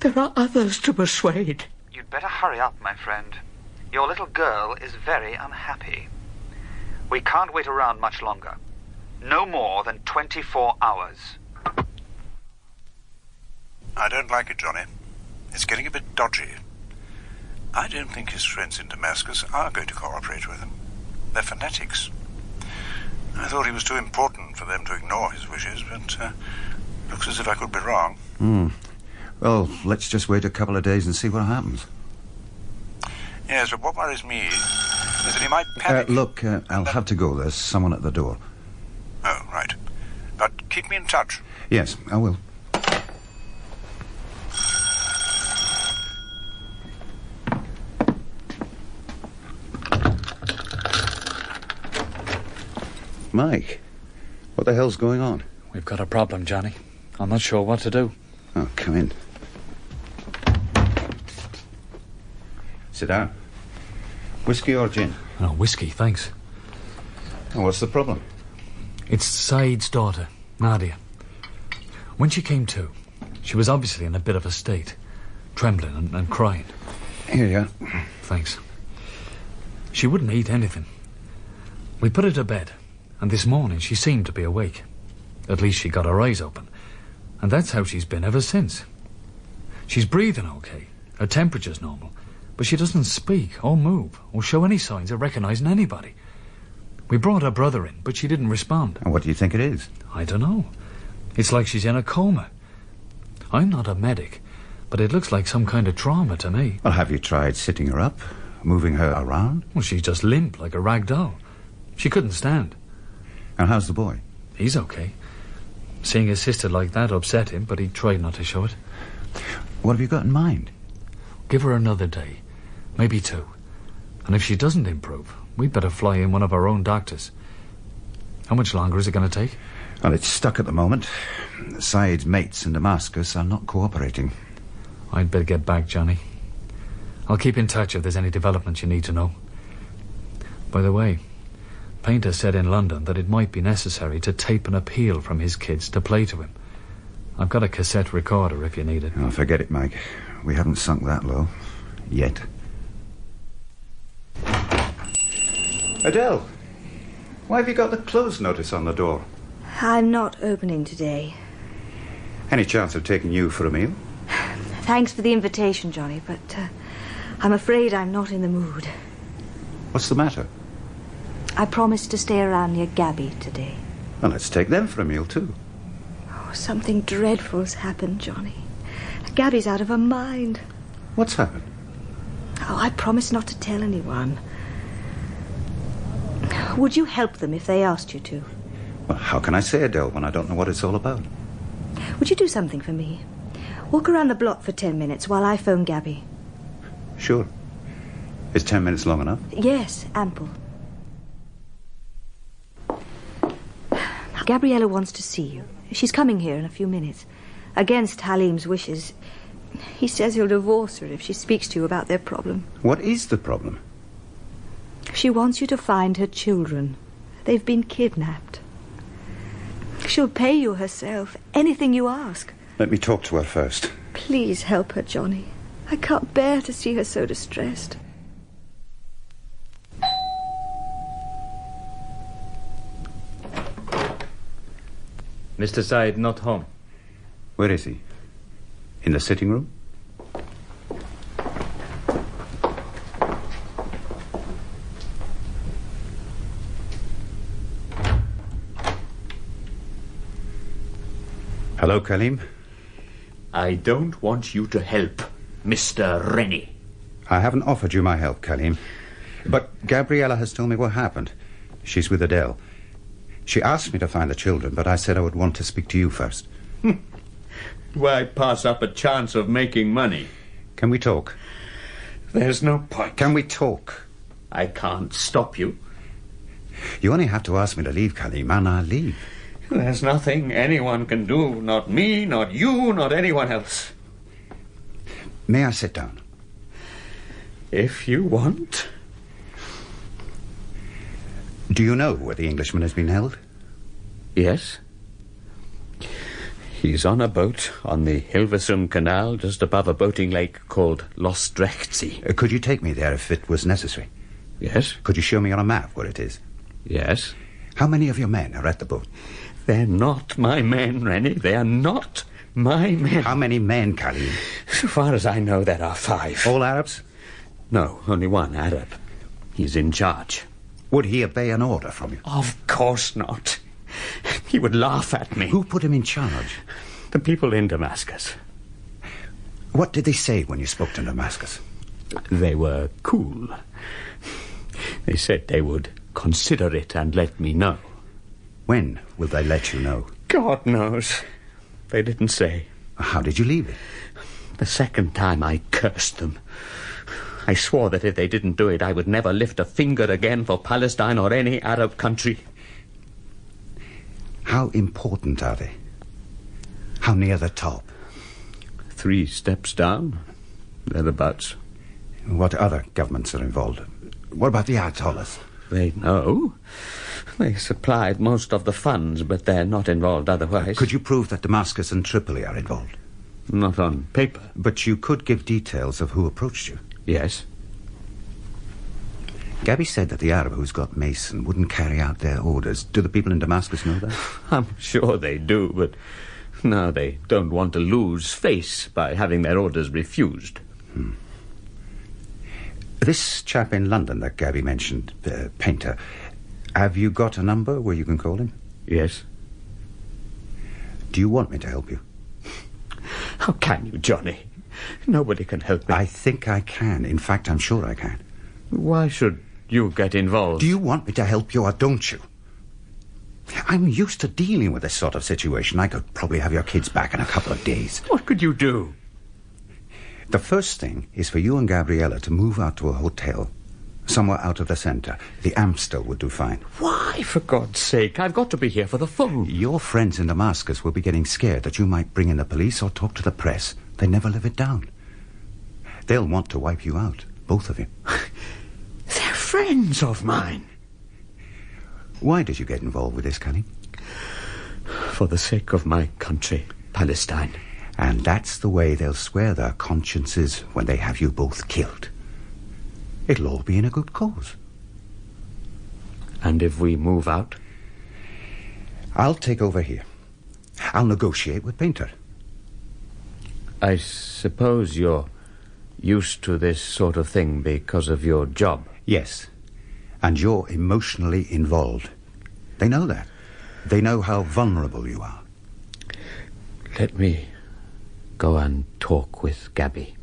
There are others to persuade. You'd better hurry up, my friend. Your little girl is very unhappy. We can't wait around much longer. No more than 24 hours. I don't like it, Johnny. It's getting a bit dodgy. I don't think his friends in Damascus are going to cooperate with him. They're fanatics. I thought he was too important for them to ignore his wishes, but looks as if I could be wrong. Well, let's just wait a couple of days and see what happens. Yes, but what worries me is that he might panic. Look, I'll have to go. There's someone at the door. Oh, right. But keep me in touch. Yes, I will. Mike, what the hell's going on? We've got a problem, Johnny. I'm not sure what to do. Oh, come in. Sit down. Whiskey or gin? Oh, whiskey, thanks. Oh, what's the problem? It's Saeed's daughter, Nadia. When she came to, she was obviously in a bit of a state, trembling and crying. Here you are. Thanks. She wouldn't eat anything. We put her to bed, and this morning she seemed to be awake. At least she got her eyes open. And that's how she's been ever since. She's breathing okay. Her temperature's normal. But she doesn't speak or move or show any signs of recognizing anybody. We brought her brother in, but she didn't respond. And what do you think it is? I don't know. It's like she's in a coma. I'm not a medic, but it looks like some kind of trauma to me. Well, have you tried sitting her up? Moving her around? Well, she's just limp like a rag doll. She couldn't stand. And how's the boy? He's okay. Seeing his sister like that upset him, but he tried not to show it. What have you got in mind? Give her another day. Maybe 2. And if she doesn't improve, we'd better fly in one of our own doctors. How much longer is it going to take? Well, it's stuck at the moment. Saeed's mates in Damascus are not cooperating. I'd better get back, Johnny. I'll keep in touch if there's any developments you need to know. By the way, Painter said in London that it might be necessary to tape an appeal from his kids to play to him. I've got a cassette recorder if you need it. Oh, forget it, Mike. We haven't sunk that low. Yet. Adele, why have you got the close notice on the door? I'm not opening today. Any chance of taking you for a meal? Thanks for the invitation, Johnny, but I'm afraid I'm not in the mood. What's the matter? I promised to stay around near Gabby today. Well, let's take them for a meal, too. Oh, something dreadful's happened, Johnny. Gabby's out of her mind. What's happened? Oh, I promised not to tell anyone. Would you help them if they asked you to? Well, how can I say, Adele, when I don't know what it's all about? Would you do something for me? Walk around the block for 10 minutes while I phone Gabby. Sure. Is 10 minutes long enough? Yes, ample. Gabriella wants to see you. She's coming here in a few minutes. Against Halim's wishes. He says he'll divorce her if she speaks to you about their problem. What is the problem? She wants you to find her children. They've been kidnapped. She'll pay you herself, anything you ask. Let me talk to her first. Please help her, Johnny. I can't bear to see her so distressed. Mr. Said not home. Where is he? In the sitting room? Hello, Kalim. I don't want you to help, Mr. Rennie. I haven't offered you my help, Kalim. But Gabriella has told me what happened. She's with Adele. She asked me to find the children, but I said I would want to speak to you first. Why pass up a chance of making money? Can we talk? There's no point. Can we talk? I can't stop you. You only have to ask me to leave, Kalim, and I'll leave. There's nothing anyone can do. Not me, not you, not anyone else. May I sit down? If you want. Do you know where the Englishman has been held? Yes. He's on a boat on the Hilversum Canal just above a boating lake called Lostrechtsee. Could you take me there if it was necessary? Yes. Could you show me on a map where it is? Yes. How many of your men are at the boat? They're not my men, Rennie. They are not my men. How many men, Kalim? So far as I know, there are 5. All Arabs? No, only one Arab. He's in charge. Would he obey an order from you? Of course not. He would laugh at me. Who put him in charge? The people in Damascus. What did they say when you spoke to Damascus? They were cool. They said they would consider it and let me know. When will they let you know? God knows. They didn't say. How did you leave it? The second time I cursed them. I swore that if they didn't do it, I would never lift a finger again for Palestine or any Arab country. How important are they? How near the top? 3 steps down, thereabouts. What other governments are involved? What about the Ayatollahs? They know. They supplied most of the funds, but they're not involved otherwise. Could you prove that Damascus and Tripoli are involved? Not on paper. But you could give details of who approached you? Yes. Gabby said that the Arab who's got Mason wouldn't carry out their orders. Do the people in Damascus know that? I'm sure they do, but now they don't want to lose face by having their orders refused. This chap in London that Gabby mentioned, Painter, have you got a number where you can call him? Yes. Do you want me to help you? How can you, Johnny? Nobody can help me. I think I can. In fact, I'm sure I can. Why should you get involved? Do you want me to help you or don't you? I'm used to dealing with this sort of situation. I could probably have your kids back in a couple of days. What could you do? The first thing is for you and Gabriella to move out to a hotel, somewhere out of the centre. The Amstel would do fine. Why, for God's sake? I've got to be here for the phone. Your friends in Damascus will be getting scared that you might bring in the police or talk to the press. They never live it down. They'll want to wipe you out, both of you. They're friends of mine. Why did you get involved with this, Kalim? For the sake of my country, Palestine. And that's the way they'll swear their consciences when they have you both killed. It'll all be in a good cause. And if we move out? I'll take over here. I'll negotiate with Painter. I suppose you're used to this sort of thing because of your job. Yes. And you're emotionally involved. They know that. They know how vulnerable you are. Let me go and talk with Gabby.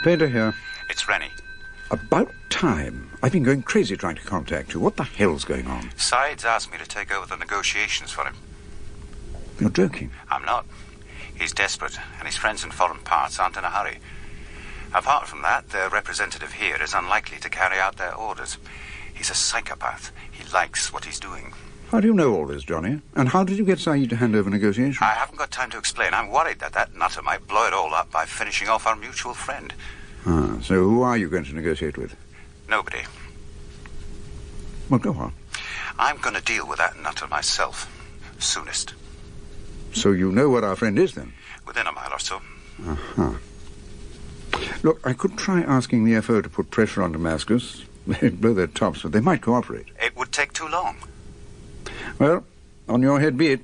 Painter here. It's Rennie. About time. I've been going crazy trying to contact you. What the hell's going on? Saeed's asked me to take over the negotiations for him. You're joking. I'm not. He's desperate, and his friends in foreign parts aren't in a hurry. Apart from that, their representative here is unlikely to carry out their orders. He's a psychopath. He likes what he's doing. How do you know all this, Johnny? And how did you get Saeed to hand over negotiations? I haven't got time to explain. I'm worried that that nutter might blow it all up by finishing off our mutual friend. Ah, so who are you going to negotiate with? Nobody. Well, go on. I'm going to deal with that nutter myself. Soonest. So you know what our friend is, then? Within a mile or so. Uh-huh. Look, I could try asking the FO to put pressure on Damascus. They'd blow their tops, but they might cooperate. It would take too long. Well, on your head be it.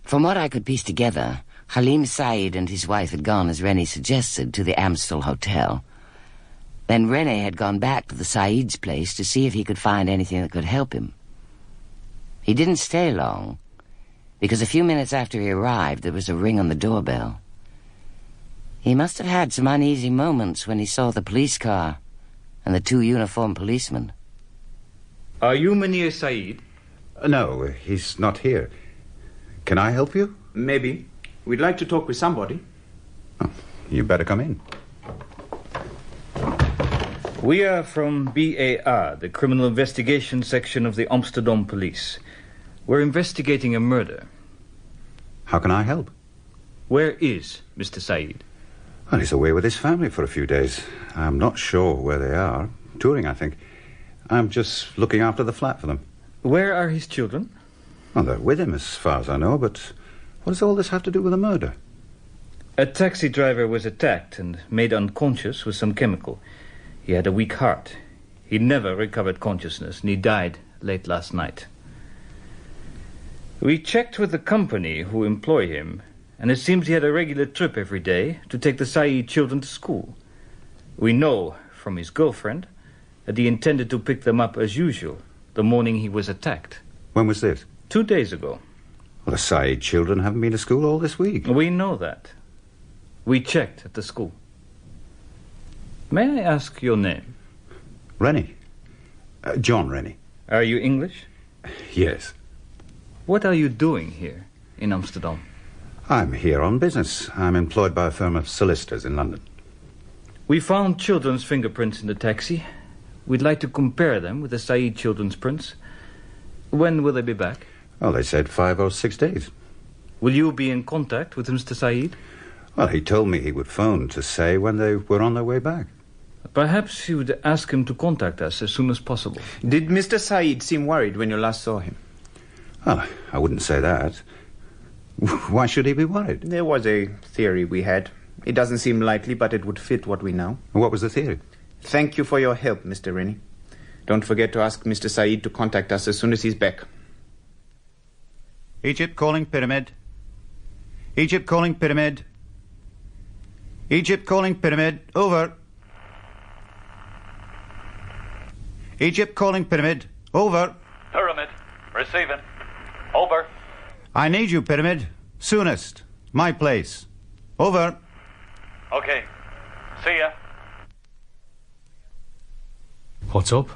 From what I could piece together, Halim Saeed and his wife had gone, as Rennie suggested, to the Amstel Hotel. Then Rennie had gone back to the Saeed's place to see if he could find anything that could help him. He didn't stay long, because a few minutes after he arrived, there was a ring on the doorbell. He must have had some uneasy moments when he saw the police car and the 2 uniformed policemen. Are you Munir Saeed? No, he's not here. Can I help you? Maybe. We'd like to talk with somebody. Oh, you better come in. We are from BAR, the Criminal Investigation Section of the Amsterdam Police. We're investigating a murder. How can I help? Where is Mr. Saeed? Well, he's away with his family for a few days. I'm not sure where they are. Touring, I think. I'm just looking after the flat for them. Where are his children? Well, they're with him as far as I know, but what does all this have to do with a murder? A taxi driver was attacked and made unconscious with some chemical. He had a weak heart. He never recovered consciousness, and he died late last night. We checked with the company who employ him, and it seems he had a regular trip every day to take the Saeed children to school. We know from his girlfriend that he intended to pick them up as usual the morning he was attacked. When was this? 2 days ago. Well, the Saeed children haven't been to school all this week. We know that. We checked at the school. May I ask your name? Rennie. John Rennie. Are you English? Yes. What are you doing here in Amsterdam? I'm here on business. I'm employed by a firm of solicitors in London. We found children's fingerprints in the taxi. We'd like to compare them with the Saeed children's prints. When will they be back? Well, they said 5 or 6 days. Will you be in contact with Mr. Saeed? Well, he told me he would phone to say when they were on their way back. Perhaps you would ask him to contact us as soon as possible. Did Mr. Saeed seem worried when you last saw him? Well, I wouldn't say that. Why should he be worried? There was a theory we had. It doesn't seem likely, but it would fit what we know. What was the theory? Thank you for your help, Mr. Rennie. Don't forget to ask Mr. Saeed to contact us as soon as he's back. Egypt calling Pyramid. Egypt calling Pyramid. Egypt calling Pyramid. Over. Egypt calling Pyramid. Over. Pyramid. Receiving. Over. I need you, Pyramid. Soonest. My place. Over. Okay. See ya. What's up?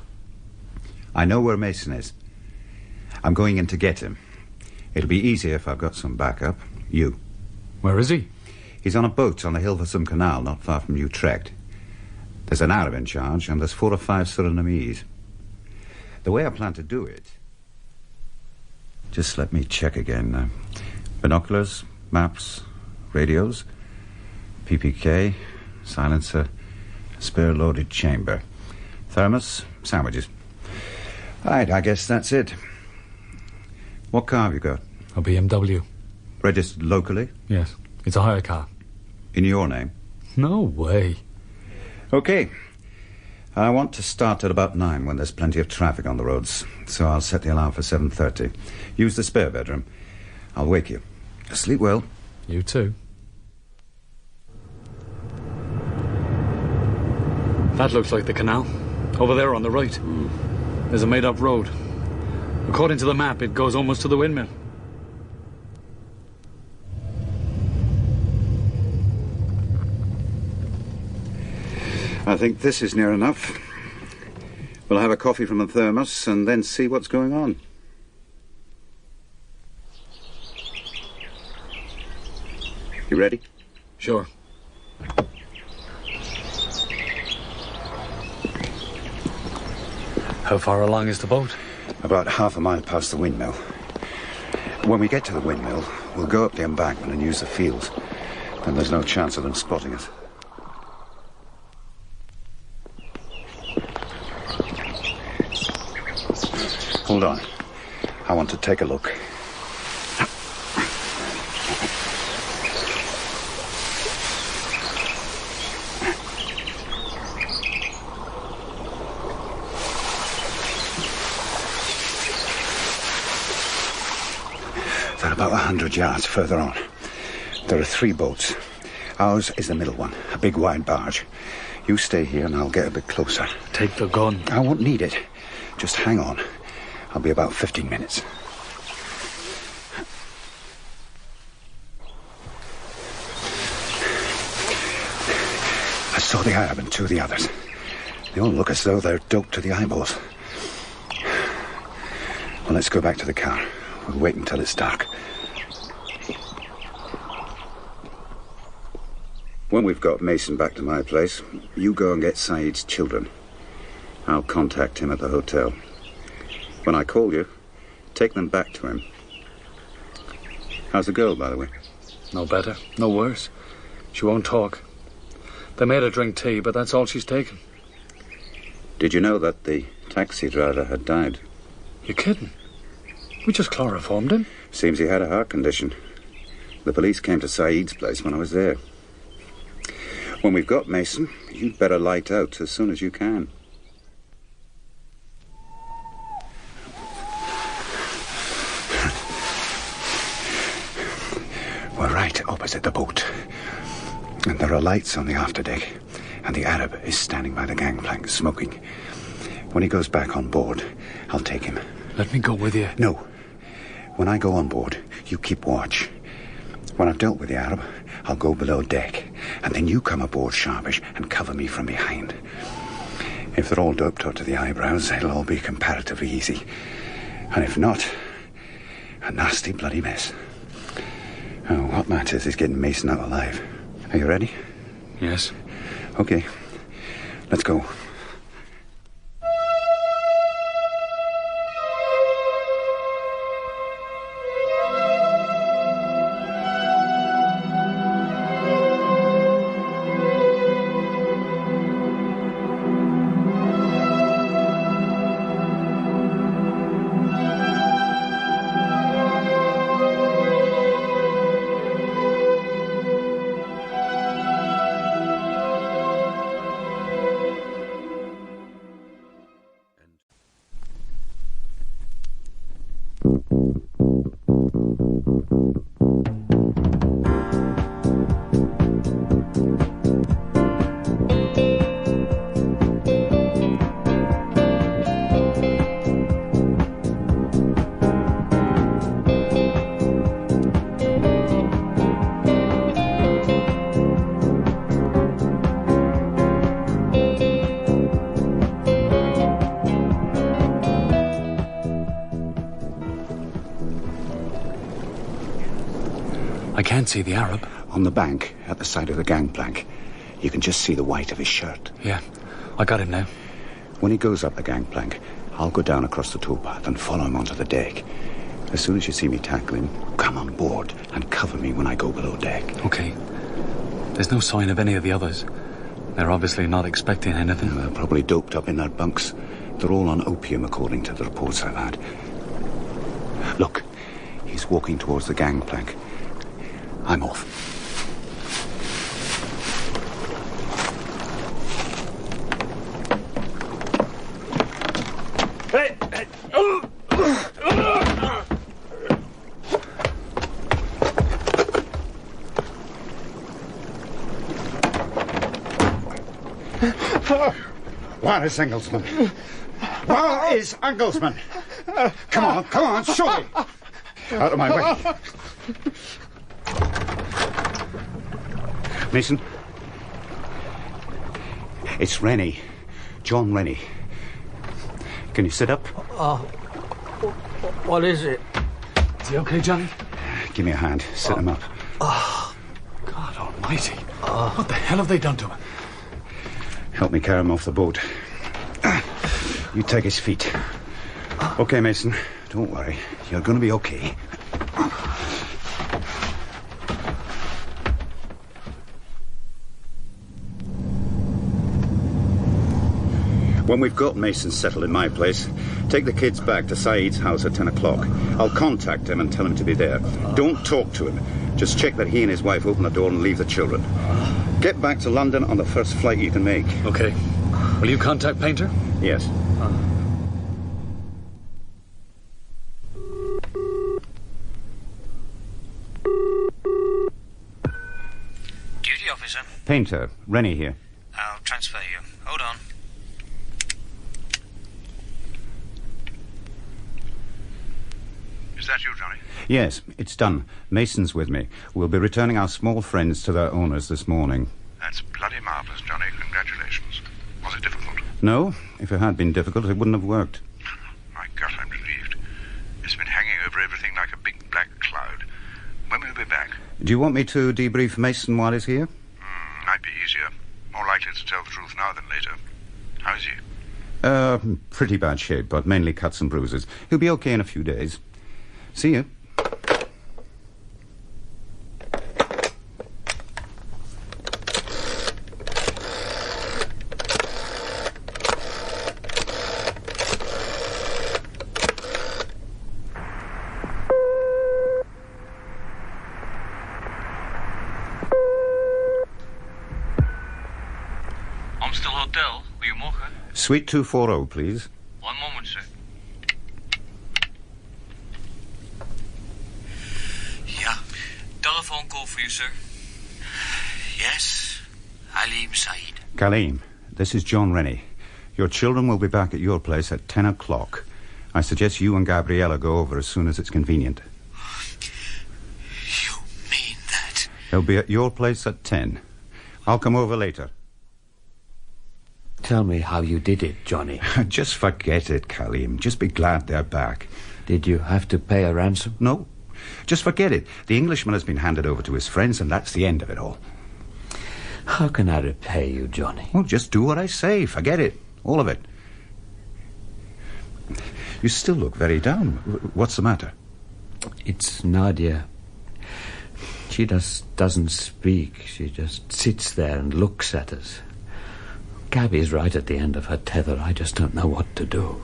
I know where Mason is. I'm going in to get him. It'll be easier if I've got some backup. You. Where is he? He's on a boat on the Hilversum Canal, not far from Utrecht. There's an Arab in charge, and there's 4 or 5 Surinamese. The way I plan to do it... Just let me check again. Binoculars, maps, radios, PPK, silencer, spare loaded chamber, thermos, sandwiches. Right, I guess that's it. What car have you got? A BMW. Registered locally? Yes, it's a hire car. In your name? No way. Okay. I want to start at about 9 when there's plenty of traffic on the roads, so I'll set the alarm for 7:30. Use the spare bedroom. I'll wake you. Sleep well. You too. That looks like the canal. Over there on the right. There's a made-up road. According to the map, it goes almost to the windmill. I think this is near enough. We'll have a coffee from the thermos and then see what's going on. You ready? Sure. How far along is the boat? About half a mile past the windmill. When we get to the windmill, we'll go up the embankment and use the fields. Then there's no chance of them spotting us. Hold on. I want to take a look. They're about 100 yards further on. There are 3 boats. Ours is the middle one, a big wide barge. You stay here and I'll get a bit closer. Take the gun. I won't need it. Just hang on. I'll be about 15 minutes. I saw the Arab and 2 of the others. They all look as though they're doped to the eyeballs. Well, let's go back to the car. We'll wait until it's dark. When we've got Mason back to my place, you go and get Saeed's children. I'll contact him at the hotel. When I call you, take them back to him. How's the girl, by the way? No better, no worse. She won't talk. They made her drink tea, but that's all she's taken. Did you know that the taxi driver had died? You're kidding? We just chloroformed him. Seems he had a heart condition. The police came to Saeed's place when I was there. When we've got Mason, you'd better light out as soon as you can. We're right opposite the boat. And there are lights on the afterdeck. And the Arab is standing by the gangplank, smoking. When he goes back on board, I'll take him. Let me go with you. No. When I go on board, you keep watch. When I've dealt with the Arab, I'll go below deck. And then you come aboard sharpish and cover me from behind. If they're all doped up to the eyebrows, it'll all be comparatively easy. And if not, a nasty bloody mess. Oh, what matters is getting Mason out alive. Are you ready? Yes. Okay. Let's go. I can't see the Arab. On the bank, at the side of the gangplank, you can just see the white of his shirt. Yeah, I got him now. When he goes up the gangplank, I'll go down across the towpath and follow him onto the deck. As soon as you see me tackle him, come on board and cover me when I go below deck. Okay. There's no sign of any of the others. They're obviously not expecting anything. They're probably doped up in their bunks. They're all on opium, according to the reports I've had. Look, he's walking towards the gangplank. I'm off. Where is Engelsman? Where is Engelsman? Come on, show me. Out of my way. Mason, It's Rennie. John Rennie. Can you sit up? What is it? Is he okay, Johnny? Give me a hand. Sit him up. Oh, God almighty. What the hell have they done to him? Help me carry him off the boat. You take his feet. Okay, Mason. Don't worry. You're going to be okay. When we've got Mason settled in my place, take the kids back to Saeed's house at 10 o'clock. I'll contact him and tell him to be there. Don't talk to him. Just check that he and his wife open the door and leave the children. Get back to London on the first flight you can make. Okay. Will you contact Painter? Yes. Duty officer. Painter, Rennie here. I'll transfer you. Hold on. Is that you, Johnny? Yes, it's done. Mason's with me. We'll be returning our small friends to their owners this morning. That's bloody marvellous, Johnny. Congratulations. Was it difficult? No, if it had been difficult, it wouldn't have worked. My God, I'm relieved. It's been hanging over everything like a big black cloud. When will we be back? Do you want me to debrief Mason while he's here? Might be easier. More likely to tell the truth now than later. How is he? Pretty bad shape, but mainly cuts and bruises. He'll be okay in a few days. See you. Amstel Hotel, goedemorgen. Suite 240, please. One moment, sir. Telephone call for you, sir. Yes, Halim Saeed. Kaleem, this is John Rennie. Your children will be back at your place at 10 o'clock. I suggest you and Gabriella go over as soon as it's convenient. You mean that? They'll be at your place at 10. I'll come over later. Tell me how you did it, Johnny. Just forget it, Kaleem. Just be glad they're back. Did you have to pay a ransom? No. Just forget it. The Englishman has been handed over to his friends, and that's the end of it all. How can I repay you, Johnny? Well, just do what I say. Forget it. All of it. You still look very down. What's the matter? It's Nadia. She doesn't speak. She just sits there and looks at us. Gabby's right at the end of her tether. I just don't know what to do.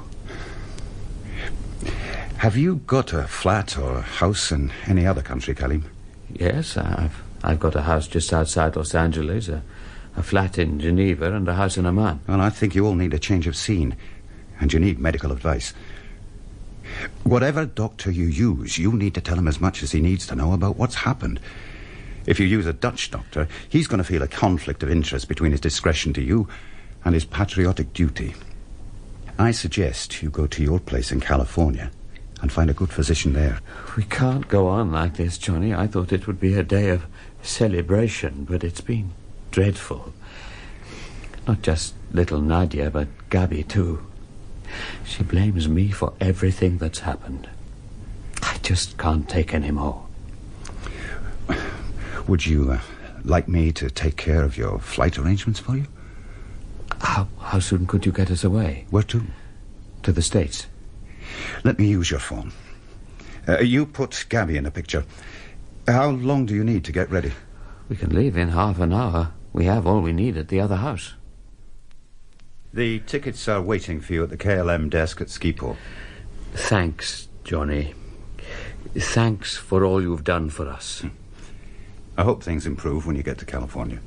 Have you got a flat or a house in any other country, Kaleem? Yes, I've got a house just outside Los Angeles, a flat in Geneva, and a house in Amman. Well, I think you all need a change of scene, and you need medical advice. Whatever doctor you use, you need to tell him as much as he needs to know about what's happened. If you use a Dutch doctor, he's going to feel a conflict of interest between his discretion to you and his patriotic duty. I suggest you go to your place in California and find a good physician there. We can't go on like this, Johnny. I thought it would be a day of celebration, but it's been dreadful. Not just little Nadia, but Gabby, too. She blames me for everything that's happened. I just can't take any more. Would you like me to take care of your flight arrangements for you? How soon could you get us away? Where to? To the States. Let me use your phone. You put Gabby in the picture. How long do you need to get ready? We can leave in half an hour. We have all we need at the other house. The tickets are waiting for you at the KLM desk at Schiphol. Thanks, Johnny. Thanks for all you've done for us. I hope things improve when you get to California.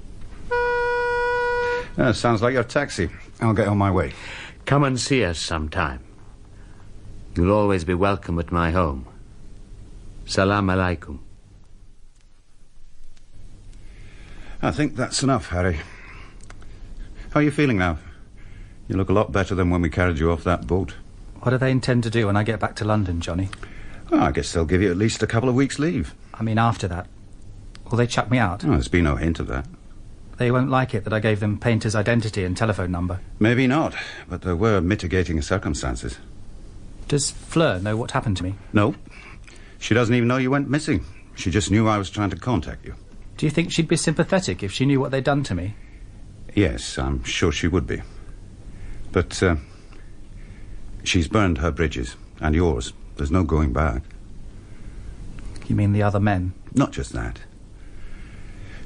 Sounds like your taxi. I'll get on my way. Come and see us sometime. You'll always be welcome at my home. Salam alaikum. I think that's enough, Harry. How are you feeling now? You look a lot better than when we carried you off that boat. What do they intend to do when I get back to London, Johnny? Well, I guess they'll give you at least a couple of weeks' leave. I mean, after that. Will they chuck me out? Oh, there's been no hint of that. They won't like it that I gave them Painter's identity and telephone number. Maybe not, but there were mitigating circumstances. Does Fleur know what happened to me? No. She doesn't even know you went missing. She just knew I was trying to contact you. Do you think she'd be sympathetic if she knew what they'd done to me? Yes, I'm sure she would be. But, she's burned her bridges, and yours. There's no going back. You mean the other men? Not just that.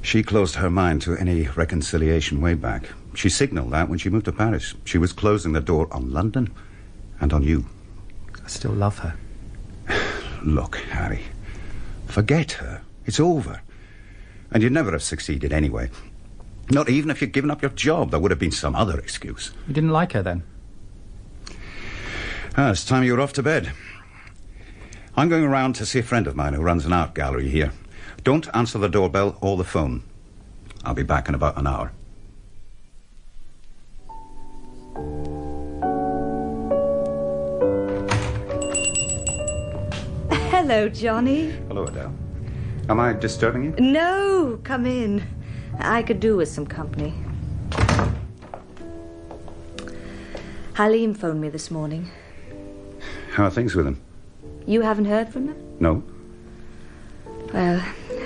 She closed her mind to any reconciliation way back. She signalled that when she moved to Paris. She was closing the door on London and on you. I still love her. Look, Harry, forget her. It's over. And you'd never have succeeded anyway. Not even if you'd given up your job. There would have been some other excuse. You didn't like her then? It's time you were off to bed. I'm going around to see a friend of mine who runs an art gallery here. Don't answer the doorbell or the phone. I'll be back in about an hour. Hello, Johnny. Hello, Adele. Am I disturbing you? No, come in. I could do with some company. Halim phoned me this morning. How are things with him? You haven't heard from him? No. Well,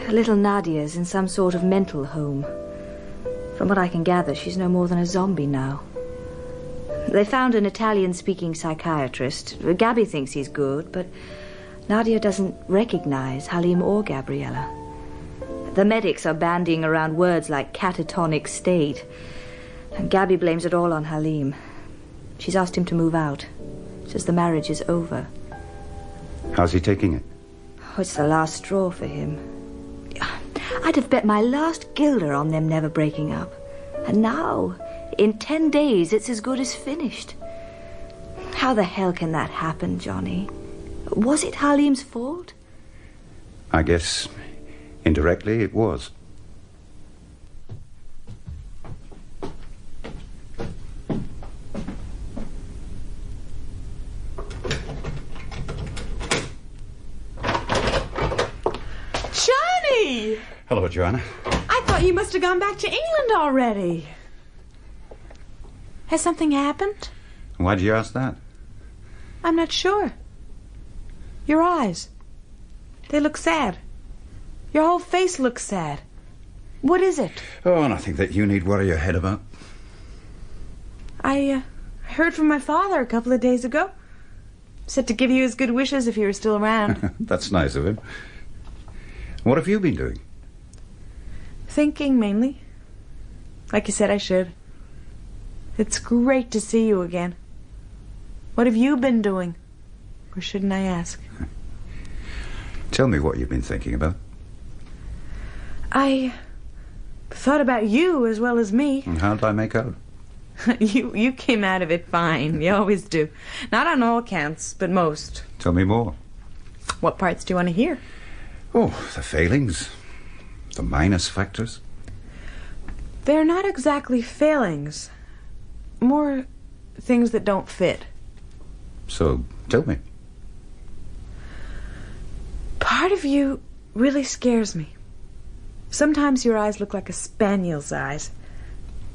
little Nadia's in some sort of mental home. From what I can gather, she's no more than a zombie now. They found an Italian-speaking psychiatrist. Gabby thinks he's good, but Nadia doesn't recognize Halim or Gabriella. The medics are bandying around words like catatonic state, and Gabby blames it all on Halim. She's asked him to move out. Says the marriage is over. How's he taking it? Oh, it's the last straw for him. I'd have bet my last guilder on them never breaking up. And now, in 10 days, it's as good as finished. How the hell can that happen, Johnny? Was it Halim's fault? I guess, indirectly, it was. Johnny! Hello, Joanna. I thought you must have gone back to England already. Has something happened? Why'd you ask that? I'm not sure. Your eyes. They look sad. Your whole face looks sad. What is it? Oh, nothing that you need worry your head about. I heard from my father a couple of days ago. Said to give you his good wishes if you were still around. That's nice of him. What have you been doing? Thinking, mainly. Like you said I should. It's great to see you again. What have you been doing? Or shouldn't I ask? Tell me what you've been thinking about. I thought about you as well as me. And how did I make out? You came out of it fine. You always do. Not on all counts, but most. Tell me more. What parts do you want to hear? Oh, the failings. The minus factors. They're not exactly failings. More things that don't fit. So, tell me. Part of you really scares me. Sometimes your eyes look like a spaniel's eyes.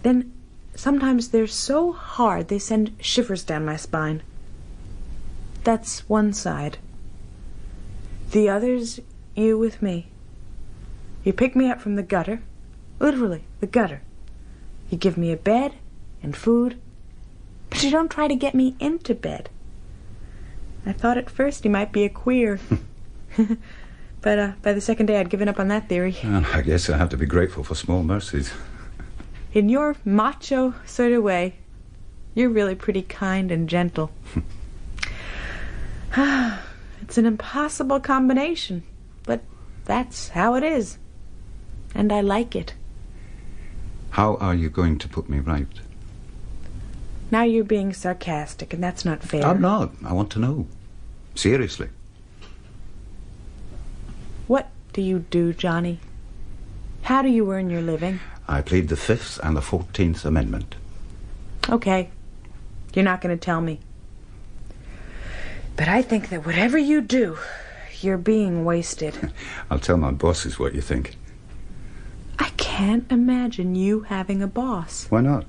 Then sometimes they're so hard they send shivers down my spine. That's one side. The other's you with me. You pick me up from the gutter. Literally, the gutter. You give me a bed and food, but you don't try to get me into bed. I thought at first you might be a queer. But by the second day I'd given up on that theory. Well, I guess I have to be grateful for small mercies. In your macho sort of way, you're really pretty kind and gentle. It's an impossible combination, but that's how it is. And I like it. How are you going to put me right? Now you're being sarcastic, and that's not fair. I'm not. I want to know. Seriously. What do you do, Johnny? How do you earn your living? I plead the 5th and the 14th Amendment. Okay. You're not going to tell me. But I think that whatever you do, you're being wasted. I'll tell my bosses what you think. I can't can't imagine you having a boss. Why not?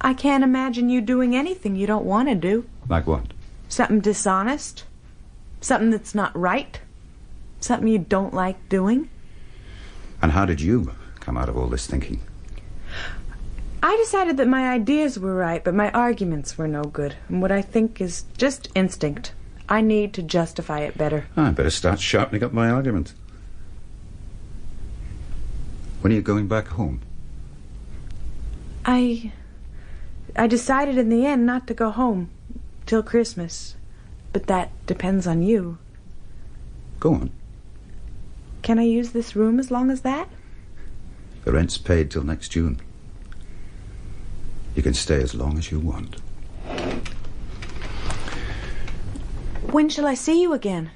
I can't imagine you doing anything you don't want to do. Like what? Something dishonest. Something that's not right. Something you don't like doing. And how did you come out of all this thinking? I decided that my ideas were right, but my arguments were no good. And what I think is just instinct. I need to justify it better. I better start sharpening up my argument. When are you going back home? I decided in the end not to go home till Christmas. But that depends on you. Go on. Can I use this room as long as that? The rent's paid till next June. You can stay as long as you want. When shall I see you again?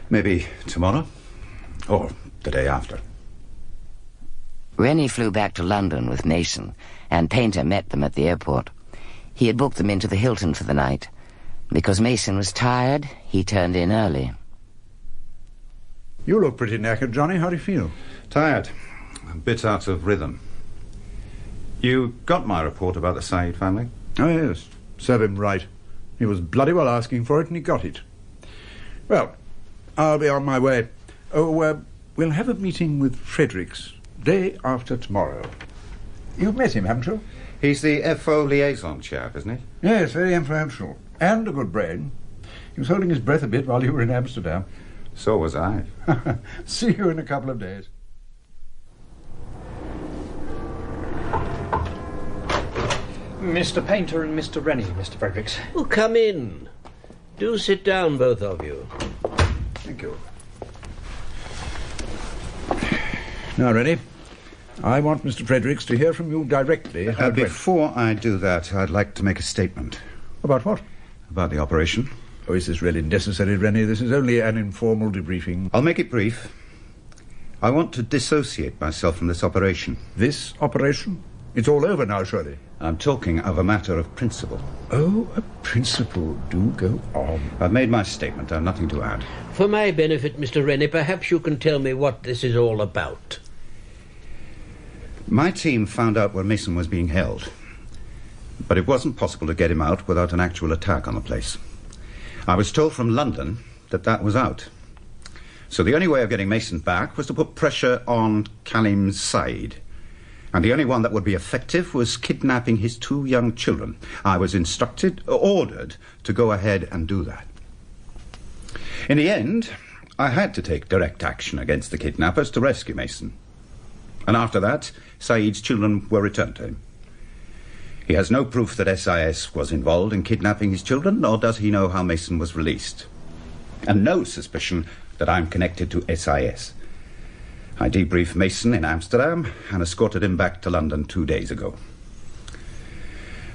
Maybe tomorrow or the day after. Rennie flew back to London with Mason, and Painter met them at the airport. He had booked them into the Hilton for the night. Because Mason was tired, he turned in early. You look pretty knackered, Johnny. How do you feel? Tired. A bit out of rhythm. You got my report about the Said family? Oh, yes. Serve him right. He was bloody well asking for it, and he got it. Well, I'll be on my way. Oh, we'll have a meeting with Fredericks day after tomorrow. You've met him, haven't you? He's the FO liaison chap, isn't he? Yes, very influential. And a good brain. He was holding his breath a bit while you were in Amsterdam. So was I. See you in a couple of days. Mr. Painter and Mr. Rennie, Mr. Fredericks. Oh, come in. Do sit down, both of you. Thank you. Now, Rennie, I want Mr. Fredericks to hear from you directly. Before I do that, I'd like to make a statement. About what? About the operation. Oh, is this really necessary, Rennie? This is only an informal debriefing. I'll make it brief. I want to dissociate myself from this operation. This operation? It's all over now, surely. I'm talking of a matter of principle. Oh, a principle. Do go on. I've made my statement. I've nothing to add. For my benefit, Mr. Rennie, perhaps you can tell me what this is all about. My team found out where Mason was being held. But it wasn't possible to get him out without an actual attack on the place. I was told from London that that was out. So the only way of getting Mason back was to put pressure on Kalim's side. And the only one that would be effective was kidnapping his 2 young children. I was ordered to go ahead and do that. In the end, I had to take direct action against the kidnappers to rescue Mason. And after that, Said's children were returned to him. He has no proof that SIS was involved in kidnapping his children, nor does he know how Mason was released. And no suspicion that I'm connected to SIS. I debriefed Mason in Amsterdam and escorted him back to London 2 days ago.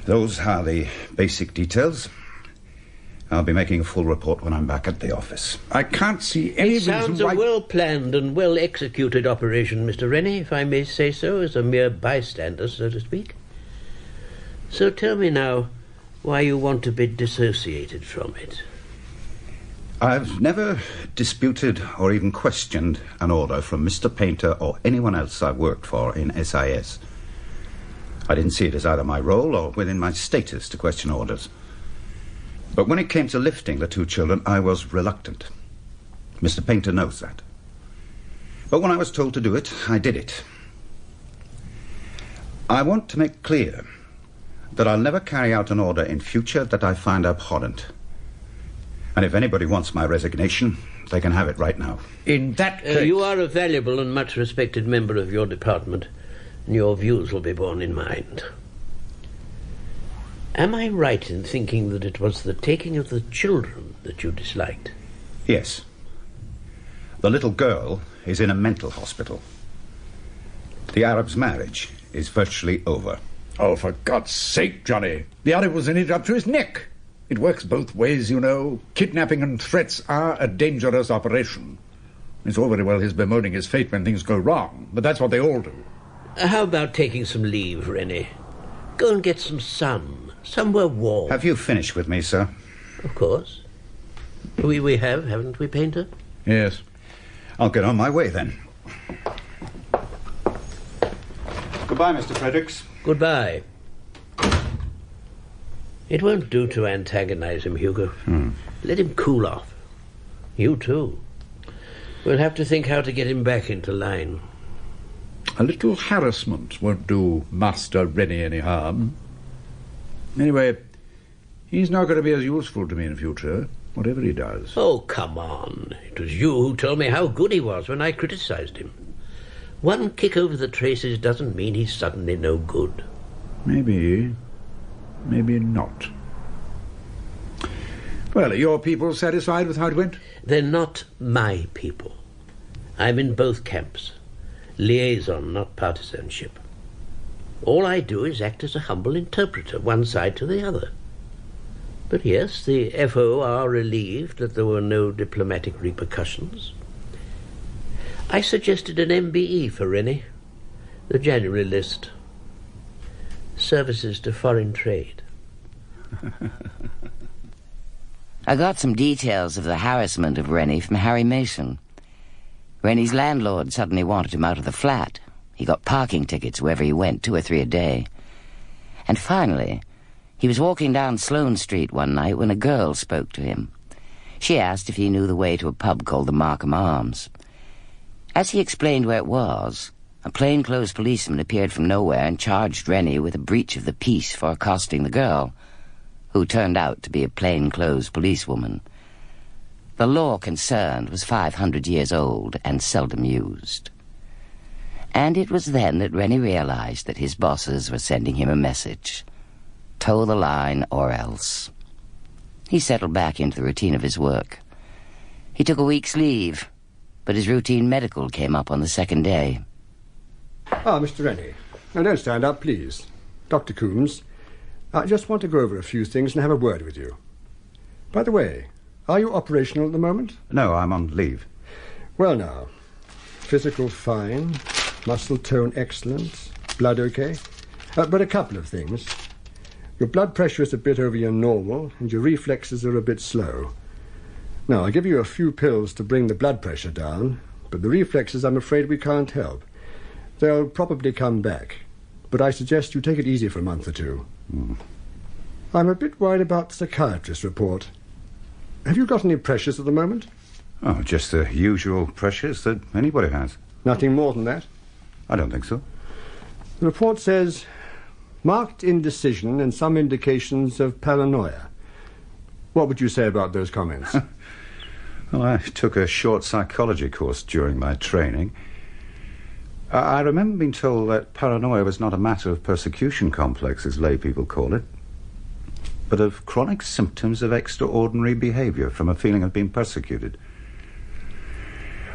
Those are the basic details. I'll be making a full report when I'm back at the office. I can't see any reason why... It sounds a well-planned and well-executed operation, Mr. Rennie, if I may say so, as a mere bystander, so to speak. So tell me now why you want to be dissociated from it. I've never disputed or even questioned an order from Mr. Painter or anyone else I've worked for in SIS. I didn't see it as either my role or within my status to question orders. But when it came to lifting the 2 children, I was reluctant. Mr. Painter knows that. But when I was told to do it, I did it. I want to make clear that I'll never carry out an order in future that I find abhorrent. And if anybody wants my resignation, they can have it right now. In that case... You are a valuable and much respected member of your department, and your views will be borne in mind. Am I right in thinking that it was the taking of the children that you disliked? Yes. The little girl is in a mental hospital. The Arab's marriage is virtually over. Oh, for God's sake, Johnny. The Arab was in it up to his neck. It works both ways, you know. Kidnapping and threats are a dangerous operation. It's all very well his bemoaning his fate when things go wrong, but that's what they all do. How about taking some leave, Rennie? Go and get some sun, somewhere warm. Have you finished with me, sir? Of course. We have, haven't we, Painter? Yes. I'll get on my way, then. Goodbye, Mr. Fredericks. Goodbye. It won't do to antagonize him, Hugo. Let him cool off. You too. We'll have to think how to get him back into line. A little harassment won't do Master Rennie any harm. Anyway, he's not going to be as useful to me in future, whatever he does. Oh, come on. It was you who told me how good he was when I criticized him. One kick over the traces doesn't mean he's suddenly no good. Maybe not. Well, are your people satisfied with how it went? They're not my people. I'm in both camps. Liaison, not partisanship. All I do is act as a humble interpreter, one side to the other. But yes, the FO are relieved that there were no diplomatic repercussions. I suggested an MBE for Rennie, the January list. Services to foreign trade. I got some details of the harassment of Rennie from Harry Mason. Rennie's landlord suddenly wanted him out of the flat. He got parking tickets wherever he went, 2 or 3 a day. And finally, he was walking down Sloane Street one night when a girl spoke to him. She asked if he knew the way to a pub called the Markham Arms. As he explained where it was, a plainclothes policeman appeared from nowhere and charged Rennie with a breach of the peace for accosting the girl, who turned out to be a plainclothes policewoman. The law concerned was 500 years old and seldom used. And it was then that Rennie realized that his bosses were sending him a message. Toe the line or else. He settled back into the routine of his work. He took a week's leave, but his routine medical came up on the 2nd day. Ah, Mr. Rennie. Now, don't stand up, please. Dr. Coombs, I just want to go over a few things and have a word with you. By the way, are you operational at the moment? No, I'm on leave. Well, now, physical fine, muscle tone excellent, blood okay, but a couple of things. Your blood pressure is a bit over your normal, and your reflexes are a bit slow. Now, I'll give you a few pills to bring the blood pressure down, but the reflexes, I'm afraid, we can't help. They'll probably come back, but I suggest you take it easy for a month or 2. I'm a bit worried about the psychiatrist's report. Have you got any pressures at the moment? Oh, just the usual pressures that anybody has. Nothing more than that? I don't think so. The report says marked indecision and some indications of paranoia. What would you say about those comments? Well, I took a short psychology course during my training. I remember being told that paranoia was not a matter of persecution complex, as lay people call it, but of chronic symptoms of extraordinary behaviour from a feeling of being persecuted.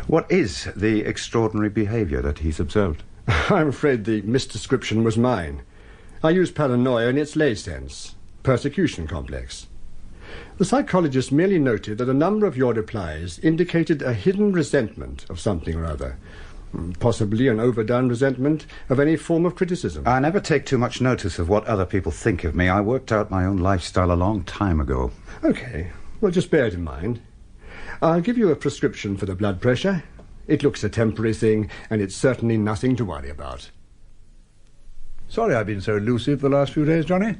What is the extraordinary behaviour that he's observed? I'm afraid the misdescription was mine. I use paranoia in its lay sense, persecution complex. The psychologist merely noted that a number of your replies indicated a hidden resentment of something or other, possibly an overdone resentment of any form of criticism. I never take too much notice of what other people think of me. I worked out my own lifestyle a long time ago. Okay, well, just bear it in mind. I'll give you a prescription for the blood pressure. It looks a temporary thing, and it's certainly nothing to worry about. Sorry I've been so elusive the last few days, Johnny.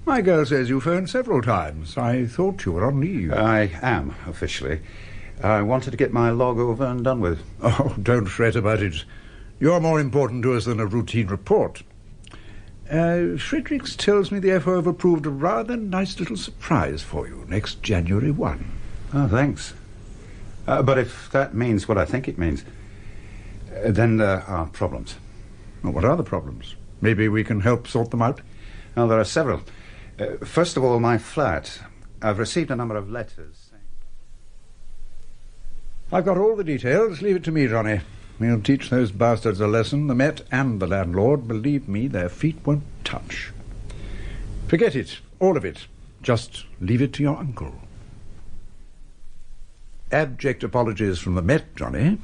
My girl says you phoned several times. I thought you were on leave. I am, officially. I wanted to get my log over and done with. Oh, don't fret about it. You're more important to us than a routine report. Fredericks tells me the FO have approved a rather nice little surprise for you next January 1. Oh, thanks. But if that means what I think it means, then there are problems. Well, what are the problems? Maybe we can help sort them out? Well, there are several. First of all, my flat. I've received a number of letters. I've got all the details. Leave it to me, Johnny. We'll teach those bastards a lesson, the Met and the landlord. Believe me, their feet won't touch. Forget it, all of it. Just leave it to your uncle. Abject apologies from the Met, Johnny.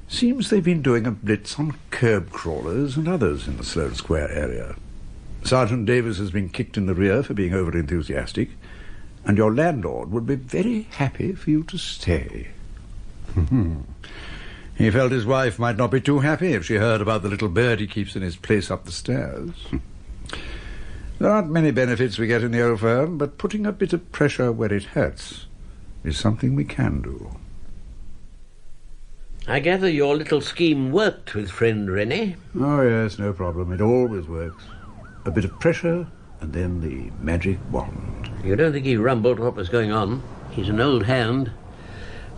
Seems they've been doing a blitz on curb crawlers and others in the Sloane Square area. Sergeant Davis has been kicked in the rear for being over-enthusiastic, and your landlord would be very happy for you to stay. He felt his wife might not be too happy if she heard about the little bird he keeps in his place up the stairs. There aren't many benefits we get in the old firm, but putting a bit of pressure where it hurts is something we can do. I gather your little scheme worked with friend Rennie. Oh, yes, no problem. It always works. A bit of pressure, and then the magic wand. You don't think he rumbled what was going on? He's an old hand.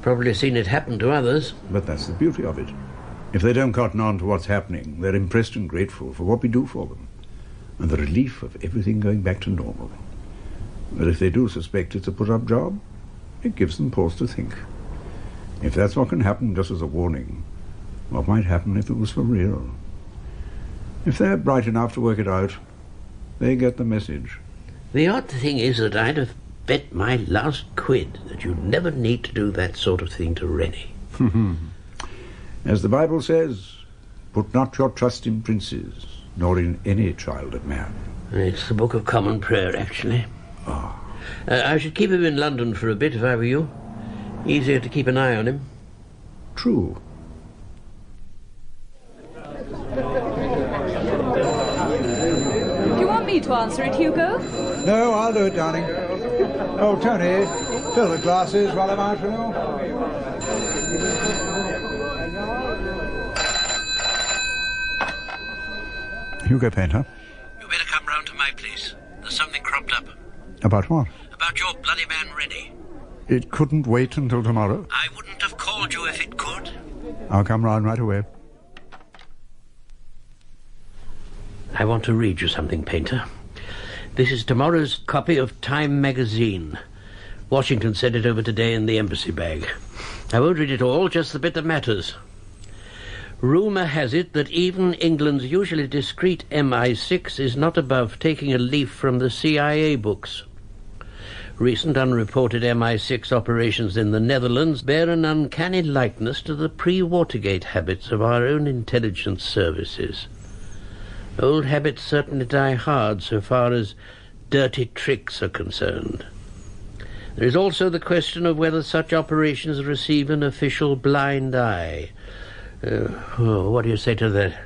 Probably seen it happen to others. But that's the beauty of it. If they don't cotton on to what's happening, they're impressed and grateful for what we do for them, and the relief of everything going back to normal. But if they do suspect it's a put-up job, it gives them pause to think. If that's what can happen just as a warning, what might happen if it was for real? If they're bright enough to work it out, they get the message. The odd thing is that I'd have bet my last quid that you'd never need to do that sort of thing to Rennie. As the Bible says, put not your trust in princes, nor in any child of man. It's the Book of Common Prayer, actually. Ah. I should keep him in London for a bit if I were you. Easier to keep an eye on him. True. Do you want me to answer it, Hugo? No, I'll do it, darling. Oh, Tony, fill the glasses while I'm out, will you? Hugo Painter. You better come round to my place. There's something cropped up. About what? About your bloody man Rennie. It couldn't wait until tomorrow. I wouldn't have called you if it could. I'll come round right away. I want to read you something, Painter. This is tomorrow's copy of Time magazine. Washington sent it over today in the embassy bag. I won't read it all, just the bit that matters. Rumour has it that even England's usually discreet MI6 is not above taking a leaf from the CIA books. Recent unreported MI6 operations in the Netherlands bear an uncanny likeness to the pre-Watergate habits of our own intelligence services. Old habits certainly die hard so far as dirty tricks are concerned. There is also the question of whether such operations receive an official blind eye. What do you say to that?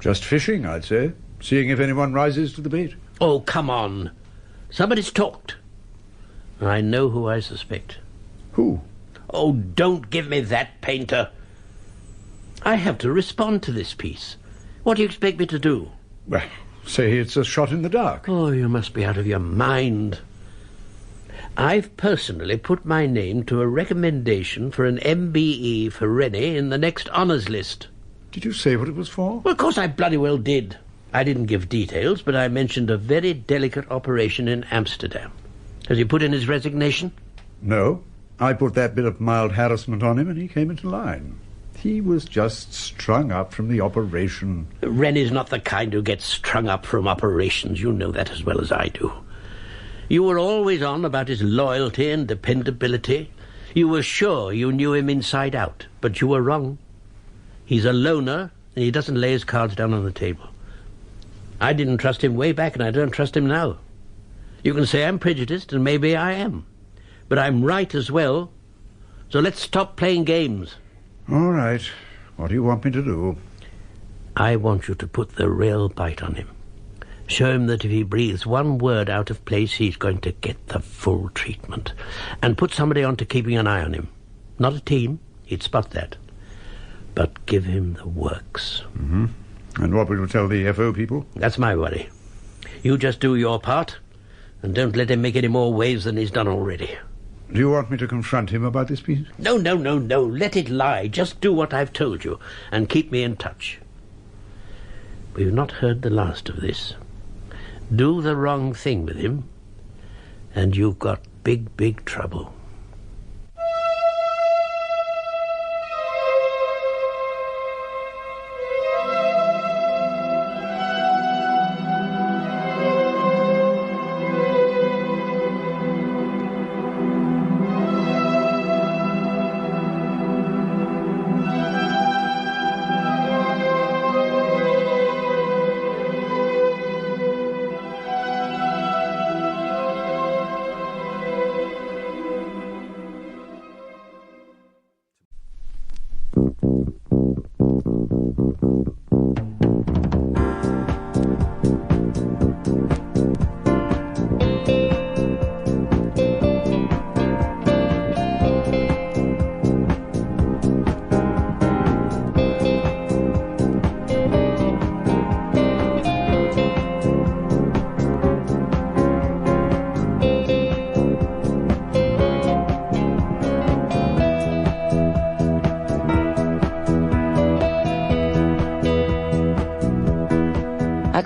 Just fishing, I'd say. Seeing if anyone rises to the bait. Oh, come on. Somebody's talked. I know who I suspect. Who? Oh, don't give me that, Painter. I have to respond to this piece. What do you expect me to do? Well, say it's a shot in the dark. Oh, you must be out of your mind. I've personally put my name to a recommendation for an MBE for Rennie in the next honours list. Did you say what it was for? Well, of course I bloody well did. I didn't give details, but I mentioned a very delicate operation in Amsterdam. Has he put in his resignation? No. I put that bit of mild harassment on him and he came into line. He was just strung up from the operation. Rennie's not the kind who gets strung up from operations. You know that as well as I do. You were always on about his loyalty and dependability. You were sure you knew him inside out, but you were wrong. He's a loner, and he doesn't lay his cards down on the table. I didn't trust him way back, and I don't trust him now. You can say I'm prejudiced, and maybe I am. But I'm right as well. So let's stop playing games. All right. What do you want me to do? I want you to put the real bite on him. Show him that if he breathes one word out of place, he's going to get the full treatment. And put somebody on to keeping an eye on him. Not a team. He'd spot that. But give him the works. Mm-hmm. And what will you tell the FO people? That's my worry. You just do your part, and don't let him make any more waves than he's done already. Do you want me to confront him about this piece? No. Let it lie. Just do what I've told you, and keep me in touch. We've not heard the last of this. Do the wrong thing with him, and you've got big, big trouble.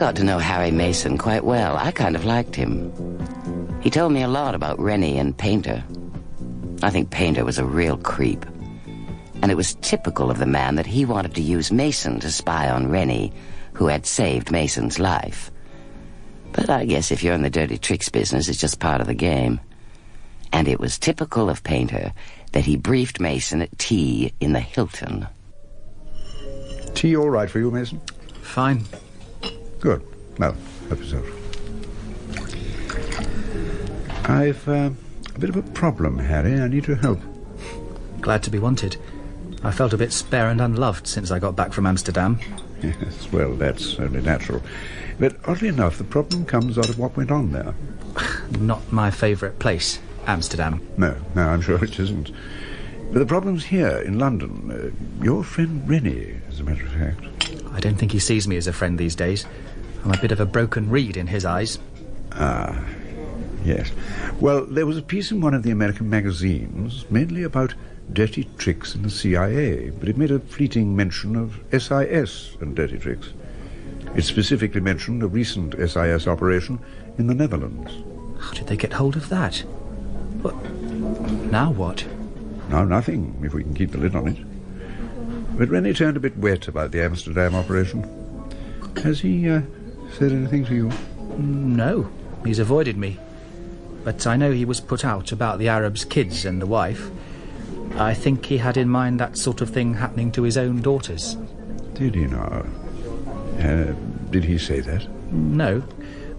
got to know Harry Mason quite well. I kind of liked him. He told me a lot about Rennie and Painter. I think Painter was a real creep. And it was typical of the man that he wanted to use Mason to spy on Rennie, who had saved Mason's life. But I guess if you're in the dirty tricks business, it's just part of the game. And it was typical of Painter that he briefed Mason at tea in the Hilton. Tea all right for you, Mason? Fine. Good. Well, help yourself. I've a bit of a problem, Harry. I need your help. Glad to be wanted. I felt a bit spare and unloved since I got back from Amsterdam. Yes, well, that's only natural. But oddly enough, the problem comes out of what went on there. Not my favourite place, Amsterdam. No, I'm sure it isn't. But the problem's here in London. Your friend Rennie, as a matter of fact. I don't think he sees me as a friend these days. I'm a bit of a broken reed in his eyes. Ah, yes. Well, there was a piece in one of the American magazines, mainly about dirty tricks in the CIA, but it made a fleeting mention of SIS and dirty tricks. It specifically mentioned a recent SIS operation in the Netherlands. How did they get hold of that? What? Now what? Now nothing, if we can keep the lid on it. But Rennie turned a bit wet about the Amsterdam operation. Has he said anything to you? No, he's avoided me. But I know he was put out about the Arab's kids and the wife. I think he had in mind that sort of thing happening to his own daughters. Did he now? Did he say that? No,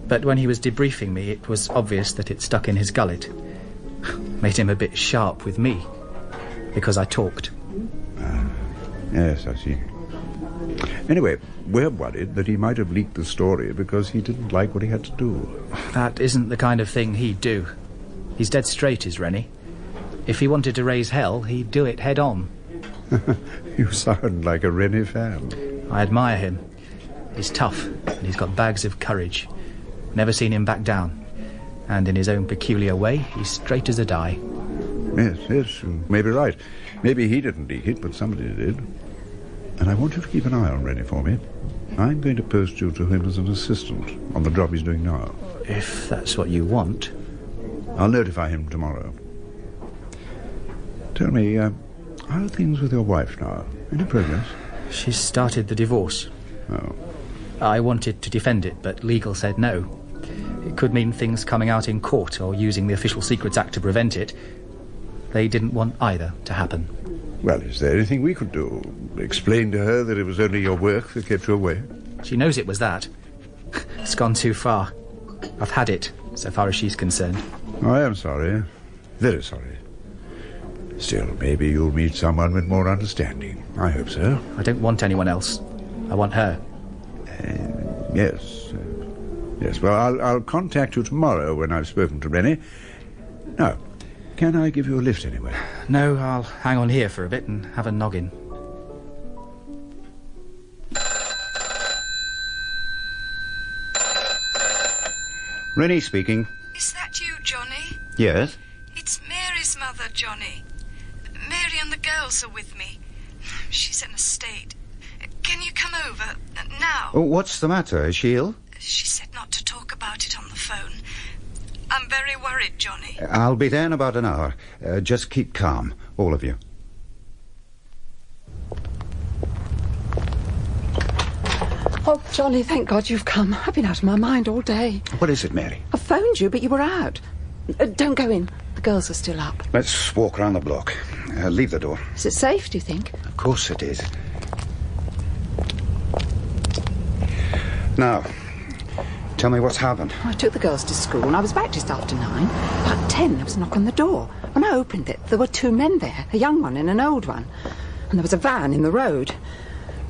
but when he was debriefing me, it was obvious that it stuck in his gullet. Made him a bit sharp with me, because I talked. Yes, I see. Anyway, we're worried that he might have leaked the story because he didn't like what he had to do. That isn't the kind of thing he'd do. He's dead straight, is Rennie. If he wanted to raise hell, he'd do it head on. You sound like a Rennie fan. I admire him. He's tough, and he's got bags of courage. Never seen him back down. And in his own peculiar way, he's straight as a die. Yes, you may be right. Maybe he didn't leak it, but somebody did. And I want you to keep an eye on Rennie for me. I'm going to post you to him as an assistant on the job he's doing now. If that's what you want. I'll notify him tomorrow. Tell me, how are things with your wife now? Any progress? She's started the divorce. Oh. I wanted to defend it, but legal said no. It could mean things coming out in court or using the Official Secrets Act to prevent it. They didn't want either to happen. Well, is there anything we could do? Explain to her that it was only your work that kept you away? She knows it was that. It's gone too far. I've had it, so far as she's concerned. I am sorry. Very sorry. Still, maybe you'll meet someone with more understanding. I hope so. I don't want anyone else. I want her. Yes. Yes, well, I'll contact you tomorrow when I've spoken to Rennie. Now, can I give you a lift anywhere? No, I'll hang on here for a bit and have a noggin. Rennie speaking. Is that you, Johnny? Yes? It's Mary's mother, Johnny. Mary and the girls are with me. She's in a state. Can you come over now? Oh, what's the matter? Is she ill? She said not to talk about it on the phone. I'm very worried, Johnny. I'll be there in about an hour. Just keep calm, all of you. Oh, Johnny, thank God you've come. I've been out of my mind all day. What is it, Mary? I phoned you, but you were out. Don't go in. The girls are still up. Let's walk round the block. Leave the door. Is it safe, do you think? Of course it is. Now, tell me what's happened. I took the girls to school and I was back just after 9. About 10, there was a knock on the door. When I opened it, there were 2 men there, a young one and an old one. And there was a van in the road.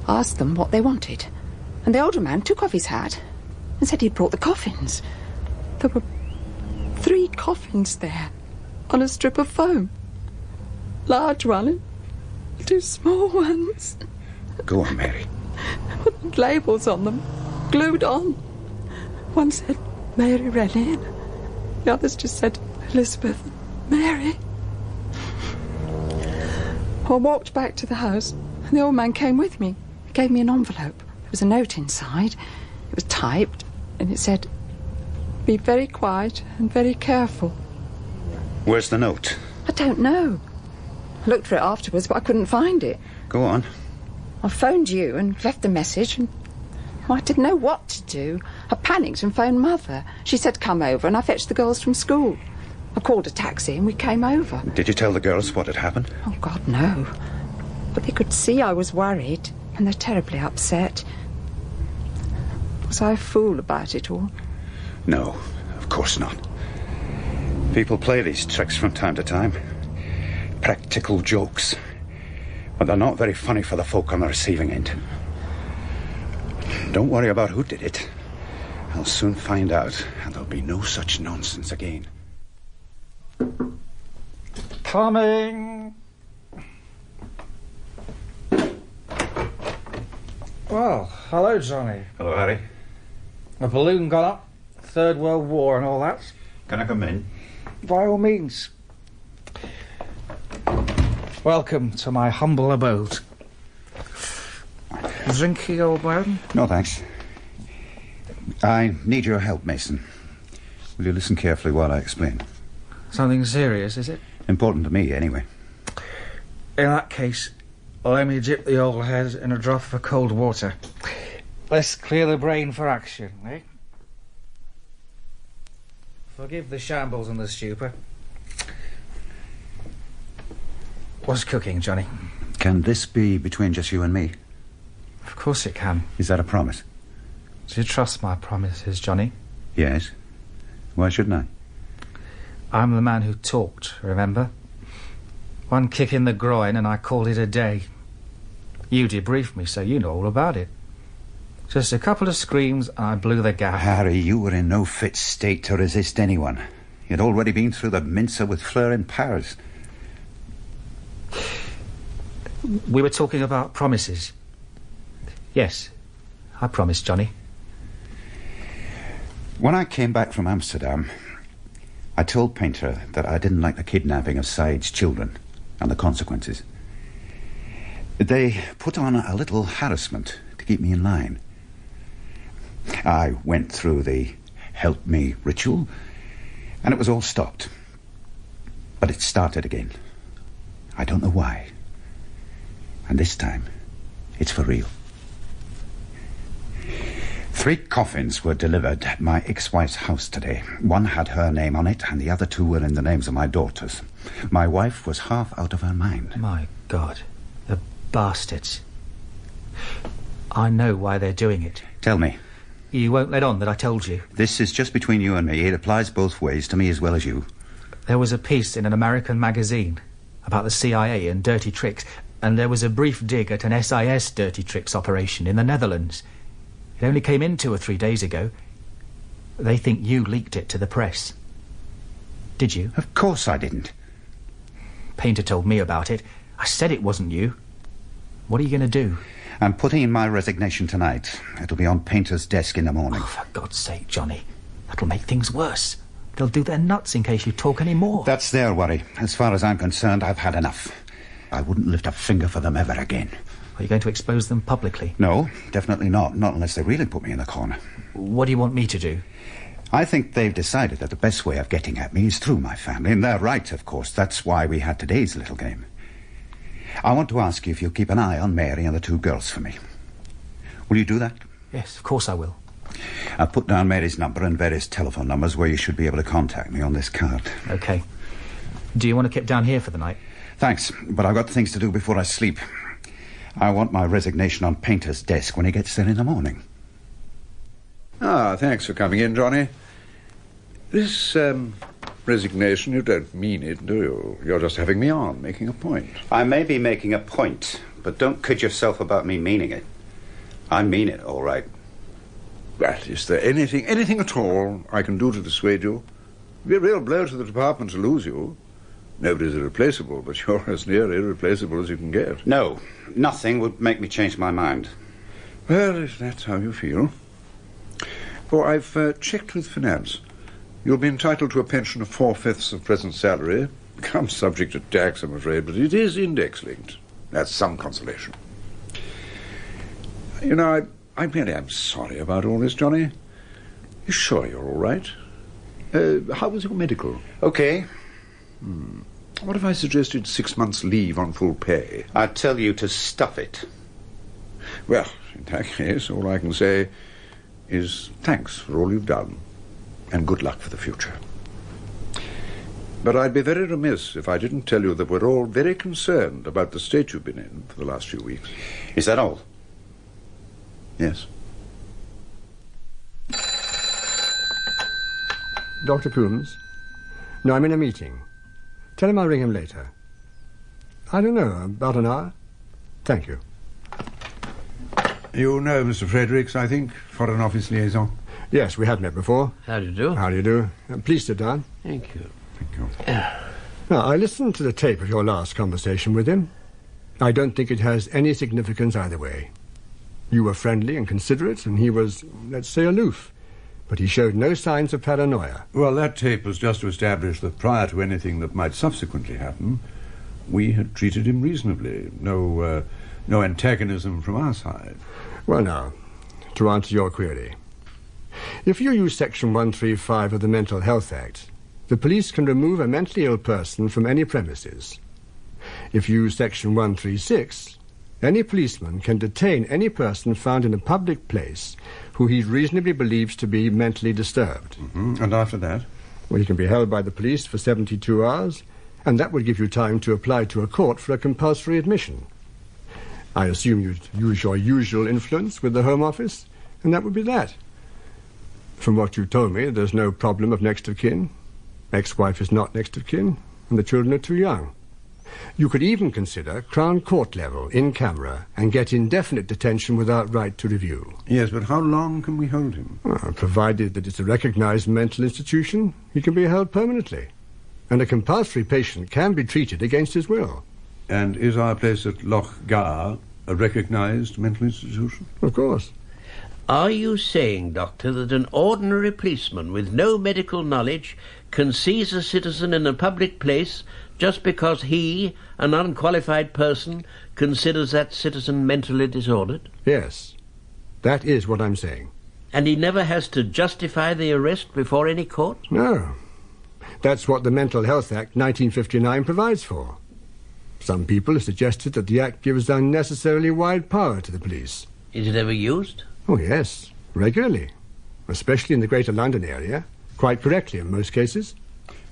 I asked them what they wanted. And the older man took off his hat and said he'd brought the coffins. There were 3 coffins there on a strip of foam. Large one and 2 small ones. Go on, Mary. With labels on them, glued on. One said Mary Rennie, and the others just said Elizabeth, Mary. I walked back to the house, and the old man came with me. He gave me an envelope. There was a note inside. It was typed, and it said, "Be very quiet and very careful." Where's the note? I don't know. I looked for it afterwards, but I couldn't find it. Go on. I phoned you and left a message, and I didn't know what to do. I panicked and phoned Mother. She said come over, and I fetched the girls from school. I called a taxi and we came over. Did you tell the girls what had happened? Oh, God, no. But they could see I was worried, and they're terribly upset. Was I a fool about it all? No, of course not. People play these tricks from time to time. Practical jokes. But they're not very funny for the folk on the receiving end. Don't worry about who did it. I'll soon find out, and there'll be no such nonsense again. Coming! Well, hello, Johnny. Hello, Harry. A balloon gone up, Third World War and all that. Can I come in? By all means. Welcome to my humble abode. Drinky, old man? No, thanks. I need your help, Mason. Will you listen carefully while I explain? Something serious, is it? Important to me, anyway. In that case, let me dip the old head in a drop of cold water. Let's clear the brain for action, eh? Forgive the shambles and the stupor. What's cooking, Johnny? Can this be between just you and me? Of course it can. Is that a promise? Do you trust my promises, Johnny? Yes. Why shouldn't I? I'm the man who talked, remember? One kick in the groin and I called it a day. You debriefed me, so you know all about it. Just a couple of screams and I blew the gap. Harry, you were in no fit state to resist anyone. You'd already been through the mincer with Fleur in Paris. We were talking about promises. Yes, I promised, Johnny. When I came back from Amsterdam, I told Painter that I didn't like the kidnapping of Said's children and the consequences. They put on a little harassment to keep me in line. I went through the help me ritual, and it was all stopped. But it started again. I don't know why. And this time, it's for real. 3 coffins were delivered at my ex-wife's house today. One had her name on it, and the other 2 were in the names of my daughters. My wife was half out of her mind. My God, the bastards. I know why they're doing it. Tell me. You won't let on that I told you. This is just between you and me. It applies both ways, to me as well as you. There was a piece in an American magazine about the CIA and dirty tricks, and there was a brief dig at an SIS dirty tricks operation in the Netherlands. It only came in 2 or 3 days ago. They think you leaked it to the press. Did you? Of course I didn't. Painter told me about it. I said it wasn't you. What are you going to do? I'm putting in my resignation tonight. It'll be on Painter's desk in the morning. Oh, for God's sake, Johnny. That'll make things worse. They'll do their nuts in case you talk any more. That's their worry. As far as I'm concerned, I've had enough. I wouldn't lift a finger for them ever again. Are you going to expose them publicly? No, definitely not. Not unless they really put me in the corner. What do you want me to do? I think they've decided that the best way of getting at me is through my family. And they're right, of course. That's why we had today's little game. I want to ask you if you'll keep an eye on Mary and the 2 girls for me. Will you do that? Yes, of course I will. I've put down Mary's number and various telephone numbers where you should be able to contact me on this card. OK. Do you want to keep down here for the night? Thanks, but I've got things to do before I sleep. I want my resignation on Painter's desk when he gets there in the morning. Ah, thanks for coming in, Johnny. This, resignation, you don't mean it, do you? You're just having me on, making a point. I may be making a point, but don't kid yourself about me meaning it. I mean it, all right. Well, is there anything at all I can do to dissuade you? It'd be a real blow to the department to lose you. Nobody's irreplaceable, but you're as near irreplaceable as you can get. No, nothing would make me change my mind. Well, if that's how you feel. For I've checked with finance. You'll be entitled to a pension of 4/5 of present salary. Becomes subject to tax, I'm afraid, but it is index-linked. That's some consolation. You know, I really am sorry about all this, Johnny. You sure you're all right? How was your medical? Okay. What if I suggested 6 months' leave on full pay? I'd tell you to stuff it. Well, in that case, all I can say is thanks for all you've done, and good luck for the future. But I'd be very remiss if I didn't tell you that we're all very concerned about the state you've been in for the last few weeks. Is that all? Yes. Dr. Coombs? No, I'm in a meeting. Tell him I'll ring him later. I don't know, about an hour? Thank you. You know Mr. Fredericks, I think, Foreign Office Liaison? Yes, we have met before. How do you do? How do you do? Please sit down. Thank you. Thank you. Now, I listened to the tape of your last conversation with him. I don't think it has any significance either way. You were friendly and considerate, and he was, let's say, aloof. But he showed no signs of paranoia. Well, that tape was just to establish that prior to anything that might subsequently happen, we had treated him reasonably. No antagonism from our side. Well, now, to answer your query. If you use Section 135 of the Mental Health Act, the police can remove a mentally ill person from any premises. If you use Section 136, any policeman can detain any person found in a public place who he reasonably believes to be mentally disturbed. And after that? Well, he can be held by the police for 72 hours, and that would give you time to apply to a court for a compulsory admission. I assume you'd use your usual influence with the Home Office, and that would be that. From what you told me, there's no problem of next of kin. Ex-wife is not next of kin, and the children are too young. You could even consider Crown Court level, in camera, and get indefinite detention without right to review. Yes, but how long can we hold him? Well, provided that it's a recognized mental institution, he can be held permanently. And a compulsory patient can be treated against his will. And is our place at Loch Gar a recognized mental institution? Of course. Are you saying, Doctor, that an ordinary policeman with no medical knowledge can seize a citizen in a public place just because he, an unqualified person, considers that citizen mentally disordered? Yes. That is what I'm saying. And he never has to justify the arrest before any court? No. That's what the Mental Health Act 1959 provides for. Some people have suggested that the Act gives unnecessarily wide power to the police. Is it ever used? Oh, yes. Regularly. Especially in the Greater London area. Quite correctly in most cases.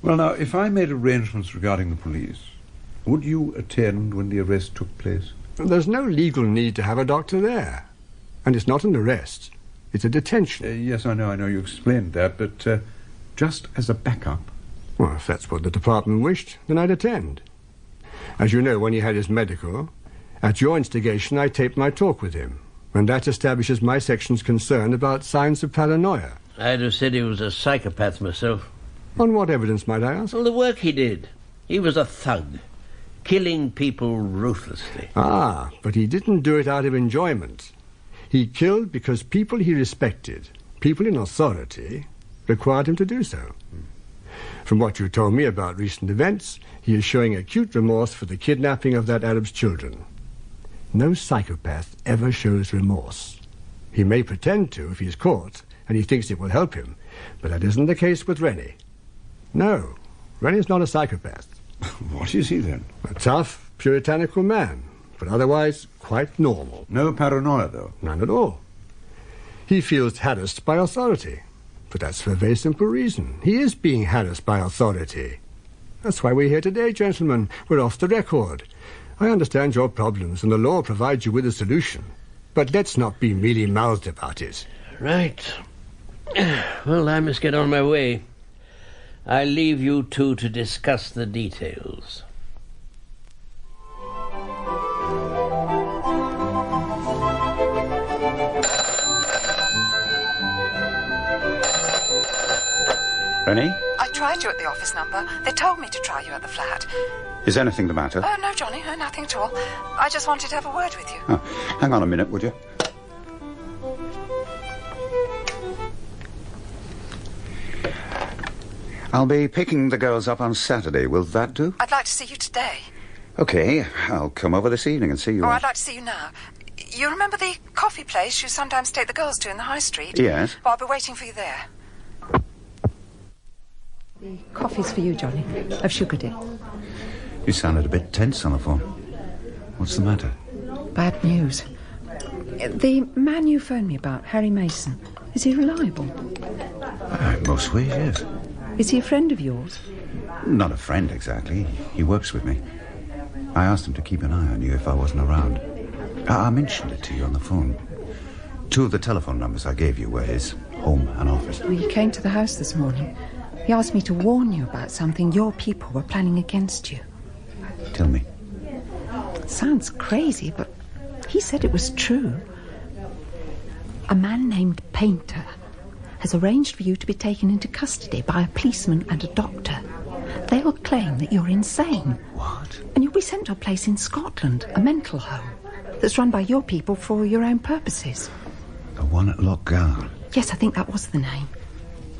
Well, now, if I made arrangements regarding the police, would you attend when the arrest took place? There's no legal need to have a doctor there. And it's not an arrest. It's a detention. Yes, I know you explained that, but just as a backup. Well, if that's what the department wished, then I'd attend. As you know, when he had his medical, at your instigation I taped my talk with him, and that establishes my section's concern about signs of paranoia. I'd have said he was a psychopath myself. On what evidence, might I ask? Well, the work he did. He was a thug, killing people ruthlessly. Ah, but he didn't do it out of enjoyment. He killed because people he respected, people in authority, required him to do so. From what you told me about recent events, he is showing acute remorse for the kidnapping of that Arab's children. No psychopath ever shows remorse. He may pretend to if he's caught, and he thinks it will help him, but that isn't the case with Rennie. No, Rennie's not a psychopath. What is he, then? A tough, puritanical man, but otherwise quite normal. No paranoia, though? None at all. He feels harassed by authority, but that's for a very simple reason. He is being harassed by authority. That's why we're here today, gentlemen. We're off the record. I understand your problems, and the law provides you with a solution. But let's not be mealy-mouthed about it. Right. Well, I must get on my way. I'll leave you two to discuss the details. Rennie? I tried you at the office number. They told me to try you at the flat. Is anything the matter? Oh, no, Johnny, no, nothing at all. I just wanted to have a word with you. Oh, hang on a minute, would you? I'll be picking the girls up on Saturday. Will that do? I'd like to see you today. Okay, I'll come over this evening and see you. Or I'd like to see you now. You remember the coffee place you sometimes take the girls to in the high street? Yes. Well, I'll be waiting for you there. The coffee's for you, Johnny. I've sugared it. You sounded a bit tense on the phone. What's the matter? Bad news. The man you phoned me about, Harry Mason, is he reliable? In most ways, yes. Is he a friend of yours? Not a friend, exactly. He works with me. I asked him to keep an eye on you if I wasn't around. I mentioned it to you on the phone. 2 of the telephone numbers I gave you were his home and office. Well, he came to the house this morning. He asked me to warn you about something your people were planning against you. Tell me. Sounds crazy, but he said it was true. A man named Painter has arranged for you to be taken into custody by a policeman and a doctor. They'll claim that you're insane. What? And you'll be sent to a place in Scotland, a mental home, that's run by your people for your own purposes. The one at Lochgarn. Yes, I think that was the name.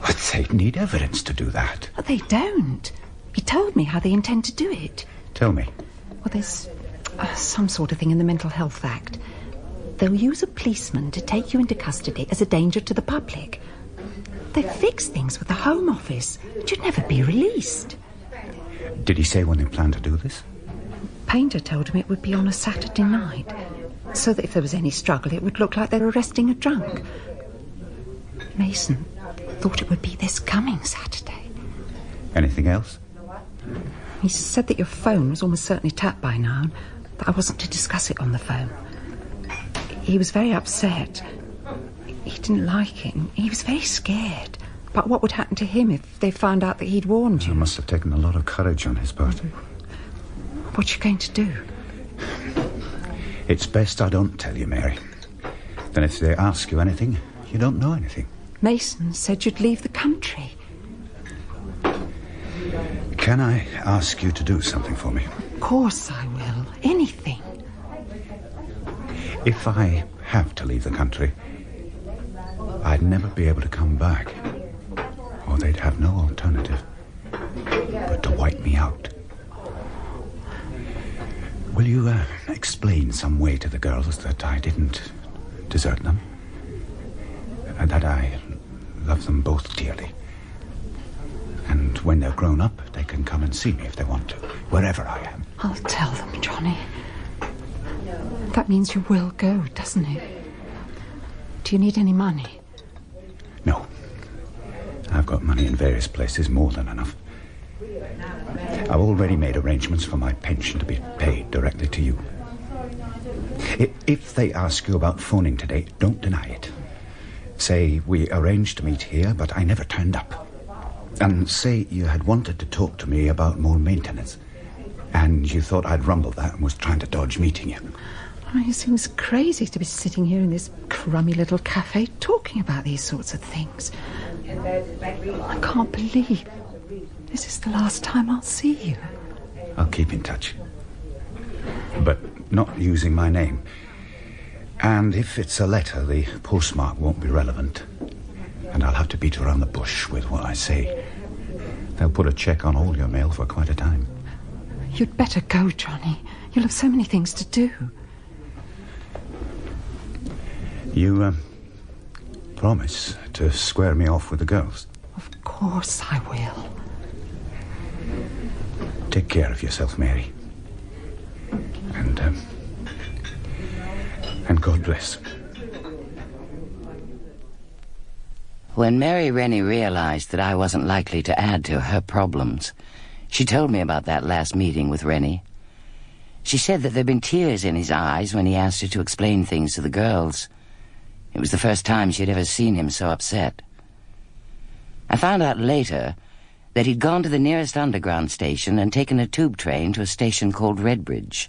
But they'd need evidence to do that. But they don't. He told me how they intend to do it. Tell me. Well, there's some sort of thing in the Mental Health Act. They'll use a policeman to take you into custody as a danger to the public. They fix things with the Home Office. You'd never be released. Did he say when they plan to do this? Painter told him it would be on a Saturday night, so that if there was any struggle, it would look like they were arresting a drunk. Mason thought it would be this coming Saturday. Anything else? He said that your phone was almost certainly tapped by now, and that I wasn't to discuss it on the phone. He was very upset. He didn't like it, and he was very scared about what would happen to him if they found out that he'd warned you. It must have taken a lot of courage on his part. What are you going to do? It's best I don't tell you, Mary. Then if they ask you anything, you don't know anything. Mason said you'd leave the country. Can I ask you to do something for me? Of course I will. Anything. If I have to leave the country, I'd never be able to come back. Or they'd have no alternative but to wipe me out. Will you explain some way to the girls that I didn't desert them? And that I love them both dearly. And when they're grown up, they can come and see me if they want to, wherever I am. I'll tell them, Johnny. That means you will go, doesn't it? Do you need any money? No. I've got money in various places, more than enough. I've already made arrangements for my pension to be paid directly to you. If they ask you about phoning today, don't deny it. Say we arranged to meet here, but I never turned up. And say you had wanted to talk to me about more maintenance, and you thought I'd rumbled that and was trying to dodge meeting you. I mean, it seems crazy to be sitting here in this crummy little cafe talking about these sorts of things. I can't believe this is the last time I'll see you. I'll keep in touch. But not using my name. And if it's a letter, the postmark won't be relevant. And I'll have to beat around the bush with what I say. They'll put a check on all your mail for quite a time. You'd better go, Johnny. You'll have so many things to do. You, promise to square me off with the girls? Of course I will. Take care of yourself, Mary. And God bless. When Mary Rennie realized that I wasn't likely to add to her problems, she told me about that last meeting with Rennie. She said that there'd been tears in his eyes when he asked her to explain things to the girls. It was the first time she'd ever seen him so upset. I found out later that he'd gone to the nearest underground station and taken a tube train to a station called Redbridge,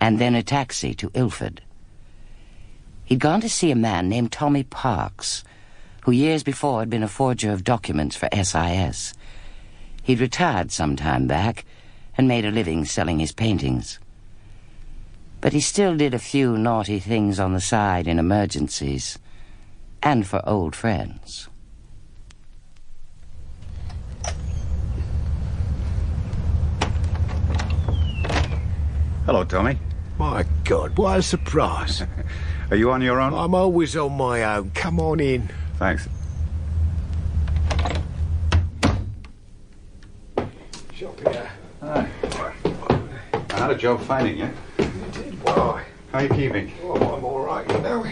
and then a taxi to Ilford. He'd gone to see a man named Tommy Parks, who years before had been a forger of documents for SIS. He'd retired some time back and made a living selling his paintings. But he still did a few naughty things on the side in emergencies, and for old friends. Hello, Tommy. My God, what a surprise. Are you on your own? I'm always on my own. Come on in. Thanks. Shop here. Hi. I had a job finding you. You did? Why? How are you keeping? Oh, I'm all right, you know.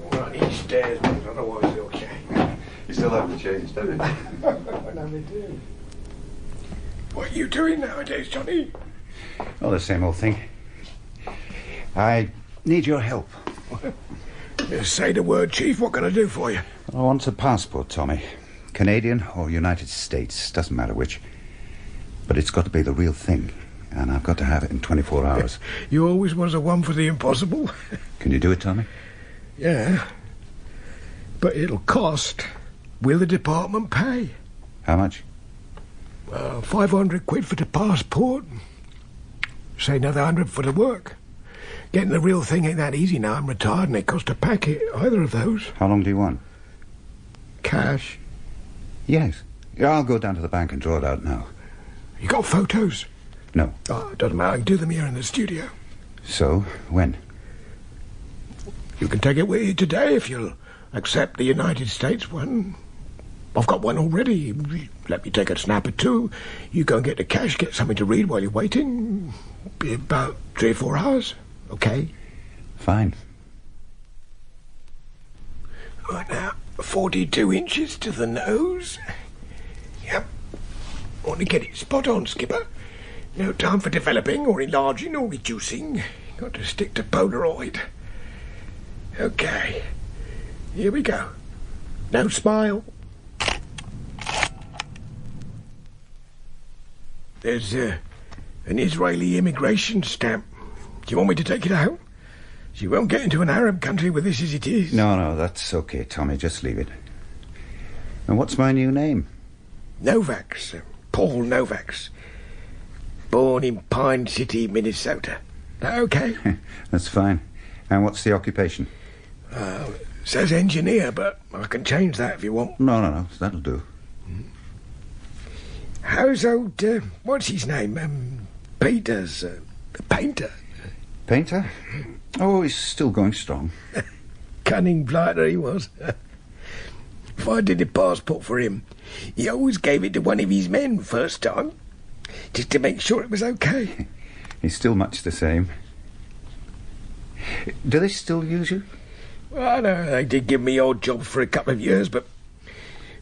All right, these stairs, but otherwise okay. You still haven't changed, have you? No, they do. What are you doing nowadays, Johnny? Oh, the same old thing. I need your help. Just say the word, Chief. What can I do for you? I want a passport, Tommy. Canadian or United States, doesn't matter which. But it's got to be the real thing, and I've got to have it in 24 hours. You always was a one for the impossible. Can you do it, Tommy? Yeah. But it'll cost. Will the department pay? How much? 500 quid for the passport. Say another 100 for the work. Getting the real thing ain't that easy now. I'm retired and it costs a packet, either of those. How long do you want? Cash. Yes. Yeah, I'll go down to the bank and draw it out now. You got photos? No. Oh, it doesn't matter. I can do them here in the studio. So, when? You can take it with you today if you'll accept the United States one. I've got one already. Let me take a snap or two. You go and get the cash, get something to read while you're waiting. Be about 3 or 4 hours. Okay? Fine. Right now, 42 inches to the nose. Yep. Want to get it spot on, Skipper. No time for developing or enlarging or reducing. Got to stick to Polaroid. Okay. Here we go. No smile. There's an Israeli immigration stamp. Do you want me to take it out? You won't get into an Arab country with this as it is. No, that's okay, Tommy. Just leave it. And what's my new name? Novaks. Paul Novaks. Born in Pine City, Minnesota. Okay? That's fine. And what's the occupation? Says engineer, but I can change that if you want. No. That'll do. How's old, what's his name? Peter's, the painter. Painter? Oh, he's still going strong. Cunning blighter he was. If I did a passport for him, he always gave it to one of his men first time, just to make sure it was okay. He's still much the same. Do they still use you? Well, no, they did give me odd jobs for a couple of years, but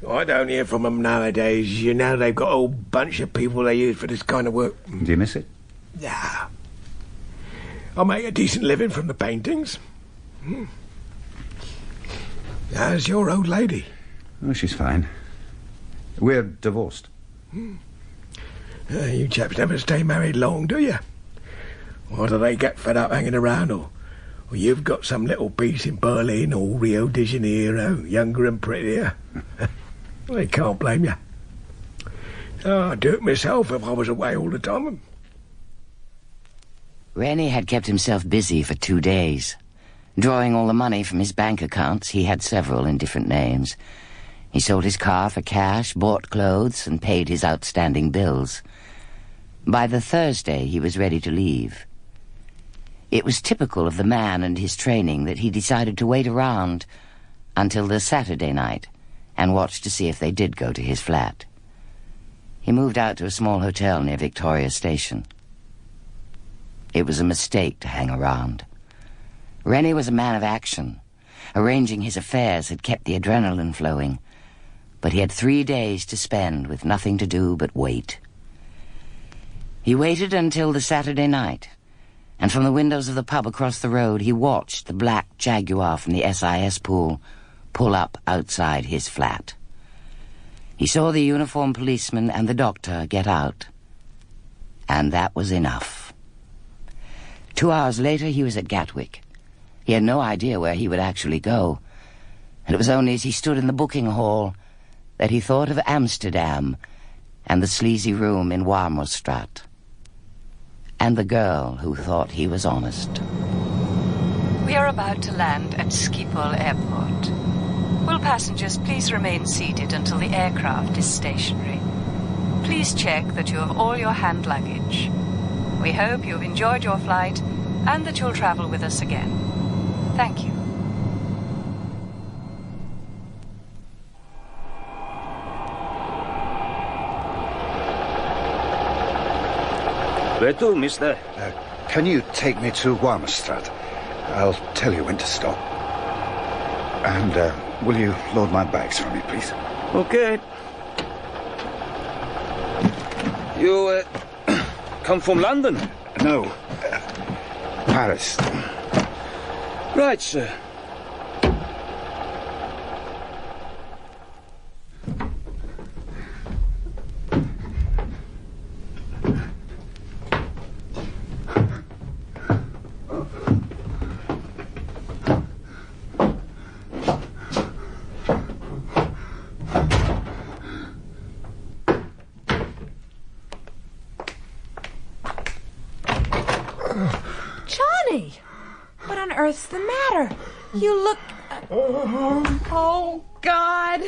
I don't hear from them nowadays. You know, they've got a whole bunch of people they use for this kind of work. Do you miss it? Nah. I make a decent living from the paintings. How's your old lady? Oh, she's fine. We're divorced. You chaps never stay married long, do you? Or do they get fed up hanging around, or you've got some little piece in Berlin or Rio de Janeiro, younger and prettier? I can't blame you. I'd do it myself if I was away all the time. Rennie had kept himself busy for 2 days, drawing all the money from his bank accounts. He had several in different names. He sold his car for cash, bought clothes, and paid his outstanding bills. By the Thursday, he was ready to leave. It was typical of the man and his training that he decided to wait around until the Saturday night and watch to see if they did go to his flat. He moved out to a small hotel near Victoria Station. It was a mistake to hang around. Rennie was a man of action. Arranging his affairs had kept the adrenaline flowing, but he had 3 days to spend with nothing to do but wait. He waited until the Saturday night, and from the windows of the pub across the road he watched the black Jaguar from the SIS pool pull up outside his flat. He saw the uniformed policeman and the doctor get out, and that was enough. 2 hours later, he was at Gatwick. He had no idea where he would actually go, and it was only as he stood in the booking hall that he thought of Amsterdam and the sleazy room in Warmoesstraat, and the girl who thought he was honest. We are about to land at Schiphol Airport. Will passengers please remain seated until the aircraft is stationary? Please check that you have all your hand luggage. We hope you've enjoyed your flight and that you'll travel with us again. Thank you. Where to, mister? Can you take me to Warmestad? I'll tell you when to stop. And will you load my bags for me, please? Okay. You come from London? No. Paris. Right, sir. Johnny! What on earth's the matter? You look... Oh, God!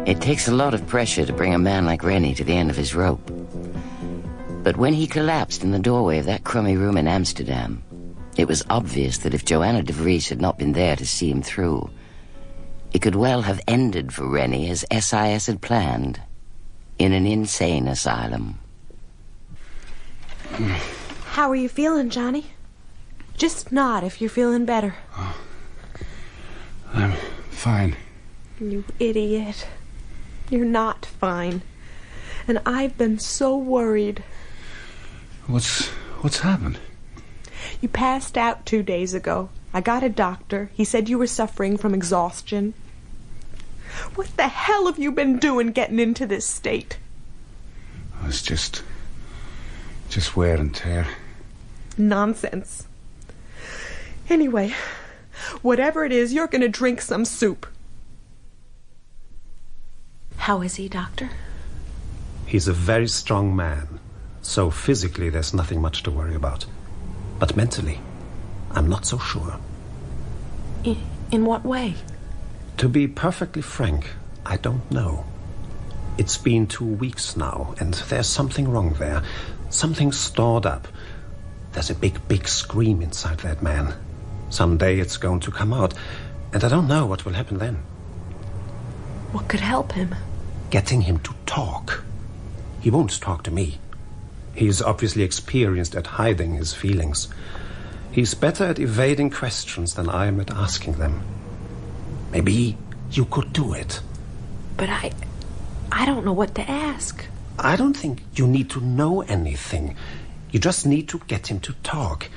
It takes a lot of pressure to bring a man like Rennie to the end of his rope. But when he collapsed in the doorway of that crummy room in Amsterdam, it was obvious that if Joanna de Vries had not been there to see him through, it could well have ended for Rennie as SIS had planned, in an insane asylum. How are you feeling, Johnny? Just nod if you're feeling better. I'm fine. You idiot. You're not fine. And I've been so worried. What's happened? You passed out 2 days ago. I got a doctor. He said you were suffering from exhaustion. What the hell have you been doing getting into this state? It's just wear and tear. Nonsense. Anyway, whatever it is, you're going to drink some soup. How is he, Doctor? He's a very strong man, so physically there's nothing much to worry about. But mentally, I'm not so sure. In what way? To be perfectly frank, I don't know. It's been 2 weeks now, and there's something wrong there. Something stored up. There's a big scream inside that man. Someday it's going to come out, and I don't know what will happen then. What could help him? Getting him to talk. He won't talk to me. He's obviously experienced at hiding his feelings. He's better at evading questions than I am at asking them. Maybe you could do it. But I don't know what to ask. I don't think you need to know anything. You just need to get him to talk.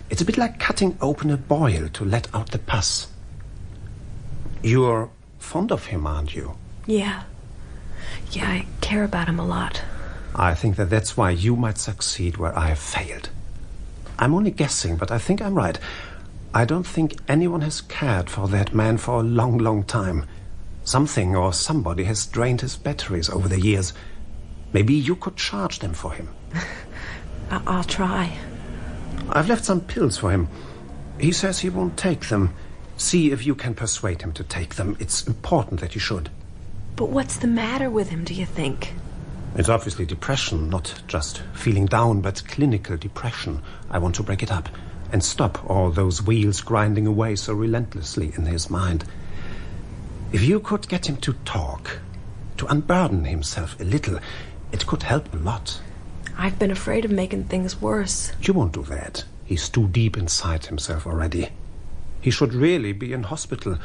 It's a bit like cutting open a boil to let out the pus. You're fond of him, aren't you? Yeah, I care about him a lot. I think that's why you might succeed where I have failed. I'm only guessing, but I think I'm right. I don't think anyone has cared for that man for a long time. Something or somebody has drained his batteries over the years. Maybe you could charge them for him. I'll try. I've left some pills for him. He says he won't take them. See if you can persuade him to take them. It's important that he should. But what's the matter with him, do you think? It's obviously depression, not just feeling down, but clinical depression. I want to break it up and stop all those wheels grinding away so relentlessly in his mind. If you could get him to talk, to unburden himself a little, it could help a lot. I've been afraid of making things worse. You won't do that. He's too deep inside himself already. He should really be in hospital.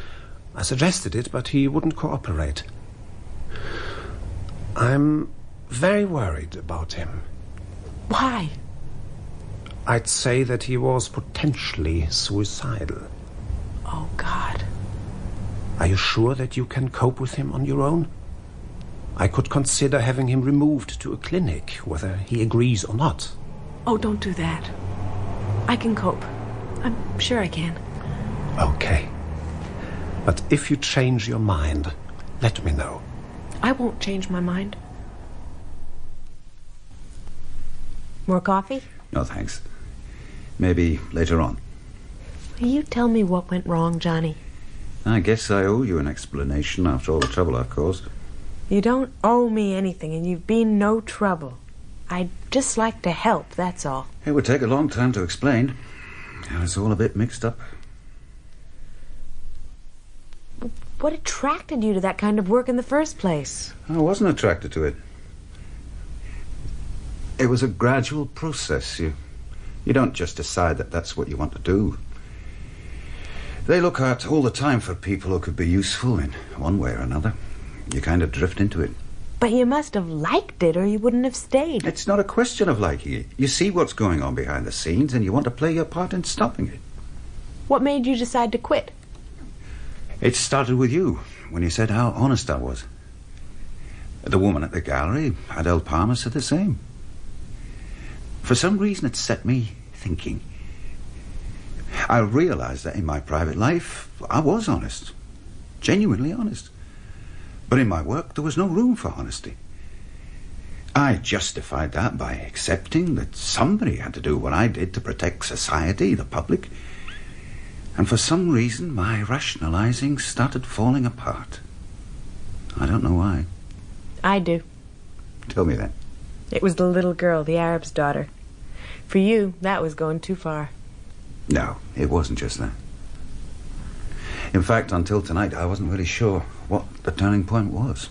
I suggested it, but he wouldn't cooperate. I'm very worried about him. Why? I'd say that he was potentially suicidal. Oh, God. Are you sure that you can cope with him on your own? I could consider having him removed to a clinic, whether he agrees or not. Oh, don't do that. I can cope. I'm sure I can. Okay. But if you change your mind, let me know. I won't change my mind. More coffee? No, thanks. Maybe later on. Will you tell me what went wrong, Johnny? I guess I owe you an explanation after all the trouble I've caused. You don't owe me anything, and you've been no trouble. I'd just like to help, that's all. It would take a long time to explain. I was all a bit mixed up. What attracted you to that kind of work in the first place? I wasn't attracted to it. It was a gradual process. You don't just decide that that's what you want to do. They look out all the time for people who could be useful in one way or another. You kind of drift into it. But you must have liked it or you wouldn't have stayed. It's not a question of liking it. You see what's going on behind the scenes and you want to play your part in stopping it. What made you decide to quit? It started with you, when you said how honest I was. The woman at the gallery, Adele Palmer, said the same. For some reason it set me thinking. I realized that in my private life I was honest. Genuinely honest. But in my work there was no room for honesty. I justified that by accepting that somebody had to do what I did to protect society, the public. And for some reason my rationalizing started falling apart. I don't know why. I do. Tell me then. It was the little girl, the Arab's daughter. For you, that was going too far. No, it wasn't just that. In fact, until tonight, I wasn't really sure what the turning point was.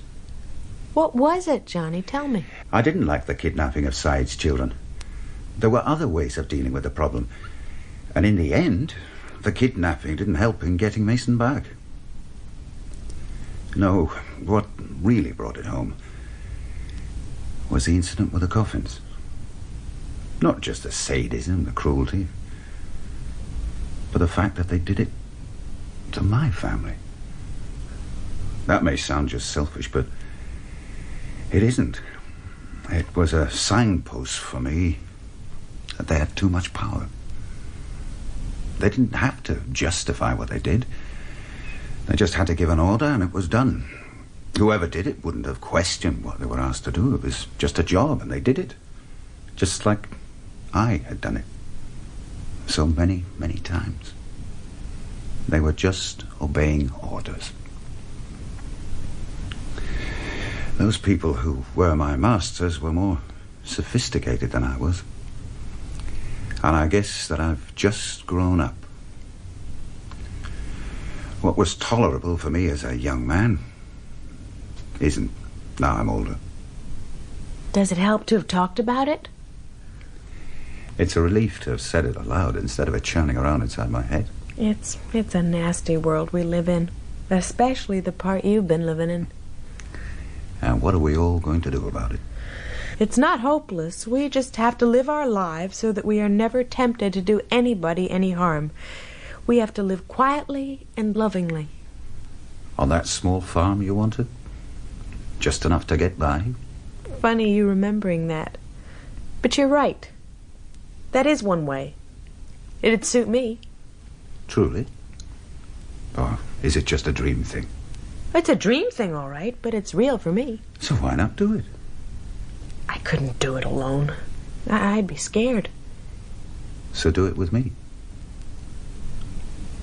What was it, Johnny? Tell me. I didn't like the kidnapping of Said's children. There were other ways of dealing with the problem. And in the end, the kidnapping didn't help in getting Mason back. No, what really brought it home was the incident with the coffins. Not just the sadism, the cruelty, but the fact that they did it to my family. That may sound just selfish, but it isn't. It was a signpost for me that they had too much power. They didn't have to justify what they did. They just had to give an order and it was done. Whoever did it wouldn't have questioned what they were asked to do. It was just a job and they did it. Just like I had done it. So many, many times. They were just obeying orders. Those people who were my masters were more sophisticated than I was. And I guess that I've just grown up. What was tolerable for me as a young man isn't now I'm older. Does it help to have talked about it? It's a relief to have said it aloud instead of it churning around inside my head. It's a nasty world we live in, especially the part you've been living in. And what are we all going to do about it? It's not hopeless. We just have to live our lives so that we are never tempted to do anybody any harm. We have to live quietly and lovingly. On that small farm you wanted? Just enough to get by? Funny you remembering that. But you're right. That is one way. It'd suit me. Truly? Or is it just a dream thing? It's a dream thing, all right, but it's real for me. So why not do it? I couldn't do it alone. I'd be scared. So do it with me.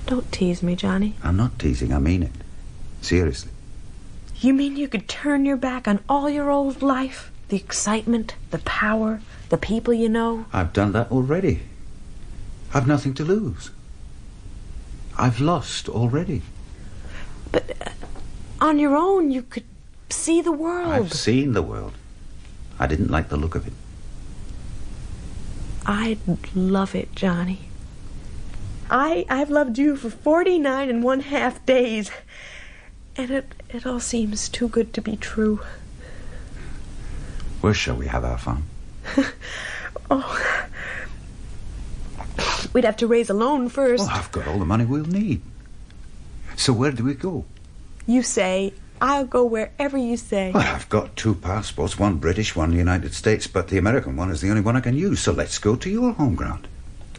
Don't tease me, Johnny. I'm not teasing, I mean it. Seriously. You mean you could turn your back on all your old life? The excitement, the power, the people you know? I've done that already. I've nothing to lose. I've lost already. But On your own, you could see the world. I've seen the world. I didn't like the look of it. I'd love it, Johnny. I've loved you for 49 1/2 days. And it all seems too good to be true. Where shall we have our fun? Oh. We'd have to raise a loan first. Well, I've got all the money we'll need. So where do we go? You say, I'll go wherever you say. Well, I've got 2 passports, one British, one United States, but the American one is the only one I can use, so let's go to your home ground.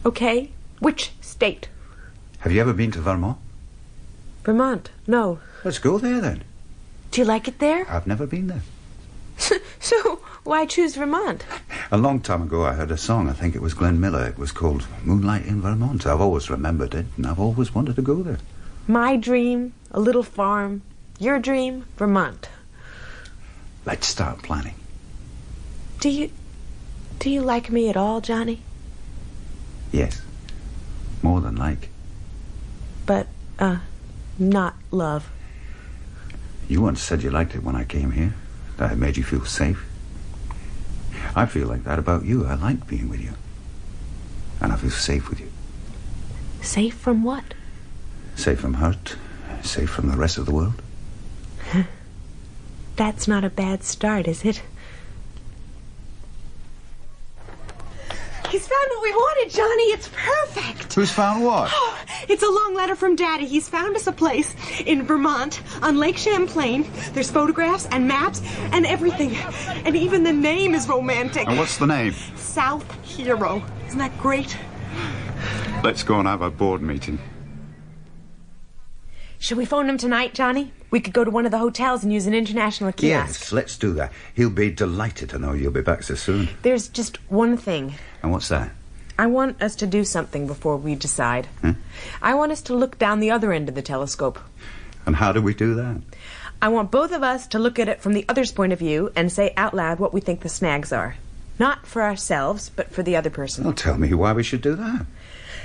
Okay. Which state? Have you ever been to Vermont? Vermont? No. Let's go there, then. Do you like it there? I've never been there. So, why choose Vermont? A long time ago, I heard a song. I think it was Glenn Miller. It was called Moonlight in Vermont. I've always remembered it, and I've always wanted to go there. My dream, a little farm. Your dream, Vermont. Let's start planning. Do you like me at all, Johnny? Yes. More than like. But, not love. You once said you liked it when I came here, that it made you feel safe. I feel like that about you. I like being with you. And I feel safe with you. Safe from what? Safe from hurt. Safe from the rest of the world. That's not a bad start, is it? He's found what we wanted, Johnny. It's perfect. Who's found what? Oh, it's a long letter from Daddy. He's found us a place in Vermont on Lake Champlain. There's photographs and maps and everything. And even the name is romantic. And what's the name? South Hero. Isn't that great? Let's go and have a board meeting. Should we phone him tonight, Johnny? We could go to one of the hotels and use an international kiosk. Yes, let's do that. He'll be delighted to know you'll be back so soon. There's just one thing. And what's that? I want us to do something before we decide. Huh? I want us to look down the other end of the telescope. And how do we do that? I want both of us to look at it from the other's point of view and say out loud what we think the snags are. Not for ourselves, but for the other person. Well, tell me why we should do that.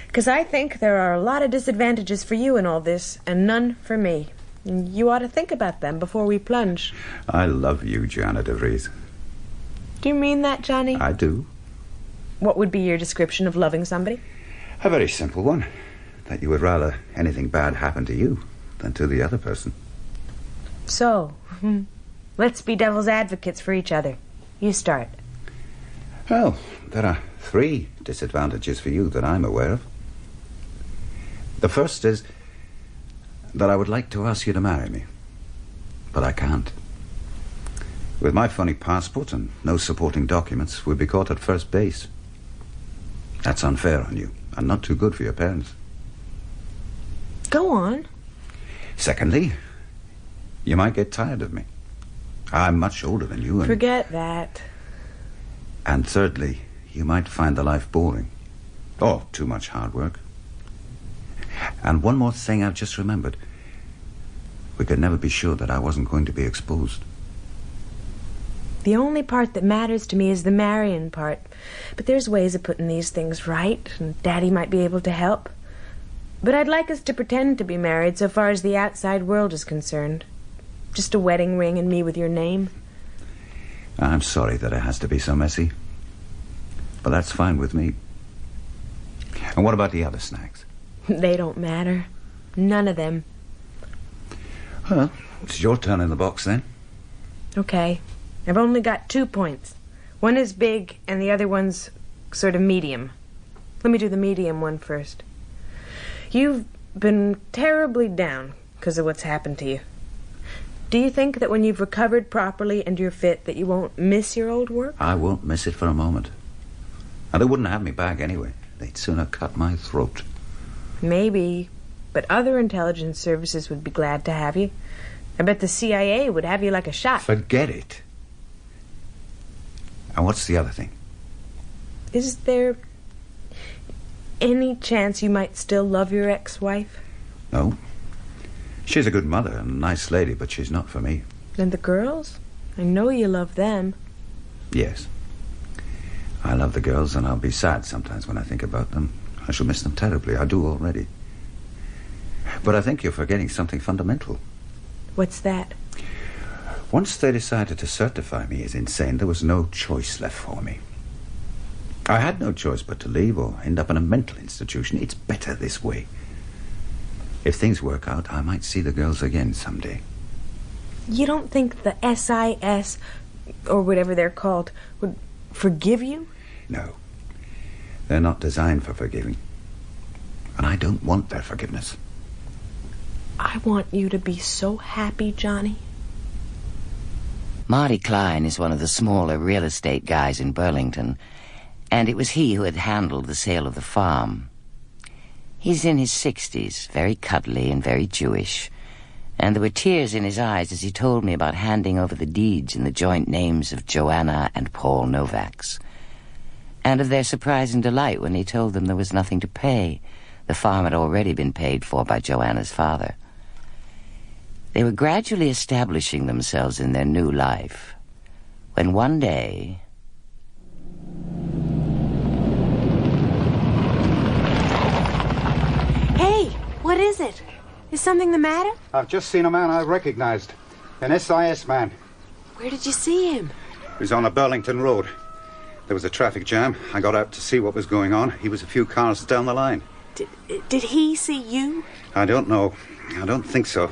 Because I think there are a lot of disadvantages for you in all this, and none for me. And you ought to think about them before we plunge. I love you, Joanna DeVries. Do you mean that, Johnny? I do. What would be your description of loving somebody? A very simple one. That you would rather anything bad happen to you than to the other person. So, let's be devil's advocates for each other. You start. Well, there are 3 disadvantages for you that I'm aware of. The first is that I would like to ask you to marry me, but I can't. With my funny passport and no supporting documents, we'd be caught at first base. That's unfair on you, and not too good for your parents. Go on. Secondly, you might get tired of me. I'm much older than you, and... Forget that. And thirdly, you might find the life boring. Or too much hard work. And one more thing I've just remembered. We could never be sure that I wasn't going to be exposed. The only part that matters to me is the marrying part. But there's ways of putting these things right, and Daddy might be able to help. But I'd like us to pretend to be married so far as the outside world is concerned. Just a wedding ring and me with your name. I'm sorry that it has to be so messy. But that's fine with me. And what about the other snags? They don't matter. None of them. Well, it's your turn in the box then. Okay. I've only got 2 points. One is big and the other one's sort of medium. Let me do the medium one first. You've been terribly down because of what's happened to you. Do you think that when you've recovered properly and you're fit that you won't miss your old work? I won't miss it for a moment. And they wouldn't have me back anyway. They'd sooner cut my throat. Maybe, but other intelligence services would be glad to have you. I bet the CIA would have you like a shot. Forget it. And what's the other thing? Is there any chance you might still love your ex-wife? No. She's a good mother and a nice lady, but she's not for me. And the girls? I know you love them. Yes. I love the girls, and I'll be sad sometimes when I think about them. I shall miss them terribly. I do already. But I think you're forgetting something fundamental. What's that? Once they decided to certify me as insane, there was no choice left for me. I had no choice but to leave or end up in a mental institution. It's better this way. If things work out, I might see the girls again someday. You don't think the SIS, or whatever they're called, would forgive you? No. They're not designed for forgiving. And I don't want their forgiveness. I want you to be so happy, Johnny. Marty Klein is one of the smaller real estate guys in Burlington, and it was he who had handled the sale of the farm. He's in his 60s, very cuddly and very Jewish, and there were tears in his eyes as he told me about handing over the deeds in the joint names of Joanna and Paul Novaks, and of their surprise and delight when he told them there was nothing to pay. The farm had already been paid for by Joanna's father. They were gradually establishing themselves in their new life, when one day... Hey, what is it? Is something the matter? I've just seen a man I recognized. An SIS man. Where did you see him? He was on a Burlington road. There was a traffic jam. I got out to see what was going on. He was a few cars down the line. Did he see you? I don't know. I don't think so.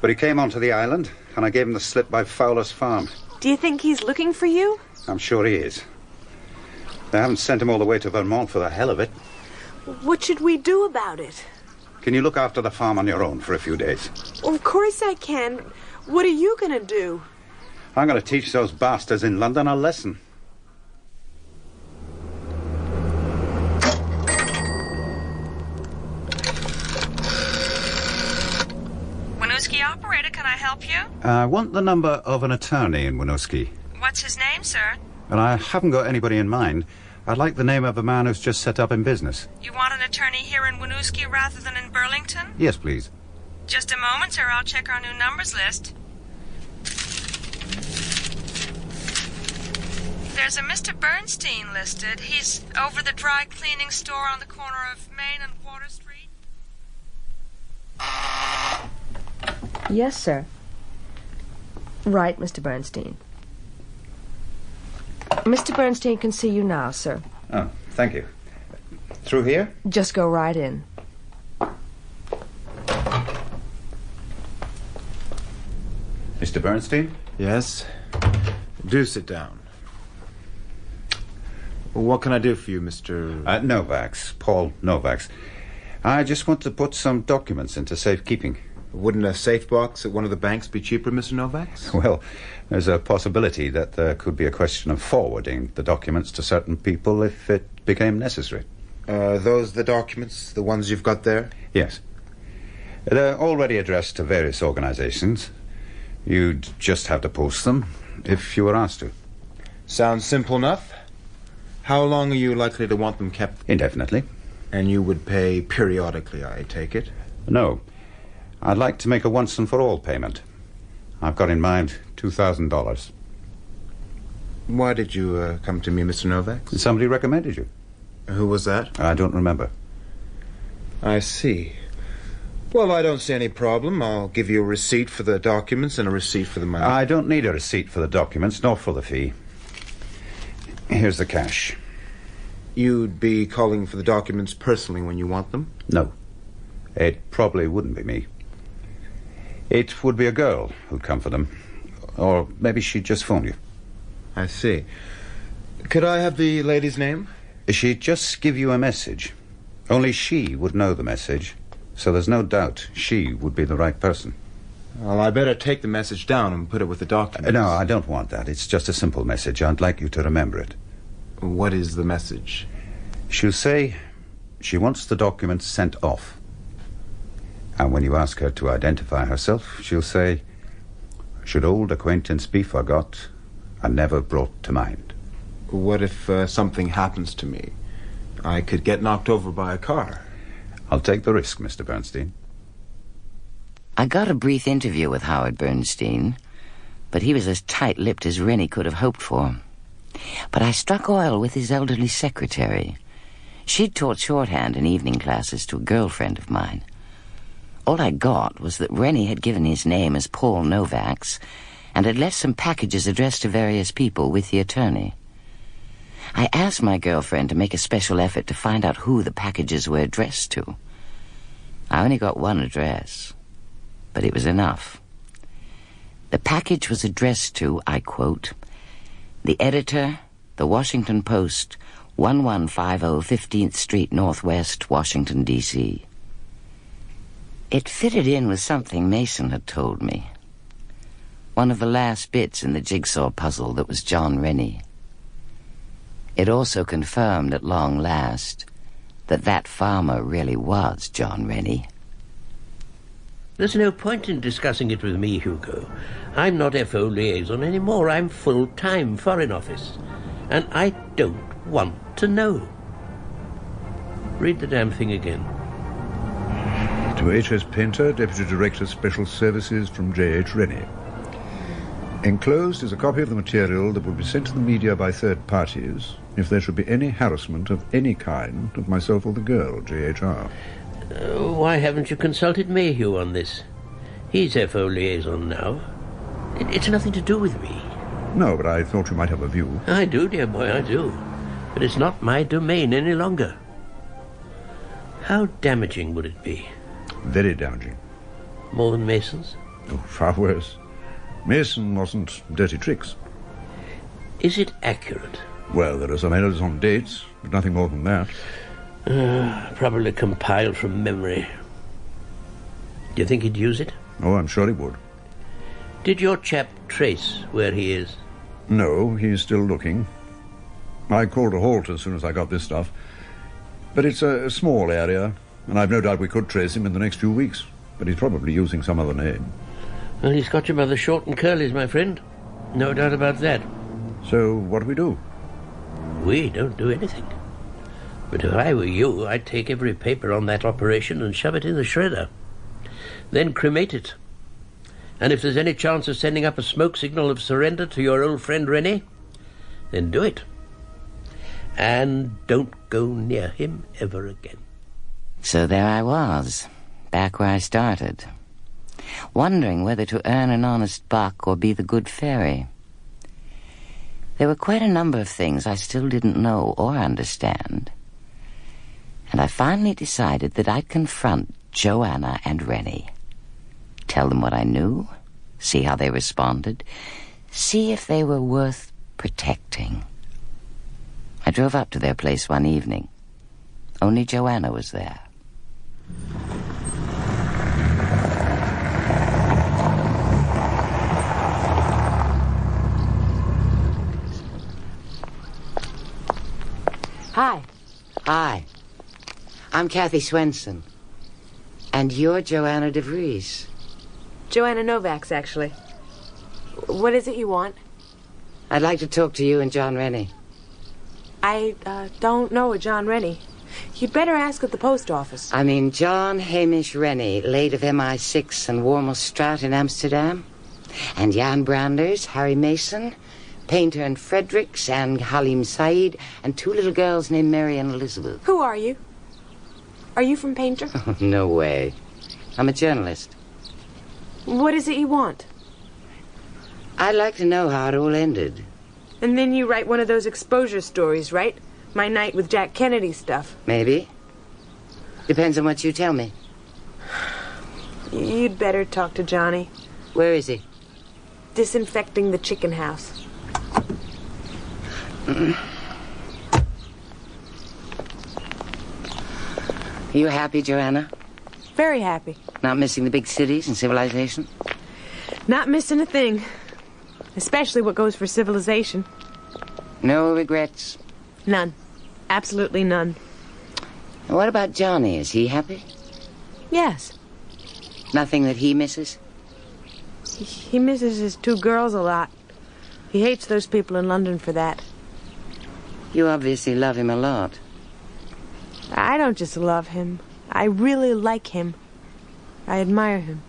But he came onto the island, and I gave him the slip by Fowler's farm. Do you think he's looking for you? I'm sure he is. They haven't sent him all the way to Vermont for the hell of it. What should we do about it? Can you look after the farm on your own for a few days? Of course I can. What are you going to do? I'm going to teach those bastards in London a lesson. Winooski operator, can I help you? I want the number of an attorney in Winooski. What's his name, sir? And I haven't got anybody in mind. I'd like the name of a man who's just set up in business. You want an attorney here in Winooski rather than in Burlington? Yes, please. Just a moment, sir. I'll check our new numbers list. There's a Mr. Bernstein listed. He's over the dry cleaning store on the corner of Main and Water Street. Yes, sir. Right, Mr. Bernstein. Mr. Bernstein can see you now, sir. Oh, thank you. Through here? Just go right in. Mr. Bernstein? Yes? Do sit down. What can I do for you, Mr... Novaks. Paul Novaks. I just want to put some documents into safekeeping. Wouldn't a safe box at one of the banks be cheaper, Mr. Novaks? Well, there's a possibility that there could be a question of forwarding the documents to certain people if it became necessary. Those the documents, the ones you've got there? Yes. They're already addressed to various organizations. You'd just have to post them if you were asked to. Sounds simple enough. How long are you likely to want them kept? Indefinitely. And you would pay periodically, I take it? No. I'd like to make a once-and-for-all payment. I've got in mind $2,000. Why did you come to me, Mr. Novaks? Somebody recommended you. Who was that? I don't remember. I see. Well, I don't see any problem. I'll give you a receipt for the documents and a receipt for the money. I don't need a receipt for the documents, nor for the fee. Here's the cash. You'd be calling for the documents personally when you want them? No. It probably wouldn't be me. It would be a girl who'd come for them. Or maybe she'd just phone you. I see. Could I have the lady's name? She'd just give you a message. Only she would know the message. So there's no doubt she would be the right person. Well, I better take the message down and put it with the documents. No, I don't want that. It's just a simple message. I'd like you to remember it. What is the message? She'll say she wants the documents sent off. And when you ask her to identify herself, she'll say, "Should old acquaintance be forgot and never brought to mind?" What if something happens to me? I could get knocked over by a car. I'll take the risk, Mr. Bernstein. I got a brief interview with Howard Bernstein, but he was as tight-lipped as Rennie could have hoped for. But I struck oil with his elderly secretary. She'd taught shorthand in evening classes to a girlfriend of mine. All I got was that Rennie had given his name as Paul Novak's and had left some packages addressed to various people with the attorney. I asked my girlfriend to make a special effort to find out who the packages were addressed to. I only got one address, but it was enough. The package was addressed to, I quote, "The editor, The Washington Post, 1150 15th Street Northwest, Washington, D.C. It fitted in with something Mason had told me. One of the last bits in the jigsaw puzzle that was John Rennie. It also confirmed at long last that that farmer really was John Rennie. There's no point in discussing it with me, Hugo. I'm not FO liaison anymore. I'm full-time Foreign Office. And I don't want to know. Read the damn thing again. To H.S. Painter, Deputy Director Special Services from J.H. Rennie. Enclosed is a copy of the material that will be sent to the media by third parties if there should be any harassment of any kind of myself or the girl, J.H.R. Why haven't you consulted Mayhew on this? He's FO liaison now. It's nothing to do with me. No, but I thought you might have a view. I do, dear boy, I do. But it's not my domain any longer. How damaging would it be? Very damaging. More than Mason's? Oh, far worse. Mason wasn't dirty tricks. Is it accurate? Well, there are some errors on dates, but nothing more than that. Probably compiled from memory. Do you think he'd use it? Oh, I'm sure he would. Did your chap trace where he is? No, he's still looking. I called a halt as soon as I got this stuff. But it's a small area, and I've no doubt we could trace him in the next few weeks. But he's probably using some other name. Well, he's got you by the short and curlies, my friend. No doubt about that. So, what do we do? We don't do anything. But if I were you, I'd take every paper on that operation and shove it in the shredder. Then cremate it. And if there's any chance of sending up a smoke signal of surrender to your old friend Rennie, then do it. And don't go near him ever again. So there I was, back where I started, wondering whether to earn an honest buck or be the good fairy. There were quite a number of things I still didn't know or understand, and I finally decided that I'd confront Joanna and Rennie, tell them what I knew, see how they responded, see if they were worth protecting. I drove up to their place one evening. Only Joanna was there. Hi. Hi. I'm Kathy Swenson. And you're Joanna DeVries. Joanna Novak's, actually. What is it you want? I'd like to talk to you and John Rennie. I don't know a John Rennie. You'd better ask at the post office. I mean John Hamish Rennie, late of MI6 and Wormelstraat in Amsterdam. And Jan Branders, Harry Mason, Painter and Fredericks, and Halim Said, and two little girls named Mary and Elizabeth. Who are you? Are you from Painter? Oh, no way. I'm a journalist. What is it you want? I'd like to know how it all ended. And then you write one of those exposure stories, right? My Night with Jack Kennedy stuff. Maybe. Depends on what you tell me. You'd better talk to Johnny. Where is he? Disinfecting the chicken house. You happy, Joanna? Very happy. Not missing the big cities and civilization? Not missing a thing. Especially what goes for civilization. No regrets? None. Absolutely none. And what about Johnny? Is he happy? Yes. Nothing that he misses? He misses his two girls a lot. He hates those people in London for that. You obviously love him a lot. I don't just love him. I really like him. I admire him.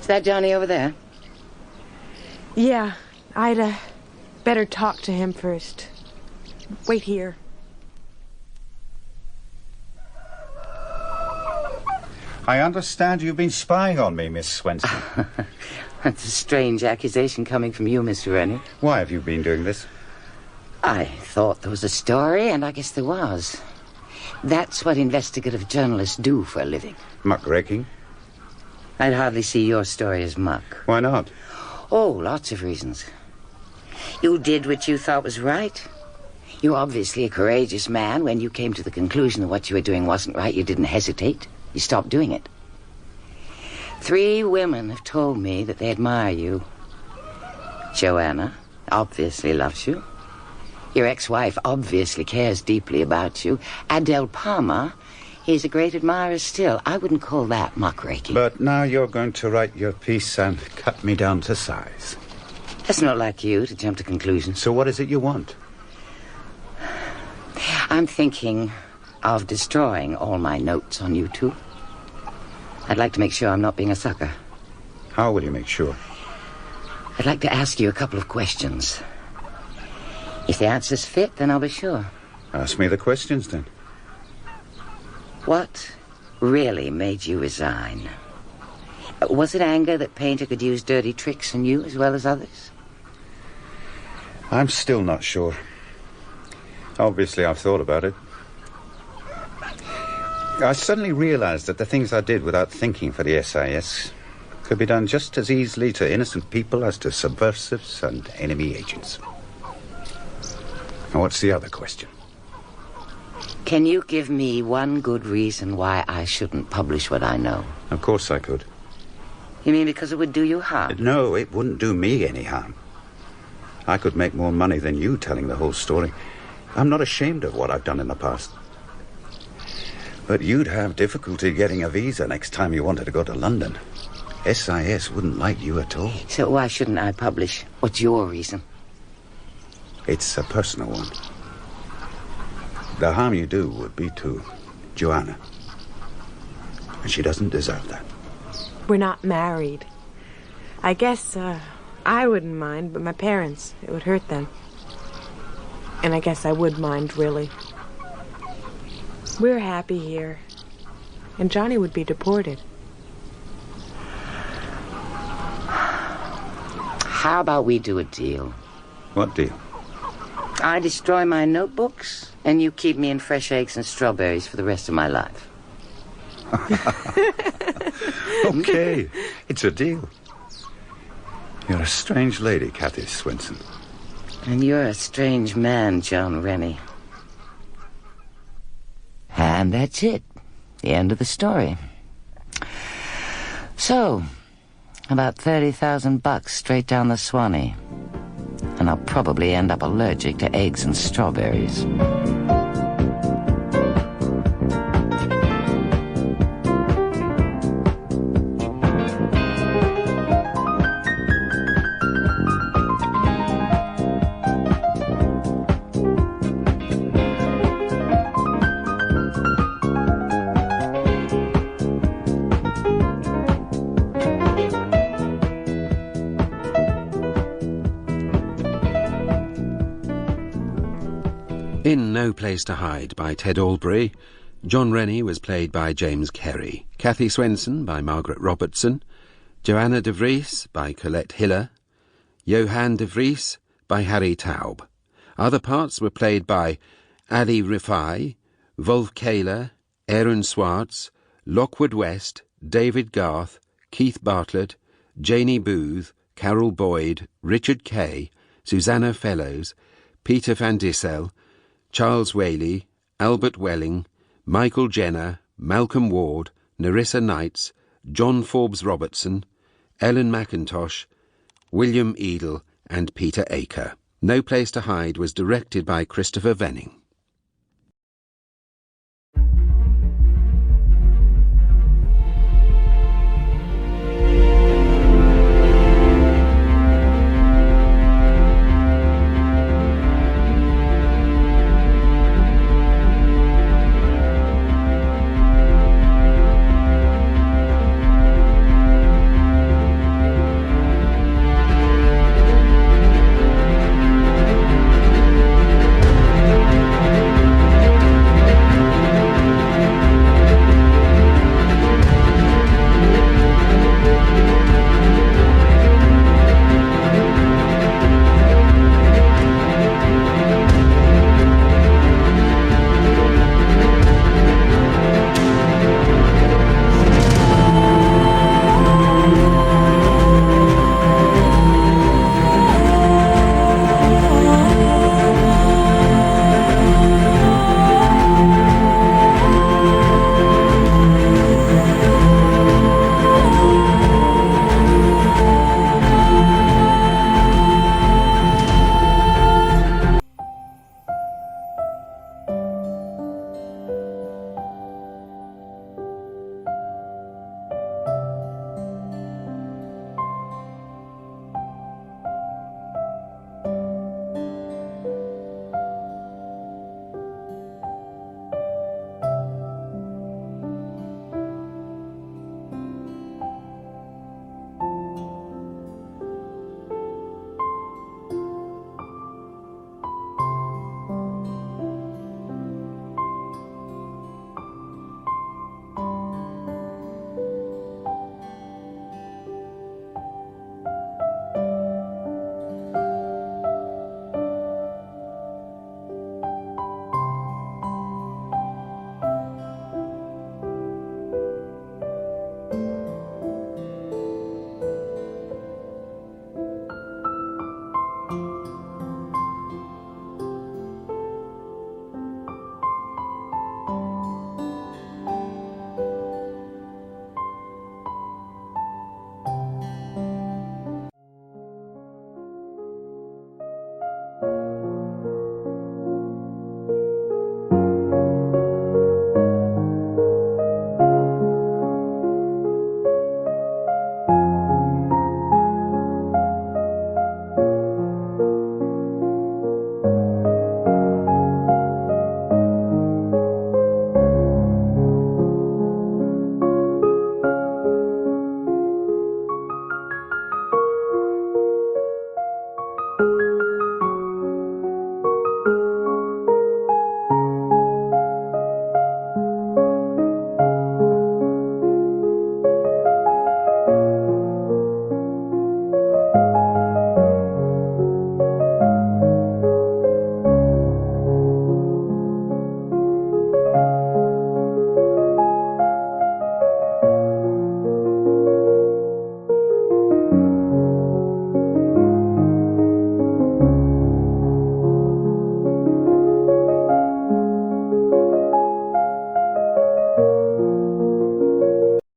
Is that Johnny over there? Yeah, I'd better talk to him first. Wait here. I understand you've been spying on me, Miss Swenson. That's a strange accusation coming from you, Mr. Rennie. Why have you been doing this? I thought there was a story, and I guess there was. That's what investigative journalists do for a living. Muckraking? I'd hardly see your story as muck. Why not? Oh, lots of reasons. You did what you thought was right. You're obviously a courageous man. When you came to the conclusion that what you were doing wasn't right, you didn't hesitate. You stopped doing it. 3 women have told me that they admire you. Joanna obviously loves you. Your ex-wife obviously cares deeply about you. Adele Palmer, he's a great admirer still. I wouldn't call that muckraking. But now you're going to write your piece and cut me down to size. That's not like you to jump to conclusions. So what is it you want? I'm thinking of destroying all my notes on you two. I'd like to make sure I'm not being a sucker. How will you make sure? I'd like to ask you a couple of questions. If the answers fit, then I'll be sure. Ask me the questions, then. What really made you resign? Was it anger that Painter could use dirty tricks on you as well as others? I'm still not sure. Obviously, I've thought about it. I suddenly realized that the things I did without thinking for the SIS could be done just as easily to innocent people as to subversives and enemy agents. Now, what's the other question? Can you give me one good reason why I shouldn't publish what I know? Of course I could. You mean because it would do you harm? No, it wouldn't do me any harm. I could make more money than you telling the whole story. I'm not ashamed of what I've done in the past. But you'd have difficulty getting a visa next time you wanted to go to London. SIS wouldn't like you at all. So why shouldn't I publish? What's your reason? It's a personal one. The harm you do would be to Joanna. And she doesn't deserve that. We're not married. I guess, I wouldn't mind, but my parents, it would hurt them. And I guess I would mind, really. We're happy here. And Johnny would be deported. How about we do a deal? What deal? I destroy my notebooks, and you keep me in fresh eggs and strawberries for the rest of my life. Okay, it's a deal. You're a strange lady, Kathy Swenson. And you're a strange man, John Rennie. And that's it. The end of the story. So, about $30,000 straight down the Swanee. And I'll probably end up allergic to eggs and strawberries. In No Place to Hide by Ted Allbeury, John Rennie was played by James Kerry, Kathy Swenson by Margaret Robertson, Joanna de Vries by Colette Hiller, Johan de Vries by Harry Taub. Other parts were played by Ali Rifai, Wolf Kahler, Aaron Swartz, Lockwood West, David Garth, Keith Bartlett, Janie Booth, Carol Boyd, Richard Kay, Susanna Fellows, Peter van Dissel, Charles Whaley, Albert Welling, Michael Jenner, Malcolm Ward, Nerissa Knights, John Forbes Robertson, Ellen McIntosh, William Edel and Peter Aker. No Place to Hide was directed by Christopher Venning.